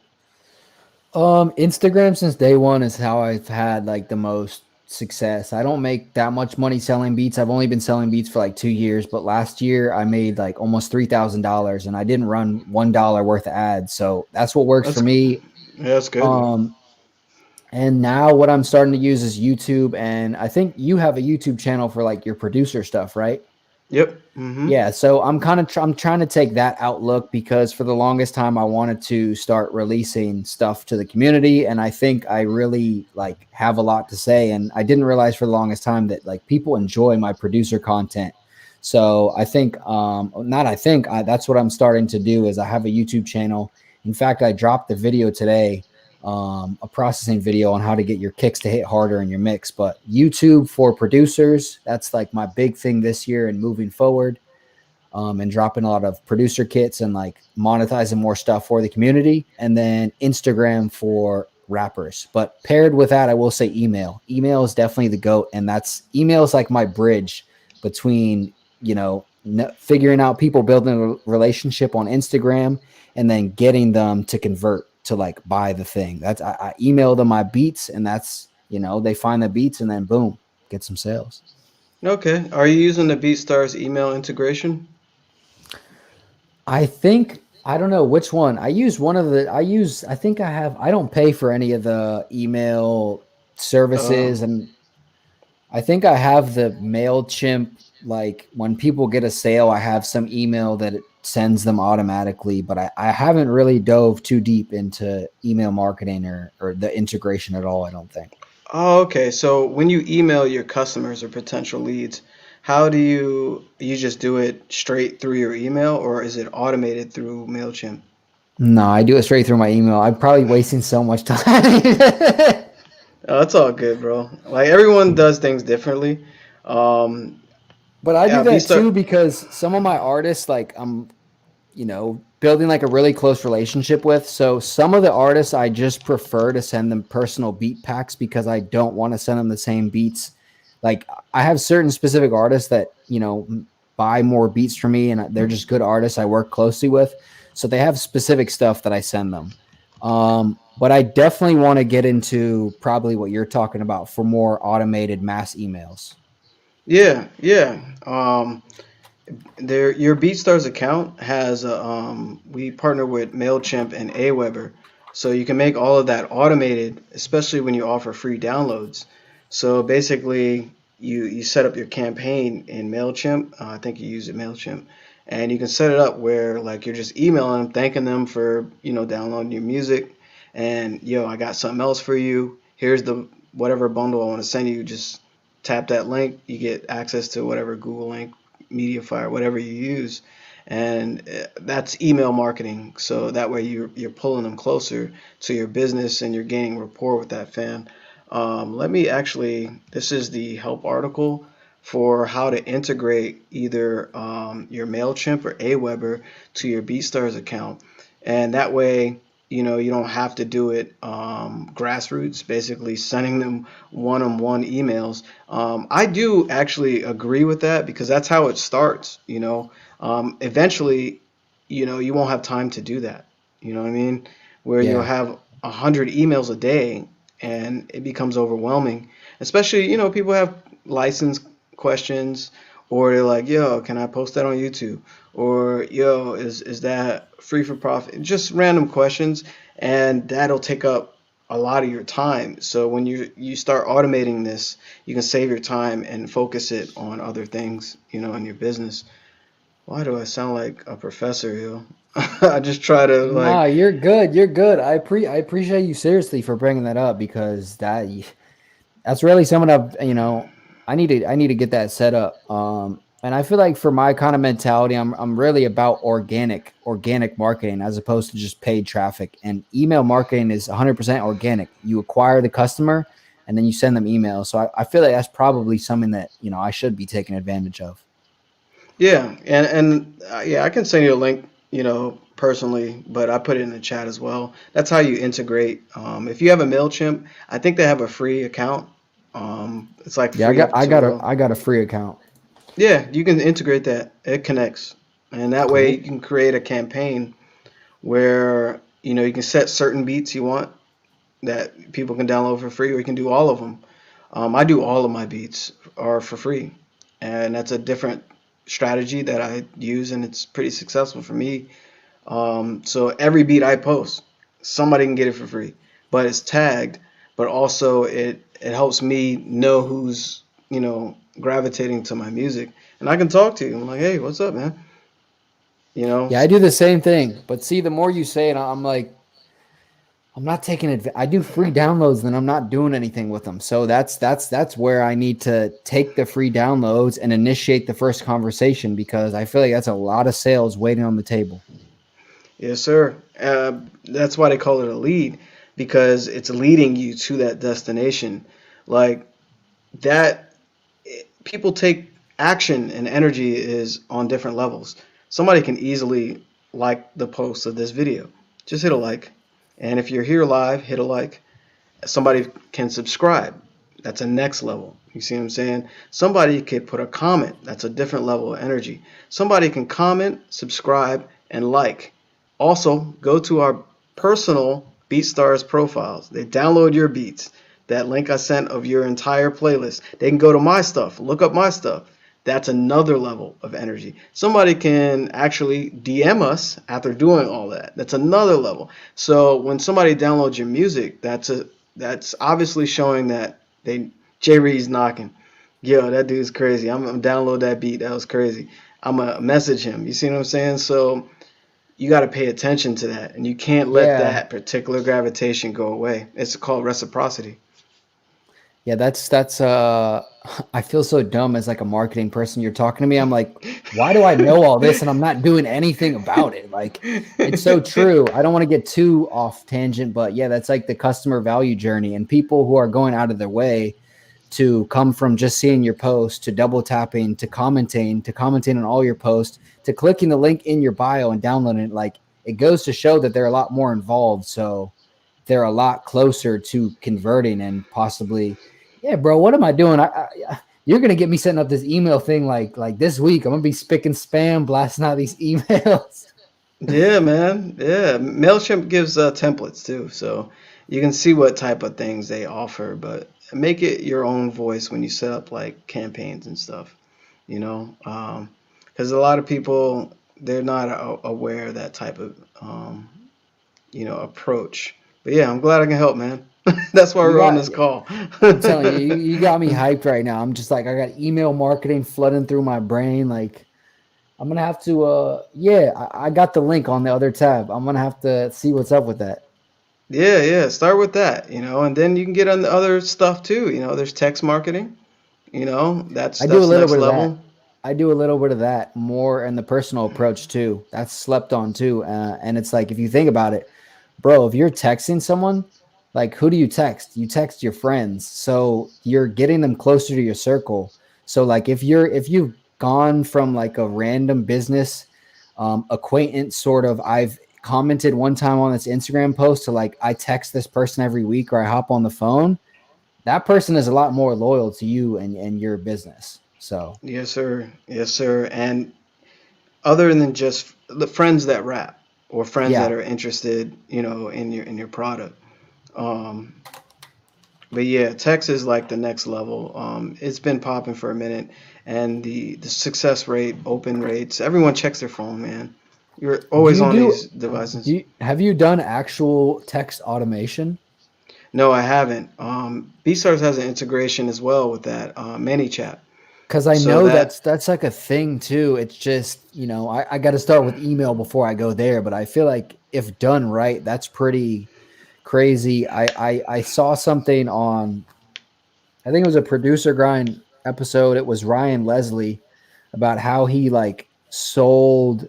Instagram since day one is how I've had like the most success. I don't make that much money selling beats. I've only been selling beats for like 2 years, but last year I made like almost $3,000 and I didn't run $1 worth of ads. So that's what works for That's me. yeah, that's good, man. Um, and now what I'm starting to use is YouTube. And I think you have a YouTube channel for like your producer stuff, right? Yep. Mm-hmm. Yeah, so I'm kind of I'm trying to take that outlook, because for the longest time I wanted to start releasing stuff to the community, and I think I really like have a lot to say, and I didn't realize for the longest time that like people enjoy my producer content. So I think not I think that's what I'm starting to do is I have a YouTube channel. In fact, I dropped the video today, a processing video on how to get your kicks to hit harder in your mix. But YouTube for producers, that's like my big thing this year and moving forward, and dropping a lot of producer kits and like monetizing more stuff for the community. And then Instagram for rappers. But paired with that, I will say email. Email is definitely the GOAT. And that's email is like my bridge between, you know, figuring out people building a relationship on Instagram and then getting them to convert to like buy the thing. That's I email them my beats, and that's, you know, they find the beats and then boom, get some sales. Okay. Are you using the BeatStars email integration? I think I don't know which one. I use one of the I think I don't pay for any of the email services, Um, and I think I have the MailChimp, like when people get a sale, I have some email that it sends them automatically, but I haven't really dove too deep into email marketing or the integration at all, I don't think. oh, okay. So when you email your customers or potential leads, how do you just do it straight through your email or is it automated through MailChimp? No, I do it straight through my email. I'm probably wasting so much time. Oh, that's all good, bro. Like everyone does things differently. Um, But I do yeah, that BeatStar. too because some of my artists, like I'm, you know, building like a really close relationship with. So some of the artists I just prefer to send them personal beat packs because I don't want to send them the same beats. Like I have certain specific artists that, you know, buy more beats from me and they're just good artists I work closely with. So they have specific stuff that I send them. But I definitely want to get into probably what you're talking about for more automated mass emails. Yeah, yeah. There, your BeatStars account has we partner with Mailchimp and Aweber, so you can make all of that automated, especially when you offer free downloads. So basically, you set up your campaign in Mailchimp. I think you use it Mailchimp, and you can set it up where like you're just emailing them, thanking them for downloading your music, and yo, I got something else for you. Here's the whatever bundle I want to send you. Just tap that link, you get access to whatever Google link Mediafire, whatever you use, and that's email marketing. So that way you're pulling them closer to your business and you're gaining rapport with that fan. Let me actually, this is the help article for how to integrate either your MailChimp or Aweber to your BeatStars account. And that way, you don't have to do it grassroots, basically sending them one-on-one emails. I do actually agree with that because that's how it starts. Eventually, you won't have time to do that. You know what I mean? Where you'll Yeah. have 100 emails a day and it becomes overwhelming. Especially, people have license questions, or they're like, yo, can I post that on YouTube? Or yo, is that free for profit? Just random questions, and that'll take up a lot of your time. So when you start automating this, you can save your time and focus it on other things, in your business. Why do I sound like a professor, yo? I just try to Nah, you're good. You're good. I appreciate you seriously for bringing that up because that's really something I need to get that set up. And I feel like for my kind of mentality, I'm really about organic marketing as opposed to just paid traffic. And email marketing is 100% organic. You acquire the customer and then you send them emails. So I feel like that's probably something that I should be taking advantage of. Yeah, and yeah, I can send you a link, personally, but I put it in the chat as well. That's how you integrate. If you have a Mailchimp, I think they have a free account. It's like Yeah, free up to I got a free account. yeah, you can integrate that. It connects, and that way Cool. you can create a campaign where you can set certain beats you want that people can download for free, or you can do all of them. I do all of my beats are for free, and that's a different strategy that I use, and it's pretty successful for me. So every beat I post, somebody can get it for free, but it's tagged. But also it helps me know who's gravitating to my music, and I can talk to you. I'm like, hey, what's up, man? You know, Yeah, I do the same thing. But see, the more you say it, I'm like, I'm not taking it. I do free downloads, and I'm not doing anything with them. So that's where I need to take the free downloads and initiate the first conversation because I feel like that's a lot of sales waiting on the table. yes, sir. That's why they call it a lead because it's leading you to that destination. Like that, people take action and energy is on different levels. Somebody can easily like the post of this video. Just hit a like. And if you're here live, hit a like. Somebody can subscribe. That's a next level. You see what I'm saying? Somebody could put a comment. That's a different level of energy. Somebody can comment, subscribe, and like. Also, go to our personal BeatStars profiles. They download your beats. That link I sent of your entire playlist. They can go to my stuff, look up my stuff. That's another level of energy. Somebody can actually DM us after doing all that. That's another level. So when somebody downloads your music, that's obviously showing that JReed's knocking. Yo, that dude's crazy. I'm gonna download that beat. That was crazy. I'm gonna message him. You see what I'm saying? So you got to pay attention to that, and you can't let Yeah. that particular gravitation go away. It's called reciprocity. Yeah, that's I feel so dumb as like a marketing person. You're talking to me. I'm like, why do I know all this and I'm not doing anything about it? Like it's so true. I don't want to get too off tangent, but yeah, that's like the customer value journey and people who are going out of their way to come from just seeing your post to double tapping to commenting on all your posts to clicking the link in your bio and downloading it. Like it goes to show that they're a lot more involved. So they're a lot closer to converting and possibly, yeah, bro, what am I doing? You're gonna get me setting up this email thing like this week. I'm gonna be spick and spam blasting out these emails. Yeah, man. Yeah, Mailchimp gives templates too, so you can see what type of things they offer, but make it your own voice when you set up like campaigns and stuff. You know, because a lot of people they're not aware of that type of approach. But yeah, I'm glad I can help, man. That's why You we're on got, this call. I'm telling you, you got me hyped right now. I'm just like, I got email marketing flooding through my brain. Like, I'm gonna have to, yeah, I got the link on the other tab. I'm gonna have to see what's up with that. Yeah, start with that, and then you can get on the other stuff too. There's text marketing, I do a that's little next bit of that. level. I do a little bit of that more, and the personal approach too. That's slept on too. And it's like, if you think about it, bro, if you're texting someone, like, who do you text? You text your friends. So you're getting them closer to your circle. So like, if you've gone from like a random business acquaintance sort of, I've commented one time on this Instagram post to like, I text this person every week, or I hop on the phone, that person is a lot more loyal to you and your business. So Yes, sir. Yes, sir. And other than just the friends that rap or friends that yeah, are interested, in your product. Um, but yeah, text is like the next level. It's been popping for a minute, and the success rate, open rates, everyone checks their phone, man. You're do always you on do these devices. do you, have you done actual text automation? No, I haven't. BeatStars has an integration as well with that ManyChat. Because I So know that that's like a thing too. It's just, I got to start with email before I go there, but I feel like if done right, that's pretty crazy. I saw something on, I think it was a producer grind episode. It was Ryan Leslie, about how he like sold,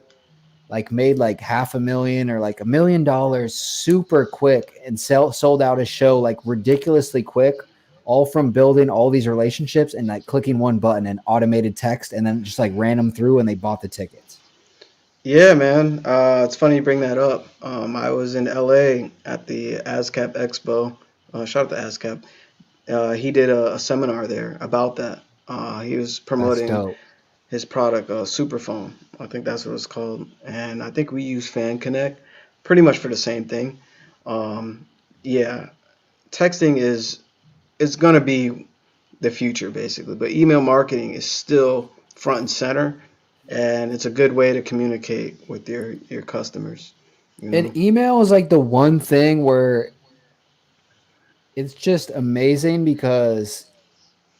like made like 500,000 or like $1 million super quick, and sold out his show like ridiculously quick, all from building all these relationships and like clicking one button and automated text, and then just like ran them through and they bought the tickets. Yeah, man. It's funny you bring that up. I was in LA at the ASCAP Expo. Shout out to ASCAP. He did a seminar there about that. He was That's promoting dope. his product, Superphone. I think that's what it's called. And I think we use Fan Connect pretty much for the same thing. Um, yeah, texting is going to be the future basically, but email marketing is still front and center, and it's a good way to communicate with your customers. You know. And email is like the one thing where it's just amazing, because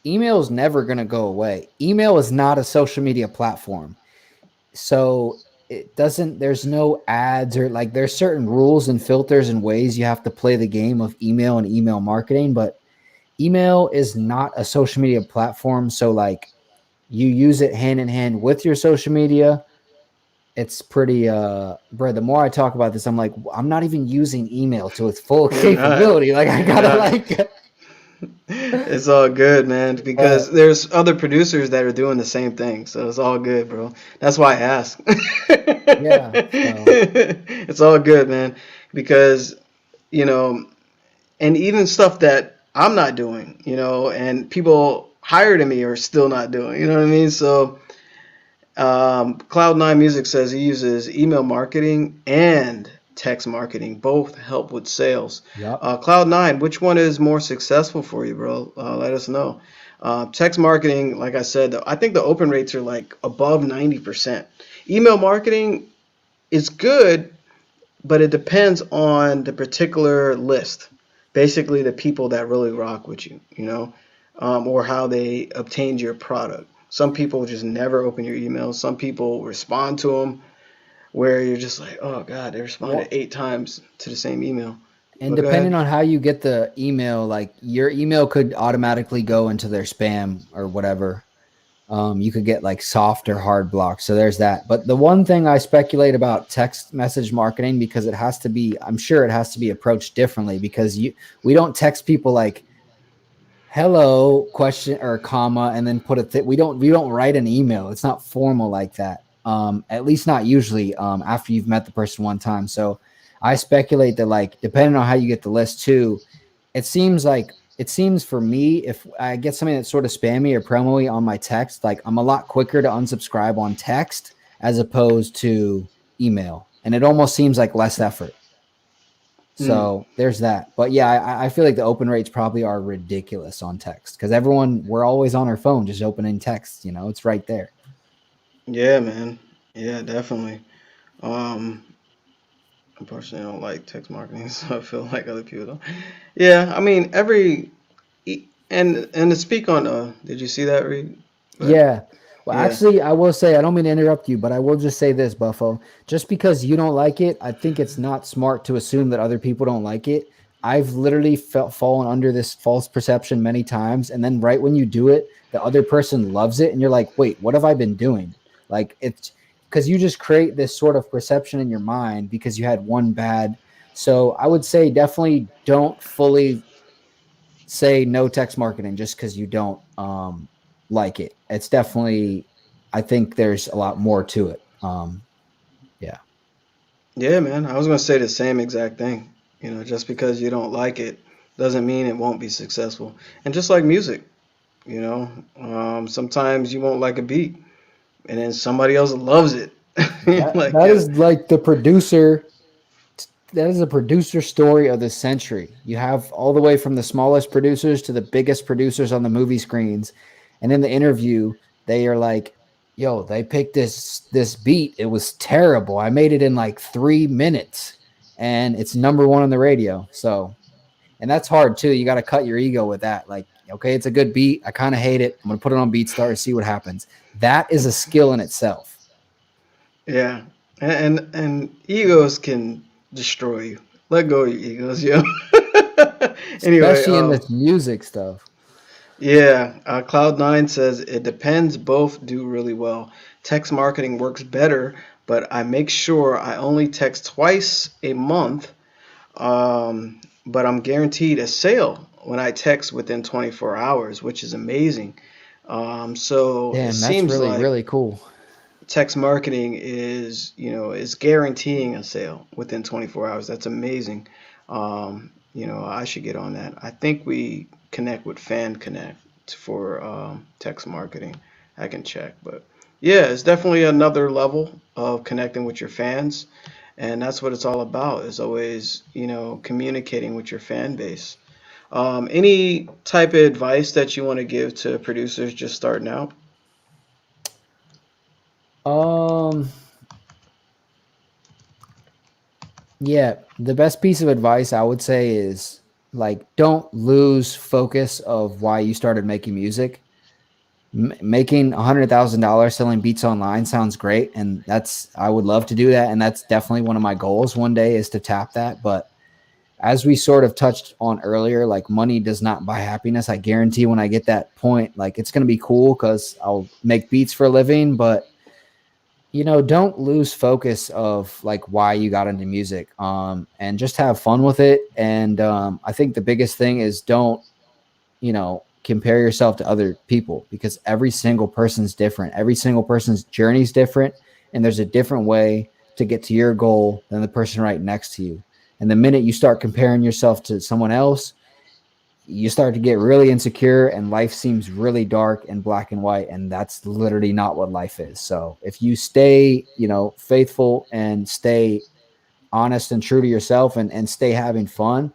email is never going to go away. Email is not a social media platform. So it doesn't, there's no ads, or like, there's certain rules and filters and ways you have to play the game of email and email marketing, but email is not a social media platform. So like, you use it hand in hand with your social media. It's pretty bro, the more I talk about this, I'm like, I'm not even using email to its full You're not. capability. Like, I You're gotta not. like It's all good, man, uh, because there's other producers that are doing the same thing. So it's all good, bro. That's why I ask. yeah. So It's all good, man, because, you know, and even stuff that I'm not doing, and people higher than me are still not doing, you know what I mean? So, Cloud9 Music says he uses email marketing and text marketing. Both help with sales. yep. Cloud9, which one is more successful for you, bro? Let us know. Text marketing, like I said, I think the open rates are like above 90%. Email marketing is good, but it depends on the particular list. Basically, the people that really rock with you, or how they obtained your product. Some people just never open your emails. Some people respond to them where you're just like, oh God, they responded Well, 8 times to the same email. and But go depending ahead. on how you get the email, like, your email could automatically go into their spam or whatever. You could get like soft or hard blocks. So there's that. But the one thing I speculate about text message marketing, because it has to be, I'm sure it has to be approached differently, because we don't text people like hello question or comma and then put we don't write an email. It's not formal like that. At least not usually after you've met the person one time. So I speculate that, like, depending on how you get the list too, it seems for me, if I get something that's sort of spammy or promo-y on my text, like, I'm a lot quicker to unsubscribe on text as opposed to email. And it almost seems like less effort. Hmm. So there's that. But yeah, I feel like the open rates probably are ridiculous on text, because we're always on our phone just opening text. It's right there. Yeah, man. Yeah, definitely. Um, I personally don't like text marketing, so I feel like other people don't. Yeah, I mean, and to speak on, did you see that, Reed? But Yeah. Well, yeah. actually, I will say, I don't mean to interrupt you, but I will just say this, Buffo. Just because you don't like it, I think it's not smart to assume that other people don't like it. I've literally fallen under this false perception many times. And then right when you do it, the other person loves it. And you're like, wait, what have I been doing? Like, it's because you just create this sort of perception in your mind because you had one bad. So I would say definitely don't fully say no text marketing just because you don't like it. It's definitely, I think there's a lot more to it. Yeah. Yeah, man. I was gonna say the same exact thing. Just because you don't like it doesn't mean it won't be successful. And just like music, sometimes you won't like a beat, and then somebody else loves it. Like, That is like the producer. That is a producer story of the century. You have all the way from the smallest producers to the biggest producers on the movie screens. And in the interview, they are like, yo, they picked this beat. It was terrible. I made it in like 3 minutes and it's number one on the radio. So, and that's hard too. You got to cut your ego with that. Like, okay, it's a good beat. I kind of hate it. I'm going to put it on BeatStars, see what happens. That is a skill in itself. yeah, and egos can destroy you. Let go of your egos, yo. Anyway, Especially in this music stuff. yeah, Cloud9 says it depends. Both do really well. Text marketing works better, but I make sure I only text twice a month. But I'm guaranteed a sale when I text within 24 hours, which is amazing. So it Damn, that's seems really, like really cool. text marketing is guaranteeing a sale within 24 hours. That's amazing. I should get on that. I think we connect with Fan Connect for text marketing. I can check, but yeah, it's definitely another level of connecting with your fans, and that's what it's all about. Is always communicating with your fan base. Any type of advice that you want to give to producers just starting out? Um, yeah, the best piece of advice I would say is like don't lose focus of why you started making music. Making $100,000 selling beats online sounds great, and that's I would love to do that, and that's definitely one of my goals one day is to tap that. But as we sort of touched on earlier, like money does not buy happiness. I guarantee when I get that point, like it's gonna be cool because I'll make beats for a living, but don't lose focus of like why you got into music, and just have fun with it. And I think the biggest thing is don't compare yourself to other people because every single person's different. Every single person's journey is different, and there's a different way to get to your goal than the person right next to you. And the minute you start comparing yourself to someone else, you start to get really insecure and life seems really dark and black and white, and that's literally not what life is. So if you stay faithful and stay honest and true to yourself and stay having fun,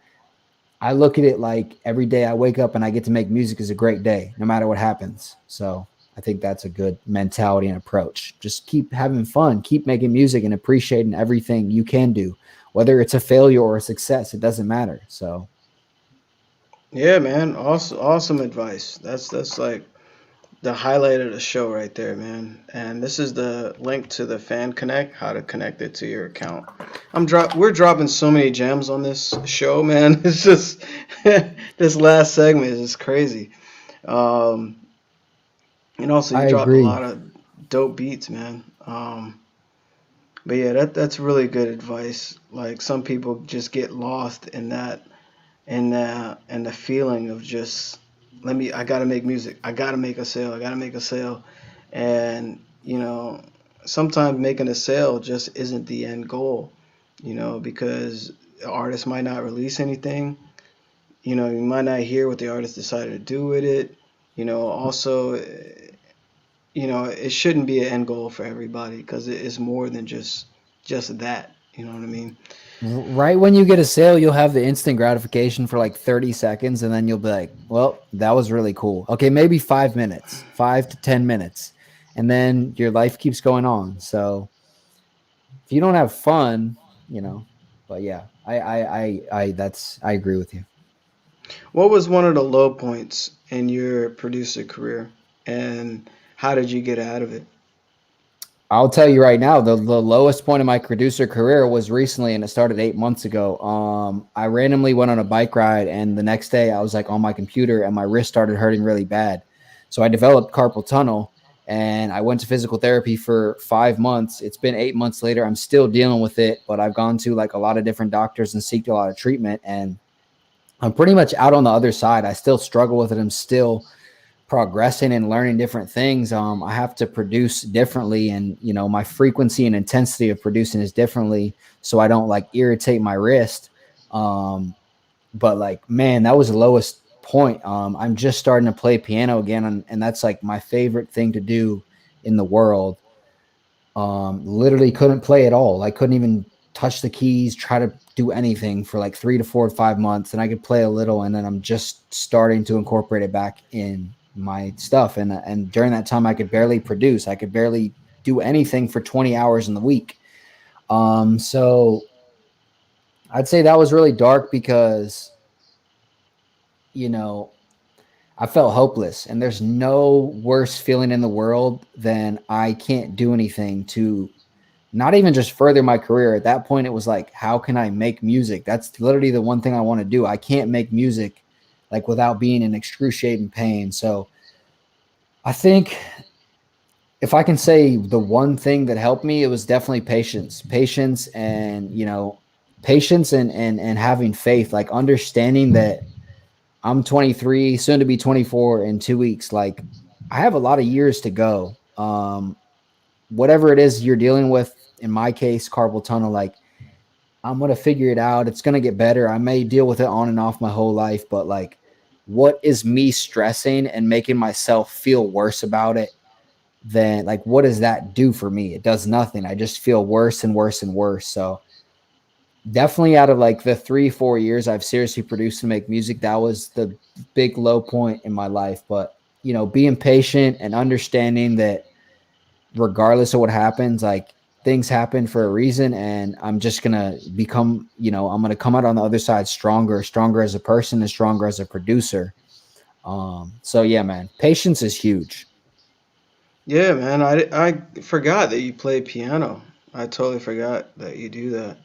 I look at it like every day I wake up and I get to make music is a great day no matter what happens. So I think that's a good mentality and approach. Just keep having fun, keep making music and appreciating everything you can do, whether it's a failure or a success, it doesn't matter. So Yeah, man. Awesome advice. That's like the highlight of the show right there, man. And this is the link to the Fan Connect, how to connect it to your account. We're dropping so many gems on this show, man. It's just this last segment is just crazy. Um, and also I you dropped a agree. lot of dope beats, man. But yeah, that's really good advice. Like some people just get lost in that and the feeling of just I gotta make music, I gotta make a sale, I gotta make a sale, and sometimes making a sale just isn't the end goal, because the artist might not release anything, you might not hear what the artist decided to do with it, also, it shouldn't be an end goal for everybody because it is more than just that, you know what I mean? Right when you get a sale, you'll have the instant gratification for like 30 seconds, and then you'll be like, well, that was really cool. Okay, maybe 5 minutes, 5 to 10 minutes, and then your life keeps going on. So if you don't have fun, but yeah, I agree with you. What was one of the low points in your producer career, and how did you get out of it? I'll tell you right now, the lowest point of my producer career was recently, and it started 8 months ago. I randomly went on a bike ride, and the next day I was like on my computer, and my wrist started hurting really bad. So I developed carpal tunnel, and I went to physical therapy for 5 months. It's been 8 months later. I'm still dealing with it, but I've gone to like a lot of different doctors and seeked a lot of treatment, and I'm pretty much out on the other side. I still struggle with it. I'm still progressing and learning different things. I have to produce differently, and my frequency and intensity of producing is differently, so I don't like irritate my wrist. But like, man, that was the lowest point. I'm just starting to play piano again, and that's like my favorite thing to do in the world. Literally couldn't play at all. I couldn't even touch the keys, try to do anything for like 3 to 4 to 5 months, and I could play a little, and then I'm just starting to incorporate it back in my stuff. And during that time, I could barely produce. I could barely do anything for 20 hours in the week. So I'd say that was really dark because, I felt hopeless, and there's no worse feeling in the world than I can't do anything to not even just further my career. At that point, it was like, how can I make music? That's literally the one thing I want to do. I can't make music like without being in excruciating pain. So I think if I can say the one thing that helped me, it was definitely patience and, patience and having faith, like understanding that I'm 23, soon to be 24 in 2 weeks. Like, I have a lot of years to go. Whatever it is you're dealing with, in my case, carpal tunnel, like, I'm going to figure it out. It's going to get better. I may deal with it on and off my whole life, but like, what is me stressing and making myself feel worse about it? Then like, what does that do for me? It does nothing. I just feel worse and worse and worse. So definitely out of like the 3-4 years I've seriously produced and make music, that was the big low point in my life. But, being patient and understanding that regardless of what happens, like, things happen for a reason, and I'm just going to become, I'm going to come out on the other side stronger as a person and stronger as a producer. So yeah, man, patience is huge. Yeah, man. I forgot that you play piano. I totally forgot that you do that,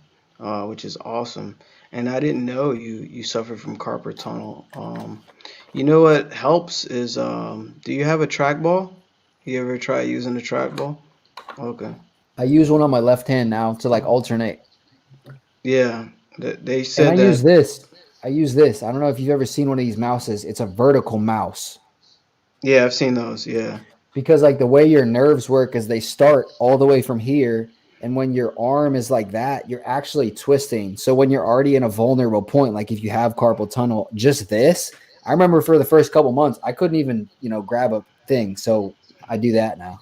which is awesome. And I didn't know you suffer from carpal tunnel. You know what helps is, do you have a trackball? You ever try using a trackball? Okay. I use one on my left hand now to like alternate. Yeah, they And said I that. use this. I don't know if you've ever seen one of these mouses. It's a vertical mouse. Yeah, I've seen those. Yeah. Because like the way your nerves work is they start all the way from here, and when your arm is like that, you're actually twisting. So when you're already in a vulnerable point, like if you have carpal tunnel, just this, I remember for the first couple months, I couldn't even, grab a thing. So I do that now.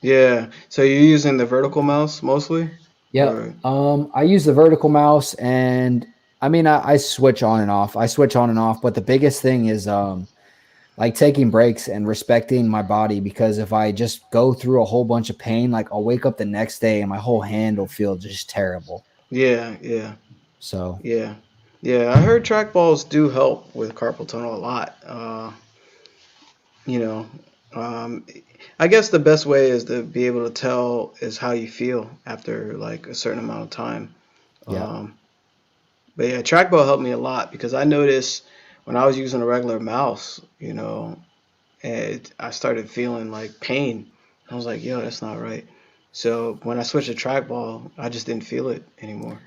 Yeah. So you're using the vertical mouse mostly? Yeah. Or I use the vertical mouse, and I mean, I switch on and off. But the biggest thing is, like taking breaks and respecting my body, because if I just go through a whole bunch of pain, like I'll wake up the next day and my whole hand will feel just terrible. yeah, yeah, So yeah. Yeah, I heard trackballs do help with carpal tunnel a lot. You know, um, I guess the best way is to be able to tell is how you feel after like a certain amount of time. yeah, Um, but yeah, trackball helped me a lot because I noticed when I was using a regular mouse, I started feeling like pain. I was like, yo, that's not right. So when I switched to trackball, I just didn't feel it anymore.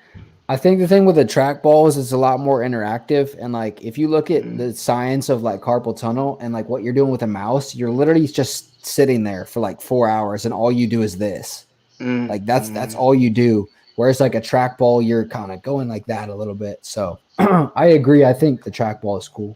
I think the thing with the trackball is it's a lot more interactive. And like, if you look at Mm, the science of like carpal tunnel and like what you're doing with a mouse, you're literally just sitting there for like 4 hours and all you do is this. mm, Like that's mm. all you do. Whereas like a trackball, you're kind of going like that a little bit. So I agree. I think the trackball is cool.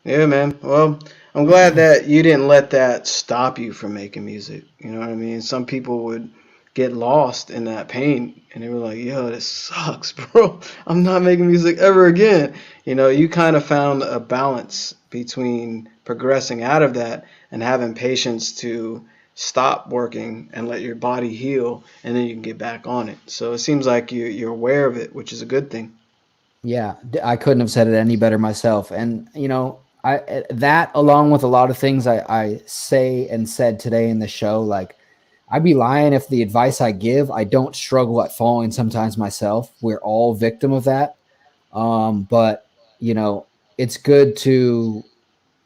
Yeah, man. Well, I'm glad that you didn't let that stop you from making music. You know what I mean? Some people would get lost in that pain and they were like, yo, this sucks, bro. I'm not making music ever again. You kind of found a balance between progressing out of that and having patience to stop working and let your body heal and then you can get back on it. So it seems like you're aware of it, which is a good thing. Yeah, I couldn't have said it any better myself. And that along with a lot of things I say and said today in the show, like I'd be lying if the advice I give, I don't struggle at following sometimes myself. We're all victim of that. But you know, it's good to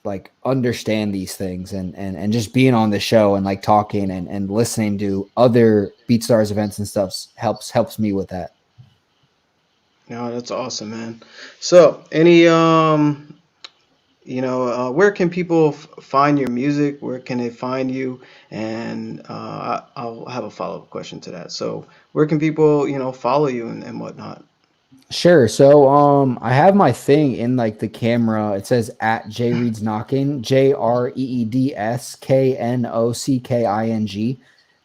like understand these things and just being on the show and like talking and listening to other BeatStars events and stuff helps me with that. No, that's awesome, man. So, any where can people find your music? Where can they find you? And I'll have a follow-up question to that. So, where can people, follow you and whatnot? Sure. So I have my thing in like the camera. It says at JReed's knocking, JReedSKNOCKING.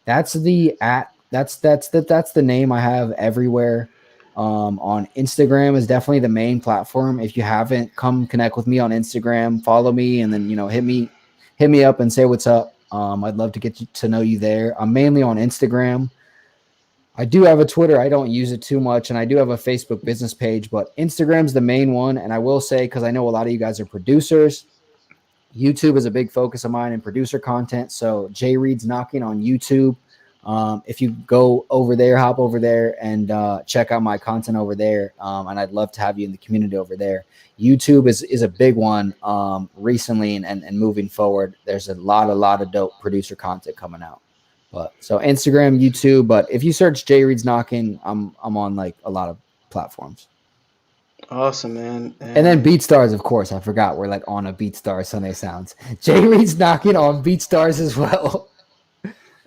That's the at that's the name I have everywhere. On Instagram is definitely the main platform. If you haven't, come connect with me on Instagram, follow me, and then hit me up and say what's up. I'd love to get to know you there. I'm mainly on Instagram. I do have a Twitter. I don't use it too much. And I do have a Facebook business page, but Instagram's the main one. And I will say, because I know a lot of you guys are producers, YouTube is a big focus of mine in producer content. So JReed's knocking on YouTube. If you go over there, hop over there and check out my content over there. And I'd love to have you in the community over there. YouTube is a big one recently and moving forward. There's a lot of dope producer content coming out. But so Instagram, YouTube, but if you search JReed's knocking, I'm on like a lot of platforms. Awesome, man. And then BeatStars, of course. I forgot we're like on a BeatStars Sunday Sounds. JReed's knocking on BeatStars as well.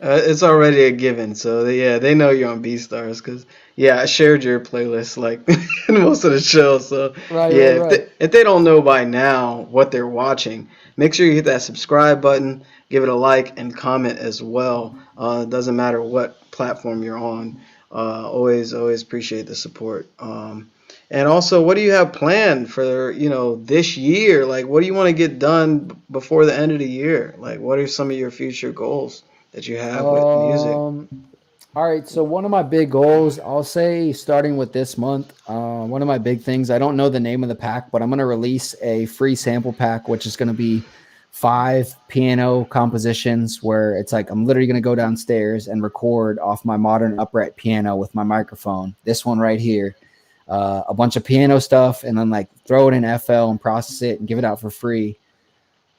It's already a given. So yeah, they know you're on BeatStars because I shared your playlist like in most of the shows. So Right. if they don't know by now what they're watching, make sure you hit that subscribe button, give it a like and comment as well. It doesn't matter what platform you're on. Always appreciate the support. And also, what do you have planned for this year? Like, what do you want to get done before the end of the year? Like, what are some of your future goals that you have with music? All right. So one of my big goals, I'll say, starting with this month, one of my big things. I don't know the name of the pack, but I'm going to release a free sample pack, which is going to be 5 piano compositions where it's like I'm literally going to go downstairs and record off my modern upright piano with my microphone. This one right here, a bunch of piano stuff, and then like throw it in FL and process it and give it out for free.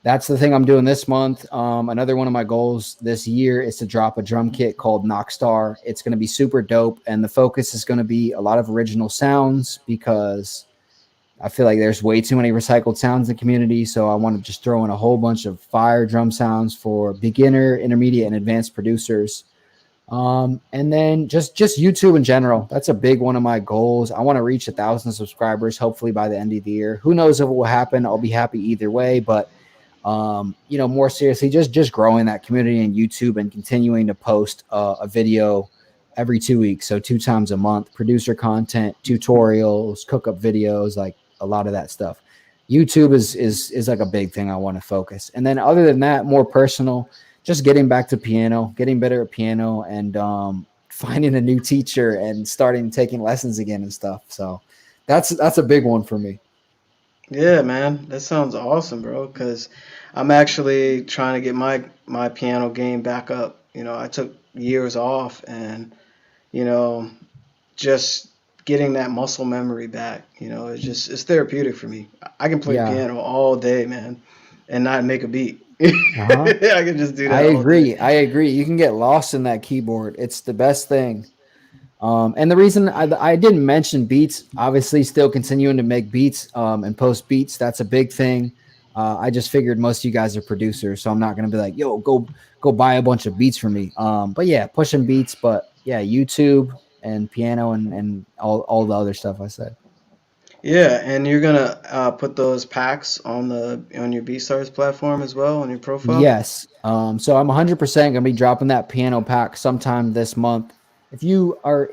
That's the thing I'm doing this month. Another one of my goals this year is to drop a drum kit called Knockstar. It's going to be super dope, and the focus is going to be a lot of original sounds because I feel like there's way too many recycled sounds in the community. So I want to just throw in a whole bunch of fire drum sounds for beginner, intermediate, and advanced producers. And then just YouTube in general. That's a big one of my goals. I want to reach 1,000 subscribers, hopefully by the end of the year. Who knows if it will happen? I'll be happy either way. But, more seriously, just growing that community in YouTube and continuing to post a video every 2 weeks. So 2 times a month, producer content, tutorials, cook-up videos, like a lot of that stuff. YouTube is like a big thing I want to focus. And then other than that, more personal, just getting back to piano, getting better at piano, and finding a new teacher and starting taking lessons again and stuff. So that's a big one for me. Yeah, man, that sounds awesome, bro. Because I'm actually trying to get my piano game back up. I took years off, and just getting that muscle memory back, it's therapeutic for me. I can play piano all day, man, and not make a beat. Uh-huh. I can just do that. I agree. You can get lost in that keyboard. It's the best thing. And the reason I didn't mention beats, obviously still continuing to make beats and post beats. That's a big thing. I just figured most of you guys are producers, so I'm not going to be like, yo, go buy a bunch of beats for me. But yeah, pushing beats, but yeah, YouTube and piano and all the other stuff I said. Yeah, and you're gonna put those packs on your BeatStars platform as well on your profile. Yes. So I'm 100% gonna be dropping that piano pack sometime this month. If you are,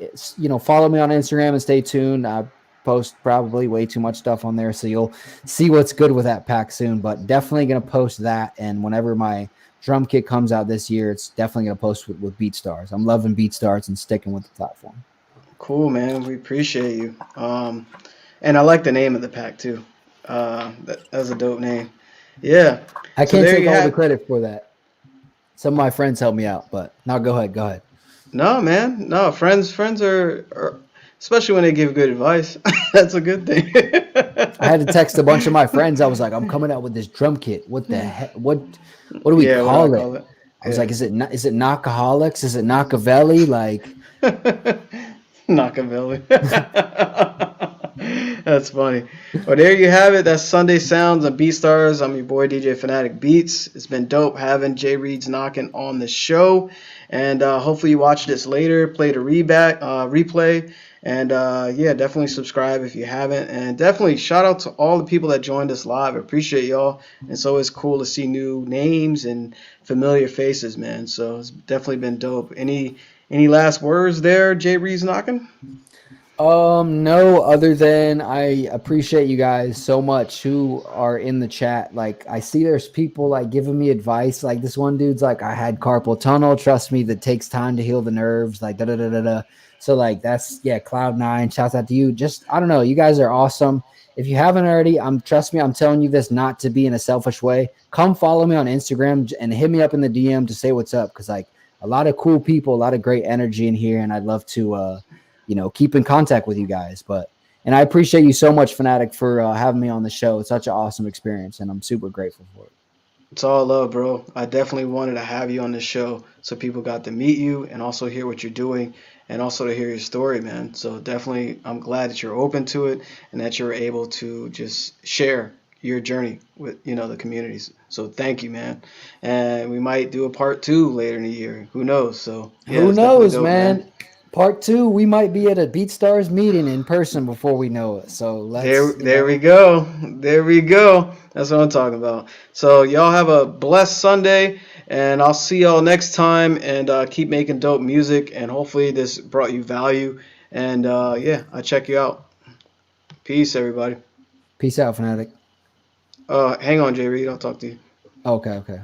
follow me on Instagram and stay tuned. I post probably way too much stuff on there, so you'll see what's good with that pack soon. But definitely gonna post that, and whenever my drum kit comes out this year, it's definitely gonna post with BeatStars. I'm loving BeatStars and sticking with the platform. Cool, man. We appreciate you. And I like the name of the pack too. That's a dope name. Yeah. I can't take all the credit for that. Some of my friends help me out, but now go ahead. Go ahead. No, man. No, friends are especially when they give good advice. That's a good thing. I had to text a bunch of my friends. I was like, I'm coming out with this drum kit. What the heck? What do we Yeah, what do I call it? call it? I was Yeah. like, is it Knockaholics? Is it Knockavelli? Like, Knockabilly. That's funny. Well, there you have it. That's Sunday Sounds on BeatStars. I'm your boy DJ Phanatic Beats. It's been dope having JReed's knocking on the show, and hopefully you watch this later, play the replay, and yeah, definitely subscribe if you haven't, and definitely shout out to all the people that joined us live. I appreciate y'all. It's always cool to see new names and familiar faces, man. So it's definitely been dope. Any last words there, JReed's knocking? no, other than I appreciate you guys so much who are in the chat. Like, I see there's people like giving me advice. Like, this one dude's like, I had carpal tunnel. Trust me, that takes time to heal the nerves. Like, da da da da da. So, like, that's, yeah, Cloud9. Shouts out to you. Just, I don't know. You guys are awesome. If you haven't already, trust me, I'm telling you this not to be in a selfish way. Come follow me on Instagram and hit me up in the DM to say what's up. Cause like a lot of cool people, a lot of great energy in here. And I'd love to, keep in contact with you guys. And I appreciate you so much, Phanatic, for having me on the show. It's such an awesome experience, and I'm super grateful for it. It's all love, bro. I definitely wanted to have you on the show so people got to meet you and also hear what you're doing and also to hear your story, man. So definitely, I'm glad that you're open to it and that you're able to just share your journey with, the communities. So thank you, man. And we might do a part 2 later in the year. Who knows? So yeah, Who it's definitely knows, dope, man? Part 2, we might be at a BeatStars meeting in person before we know it. So There we go. There we go. That's what I'm talking about. So y'all have a blessed Sunday, and I'll see y'all next time. And keep making dope music, and hopefully this brought you value. And yeah, I'll check you out. Peace, everybody. Peace out, Phanatic. Hang on, JReed. I'll talk to you. Okay.